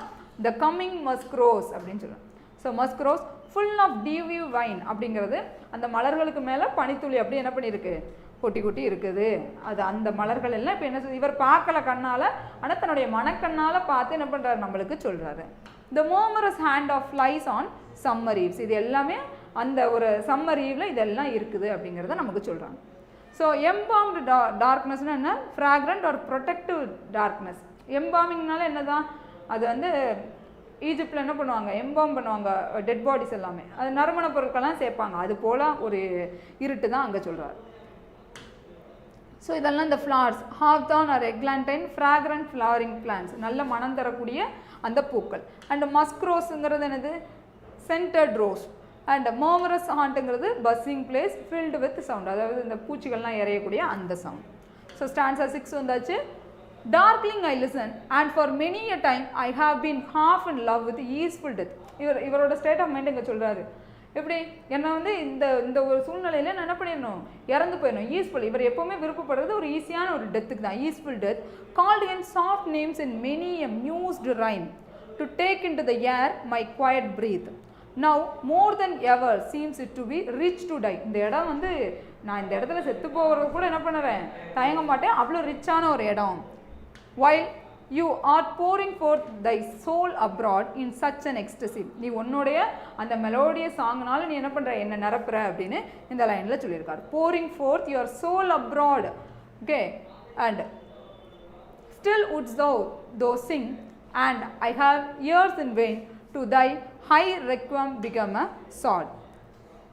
the coming musk rose அப்படின்னு சொல்றாரு. So musk rose full of dewy wine அப்படிங்கிறது அந்த மலர்களுக்கு மேல பனித்துளி அப்படி என்ன பண்ணிருக்கு, கொட்டி கொட்டி இருக்குது. அது அந்த மலர்கள் எல்லாம் இப்போ என்ன இவர் பார்க்கல கண்ணால, ஆனால் தன்னுடைய மனக்கண்ணால பார்த்து என்ன பண்றாரு நம்மளுக்கு சொல்றாரு. The murmurous hand of flies on summer eves, இது எல்லாமே அந்த ஒரு சம்மர் ஈவ்ல இதெல்லாம் இருக்குது அப்படிங்கிறத நமக்கு சொல்றாங்க. ஸோ எம்பாம்டு டார்க்னஸ்னா என்ன, ஃப்ராக்ரண்ட் ஒரு ப்ரொடெக்டிவ் டார்க்னஸ். எம்பாமிங்னால என்னதான், அது வந்து ஈஜிப்டில் என்ன பண்ணுவாங்க, எம்பாம் பண்ணுவாங்க டெட் பாடிஸ் எல்லாமே, அது நறுமண பொருட்கள்லாம் சேர்ப்பாங்க, அது போல் ஒரு இருட்டு தான் அங்கே சொல்கிறார். ஸோ இதெல்லாம் இந்த flowers, hawthorn or eglantine fragrant flowering plants, நல்ல மனம் தரக்கூடிய அந்த பூக்கள். அண்ட் மஸ்க் ரோஸுங்கிறது என்னது, சென்டர்ட் ரோஸ். அண்ட் மர்மரஸ் ஹாண்ட்டுங்கிறது buzzing place filled with sound, அதாவது இந்த பூச்சிகள்லாம் இறையக்கூடிய அந்த சவுண்ட். ஸோ ஸ்டான்ஸா 6 வந்தாச்சு. Darkling I listen and for many a time I have been half in love with easeful death. இவரோட state of mind இங்கே சொல்கிறாரு. எப்படி என்னை வந்து இந்த ஒரு சூழ்நிலையில் நான் என்ன பண்ணிடணும், இறந்து போயிடணும். ஈஸ்ஃபுல், இவர் எப்போவுமே விருப்பப்படுறது ஒரு ஈஸியான ஒரு டெத்துக்கு தான். Easeful death called in soft names in many a mused rhyme to take into the air my quiet breath. Now more than ever seems it to be rich to die. இந்த இடம் வந்து நான் இந்த இடத்துல செத்து போகிறது கூட என்ன பண்ணுறேன், தயங்க மாட்டேன், அவ்வளோ ரிச்சான ஒரு இடம். While you are pouring forth thy soul abroad in such an ecstasy, நீ உன்னுடைய அந்த மெலோடியஸ் சாங்னால நீ என்ன பண்ணுற, என்ன நிரப்புற அப்படின்னு இந்த லைனில் சொல்லியிருக்காரு. pouring forth your soul abroad, okay, and still wouldst thou sing and I have ears in vain to thy high requiem become a sword.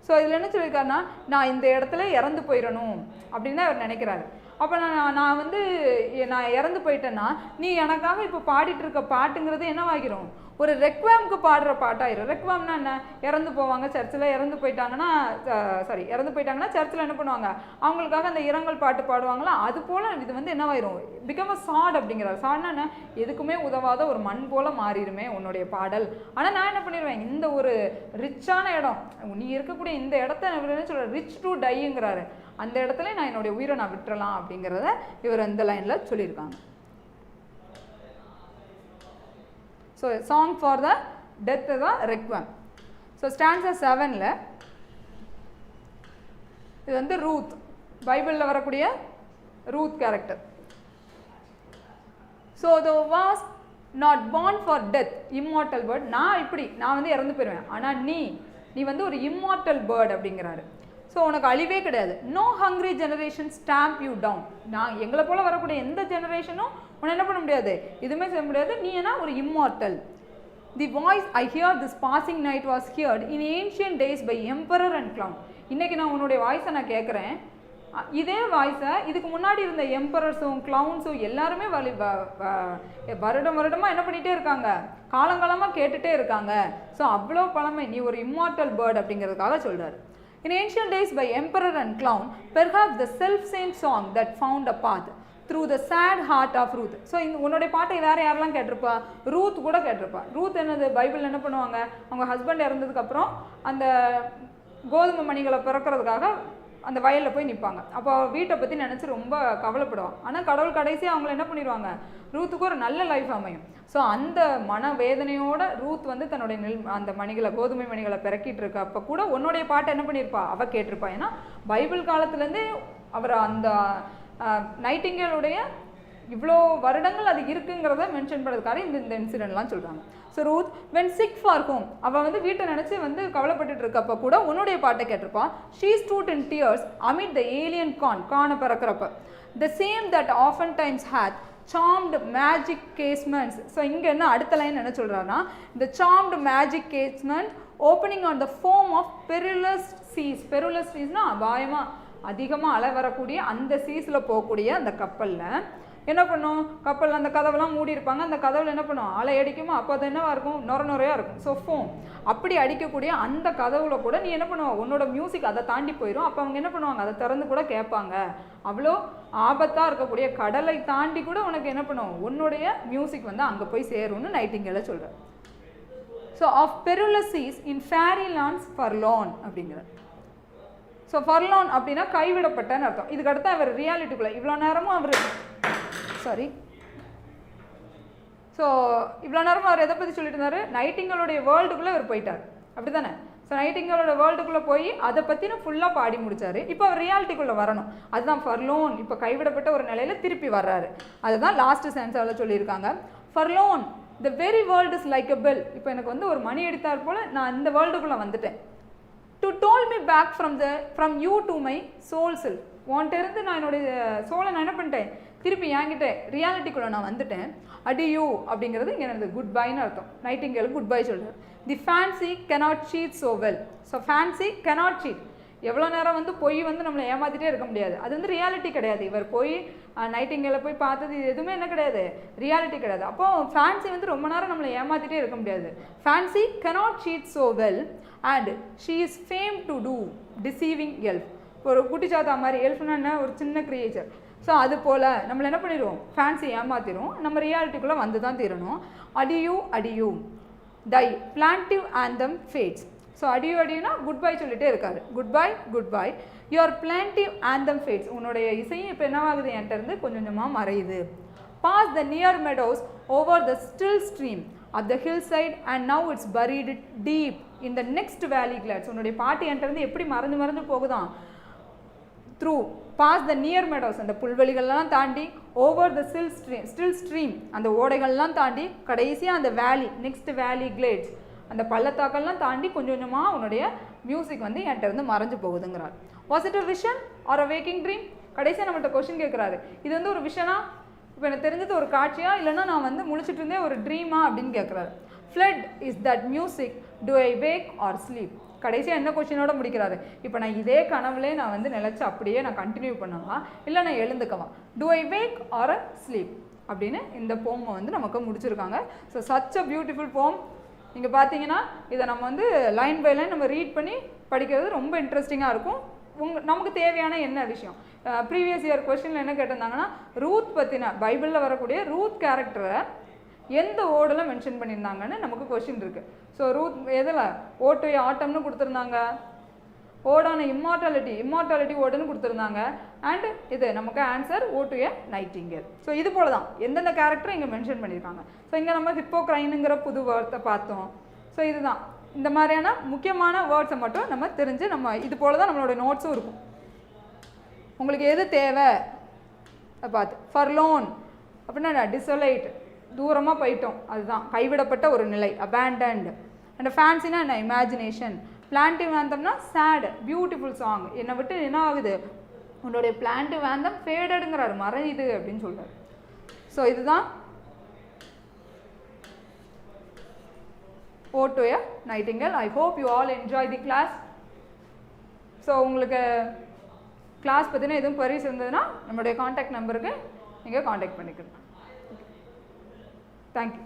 So இதில் என்ன சொல்லியிருக்காருன்னா, நான் இந்த இடத்துல இறந்து போயிடணும் அப்படின்னு தான் அவர் நினைக்கிறாரு. அப்போ நான் வந்து நான் இறந்து போயிட்டேன்னா நீ எனக்காக இப்போ பாடிட்டு இருக்க பாட்டுங்கிறது என்னவாகிரும், ஒரு ரெக்வாம்க்கு பாடுற பாட்டாயிரும். ரெக்வாம்னா என்ன, இறந்து போவாங்க சர்ச்சில், இறந்து போயிட்டாங்கன்னா சர்ச்சில் என்ன பண்ணுவாங்க, அவங்களுக்காக அந்த இரங்கல் பாட்டு பாடுவாங்களா, அது போல் இது வந்து என்னவாயிரும், பிகம் அ சாட் அப்படிங்கிறார். சாட்னா என்ன, எதுக்குமே உதவாத ஒரு மண் போல் மாறிடுமே உன்னுடைய பாடல். ஆனால் நான் என்ன பண்ணிடுவேன், இந்த ஒரு ரிச்சான இடம், நீ இருக்கக்கூடிய இந்த இடத்த என்ன சொல்கிற, ரிச் டு டைங்கிறாரு, அந்த இடத்துல நான் என்னுடைய உயிரை நான் விட்டுறலாம் அப்படிங்கிறத இவர் இந்த லைனில் சொல்லியிருக்காங்க. So song for the death தான் ரெக்வம். ஸோ ஸ்டான்ஸா 7ல் இது வந்து ரூத், பைபிளில் வரக்கூடிய Ruth character. So thou was not born for death immortal bird, நான் வந்து இறந்து போயிடுவேன், ஆனால் நீ வந்து ஒரு இம்மார்டல் பேர்ட் அப்படிங்கிறாரு. ஸோ உனக்கு அழிவே கிடையாது. No hungry generation stamp you down, நான் எங்களை போல் வரக்கூடிய எந்த ஜெனரேஷனும் உன்னை என்ன பண்ண முடியாது, எதுவுமே செய்ய முடியாது, நீ என்ன ஒரு immortal. The voice I hear this passing night was heard in ancient days by emperor and clown. இன்றைக்கி நான் உன்னுடைய வாய்ஸை நான் கேட்குறேன், இதே வாய்ஸை இதுக்கு முன்னாடி இருந்த எம்பரர்ஸும் கிளவுன்ஸும் எல்லாருமே வருடமாக என்ன பண்ணிகிட்டே இருக்காங்க, காலங்காலமாக கேட்டுகிட்டே இருக்காங்க. ஸோ அவ்வளோ பழமை, நீ ஒரு இம்மார்டல் பேர்ட் அப்படிங்கிறதுக்காக சொல்கிறார். In ancient days by emperor and clown, perhaps the self-same song that found a path through the sad heart of Ruth. So உன்னுடைய பாட்டை வேறு யாரெல்லாம் கேட்டிருப்பா, ரூத் கூட கேட்டிருப்பா. ரூத் என்னது, பைபிள் என்ன பண்ணுவாங்க, அவங்க ஹஸ்பண்ட் இறந்ததுக்கப்புறம் அந்த கோதுமை மணிகளை பிறக்கிறதுக்காக அந்த வயலில் போய் நிற்பாங்க. அப்போ வீட்டை பற்றி நினச்சி ரொம்ப கவலைப்படுவாங்க. ஆனால் கடவுள் கடைசியாக அவங்கள என்ன பண்ணிடுவாங்க, ரூத்துக்கு ஒரு நல்ல லைஃப் அமையும். ஸோ அந்த மன வேதனையோட ரூத் வந்து தன்னுடைய அந்த மணிகளை, கோதுமை மணிகளை பிறக்கிட்டு இருக்க அப்போ கூட உன்னுடைய பாட்டை என்ன பண்ணியிருப்பா, அவள் கேட்டிருப்பா. ஏன்னா பைபிள் காலத்துலேருந்தே அவர் அந்த நைட்டிங்கேலுடைய இவ்வளோ வருடங்கள் அது இருக்குங்கிறத மென்ஷன் பண்ணுறதுக்காக இந்த இன்சிடென்ட்லாம் சொல்கிறாங்க. So Ruth when sick for home, அவள் வந்து வீட்டை நினச்சி வந்து கவலைப்பட்டுட்டு இருக்கப்போ கூட உன்னுடைய பாட்டை கேட்டிருப்பான். She stood in tears amid the alien கானை பிறக்கிறப்ப the same that often times hath charmed magic casements. So இங்கே என்ன அடுத்த லைன் என்ன சொல்கிறான்னா, இந்த charmed magic casement opening on the foam of perilous seas. Perilous சீஸ்னால் அபாயமாக அதிகமாக அலை வரக்கூடிய அந்த சீஸில் போகக்கூடிய அந்த கப்பலில் என்ன பண்ணும், கப்பல் அந்த கதவெல்லாம் மூடி இருப்பாங்க, அந்த கதவுல என்ன பண்ணும், அலை அடிக்குமா, அப்போ அது என்னவா இருக்கும், நுரையாக இருக்கும். ஸோ ஃபோம் அப்படி அடிக்கக்கூடிய அந்த கதவுல கூட நீ என்ன பண்ணுவோம், உன்னோட மியூசிக் அதை தாண்டி போயிடும். அப்போ அவங்க என்ன பண்ணுவாங்க, அதை திறந்து கூட கேட்பாங்க. அவ்வளோ ஆபத்தாக இருக்கக்கூடிய கடலை தாண்டி கூட உனக்கு என்ன பண்ணுவோம், உன்னுடைய மியூசிக் வந்து அங்கே போய் சேரும்னு நைட்டிங்கேல சொல்கிறார். So of perilous seas in faery lands forlorn அப்படிங்கிறார். ஸோ ஃபர்லோன் அப்படின்னா கைவிடப்பட்டன்னு அர்த்தம். இதுக்கு அடுத்து அவர் ரியாலிட்டிக்குள்ளே இவ்வளோ நேரமும் அவர் இவ்வளோ நேரமும் அவர் எதை பற்றி சொல்லிட்டு இருந்தார், நைட்டிங்கலோடைய வேர்ல்டுக்குள்ளே அவர் போயிட்டார், அப்படி தானே. ஸோ நைட்டிங்கலோட வேர்ல்டுக்குள்ளே போய் அதை பற்றின ஃபுல்லாக பாடி முடித்தார். இப்போ அவர் ரியாலிட்டிக்குள்ளே வரணும், அதுதான் ஃபர்லோன். இப்போ கைவிடப்பட்ட ஒரு நிலையில் திருப்பி வர்றாரு. அதுதான் லாஸ்ட் சென்ஸால் சொல்லியிருக்காங்க. Forlorn the very world is like a bell. இப்போ எனக்கு வந்து ஒரு மணி அடித்தார் போல் நான் இந்த வேர்ல்டுக்குள்ளே வந்துட்டேன். To toll me back from you to my sole self. உன்கிட்ட இருந்து நான் என்னுடைய சோலை நான் என்ன பண்ணிட்டேன், திருப்பி என்கிட்ட ரியாலிட்டிக்குள்ளே நான் வந்துட்டேன். அடியூ அப்படிங்கிறது இங்கே எனக்கு குட் பைன்னு அர்த்தம். நைட்டிங்கேல் குட் பை சொல்கிறார். The fancy cannot cheat so well. So fancy cannot cheat. எவ்வளோ நேரம் வந்து பொய் வந்து நம்மளை ஏமாற்றிட்டே இருக்க முடியாது, அது வந்து ரியாலிட்டி கிடையாது. இவர் போய் நைட்டிங்கேல போய் பார்த்தது இது எதுவுமே என்ன கிடையாது, ரியாலிட்டி கிடையாது. அப்போது ஃபேன்சி வந்து ரொம்ப நேரம் நம்மளை ஏமாற்றிட்டே இருக்க முடியாது. Fancy cannot cheat so well and she is fame to do deceiving elf. ஒரு குட்டிச்சாத்தா மாதிரி, எல்ஃப்னா என்ன, ஒரு சின்ன கிரியேச்சர். ஸோ அது போல் நம்மளை என்ன பண்ணிடுவோம், ஃபேன்சி ஏமாற்றிடும், நம்ம ரியாலிட்டிக்குள்ளே வந்து தான் தீரணும். Adieu adieu thy plaintive anthem fades. So அடியுனா குட் பை சொல்லிட்டே இருக்காரு. Goodbye your plaintive anthem fades. உன்னுடைய இசையும் இப்போ என்னவாகுது, என்கிட்ட இருந்து கொஞ்சம் கொஞ்சமாக மறையுது. Past the near meadows over the still stream at the hill side and now it's buried deep in the next valley glades. உன்னுடைய பாட்டு என்கிட்ட இருந்து எப்படி மறைஞ்சு போகுதான், through past the near meadows, அந்த புல்வெளிகள்லாம் தாண்டி, ஓவர் த ஸ்டில் ஸ்ட்ரீம், அந்த ஓடைகள்லாம் தாண்டி, கடைசியாக அந்த வேலி, நெக்ஸ்ட் வேலி கிளேட்ஸ், அந்த பள்ளத்தாக்கள்லாம் தாண்டி கொஞ்சம் கொஞ்சமாக உன்னுடைய மியூசிக் வந்து என்கிட்ட இருந்து மறைஞ்சு போகுதுங்கிறார். Was it a vision or a waking dream? கடைசியாக நம்மள்ட்ட கொஸ்டின் கேட்குறாரு, இது வந்து ஒரு விஷனா, இப்போ எனக்கு தெரிஞ்சது ஒரு காட்சியா, இல்லைன்னா நான் வந்து முழிச்சிட்டு இருந்தேன் ஒரு ட்ரீமா அப்படின்னு கேட்குறாரு. Fled is that music do I wake or sleep. கடைசியாக என்ன கொஸ்டினோட முடிக்கிறாரு, இப்போ நான் இதே கனவுலே நான் வந்து நினச்சி அப்படியே நான் கண்டினியூ பண்ணவா, இல்லை நான் எழுந்துக்கவா, do I wake or asleep அப்படின்னு இந்த போமை வந்து நமக்கு முடிச்சிருக்காங்க. ஸோ சச் அ பியூட்டிஃபுல் போம். நீங்கள் பார்த்தீங்கன்னா இதை நம்ம வந்து லைன் பை லைன் நம்ம ரீட் பண்ணி படிக்கிறது ரொம்ப இன்ட்ரெஸ்டிங்காக இருக்கும். நமக்கு தேவையான என்ன விஷயம், ப்ரீவியஸ் இயர் கொஸ்டினில் என்ன கேட்டிருந்தாங்கன்னா, ரூத் பற்றின பைபிளில் வரக்கூடிய ரூத் கேரக்டரை எந்த ஓடில் மென்ஷன் பண்ணியிருந்தாங்கன்னு நமக்கு கொஸ்டின் இருக்குது. ஸோ ரூத் எதில், ஓட்டு ஆட்டம்னு கொடுத்துருந்தாங்க, ஓடான இம்மார்டாலிட்டி ஓடுன்னு கொடுத்துருந்தாங்க. அண்ட் இது நமக்கு ஆன்சர் ஓட்டு ஏ நைட்டிங்கேல். ஸோ இது போல தான் எந்தெந்த கேரக்டரும் இங்கே மென்ஷன் பண்ணியிருக்காங்க. ஸோ இங்கே நம்ம ஹிப்போக்ரைனுங்கிற புது வேர்டை பார்த்தோம். ஸோ இதுதான் இந்த மாதிரியான முக்கியமான வேர்ட்ஸை மட்டும் நம்ம தெரிஞ்சு நம்ம இது போல தான் நம்மளோட நோட்ஸும் இருக்கும். உங்களுக்கு எது தேவை பார்த்து, ஃபர்லோன் அப்படின்னா டிசோலேட், தூரமாக போயிட்டோம், அதுதான் கைவிடப்பட்ட ஒரு நிலை, அபேண்டன்ட். அண்ட் ஃபேன்சினா என்ன, இமேஜினேஷன். பிளான்டிவ் ஆந்தம்னா சேட், பியூட்டிஃபுல் சாங். என்னை விட்டு என்ன ஆகுது, உன்னுடைய பிளான்டிவ் ஆந்தம் ஃபேடடுங்கிறாரு, மறையுது அப்படின்னு சொல்கிறார். ஸோ இதுதான் Ode to a Nightingale. I hope you all enjoy the class. So உங்களுக்கு கிளாஸ் பற்றின எதுவும் queries இருந்ததுன்னா நம்மளுடைய காண்டாக்ட் நம்பருக்கு நீங்கள் காண்டாக்ட் பண்ணிக்கலாம். தேங்க்யூ.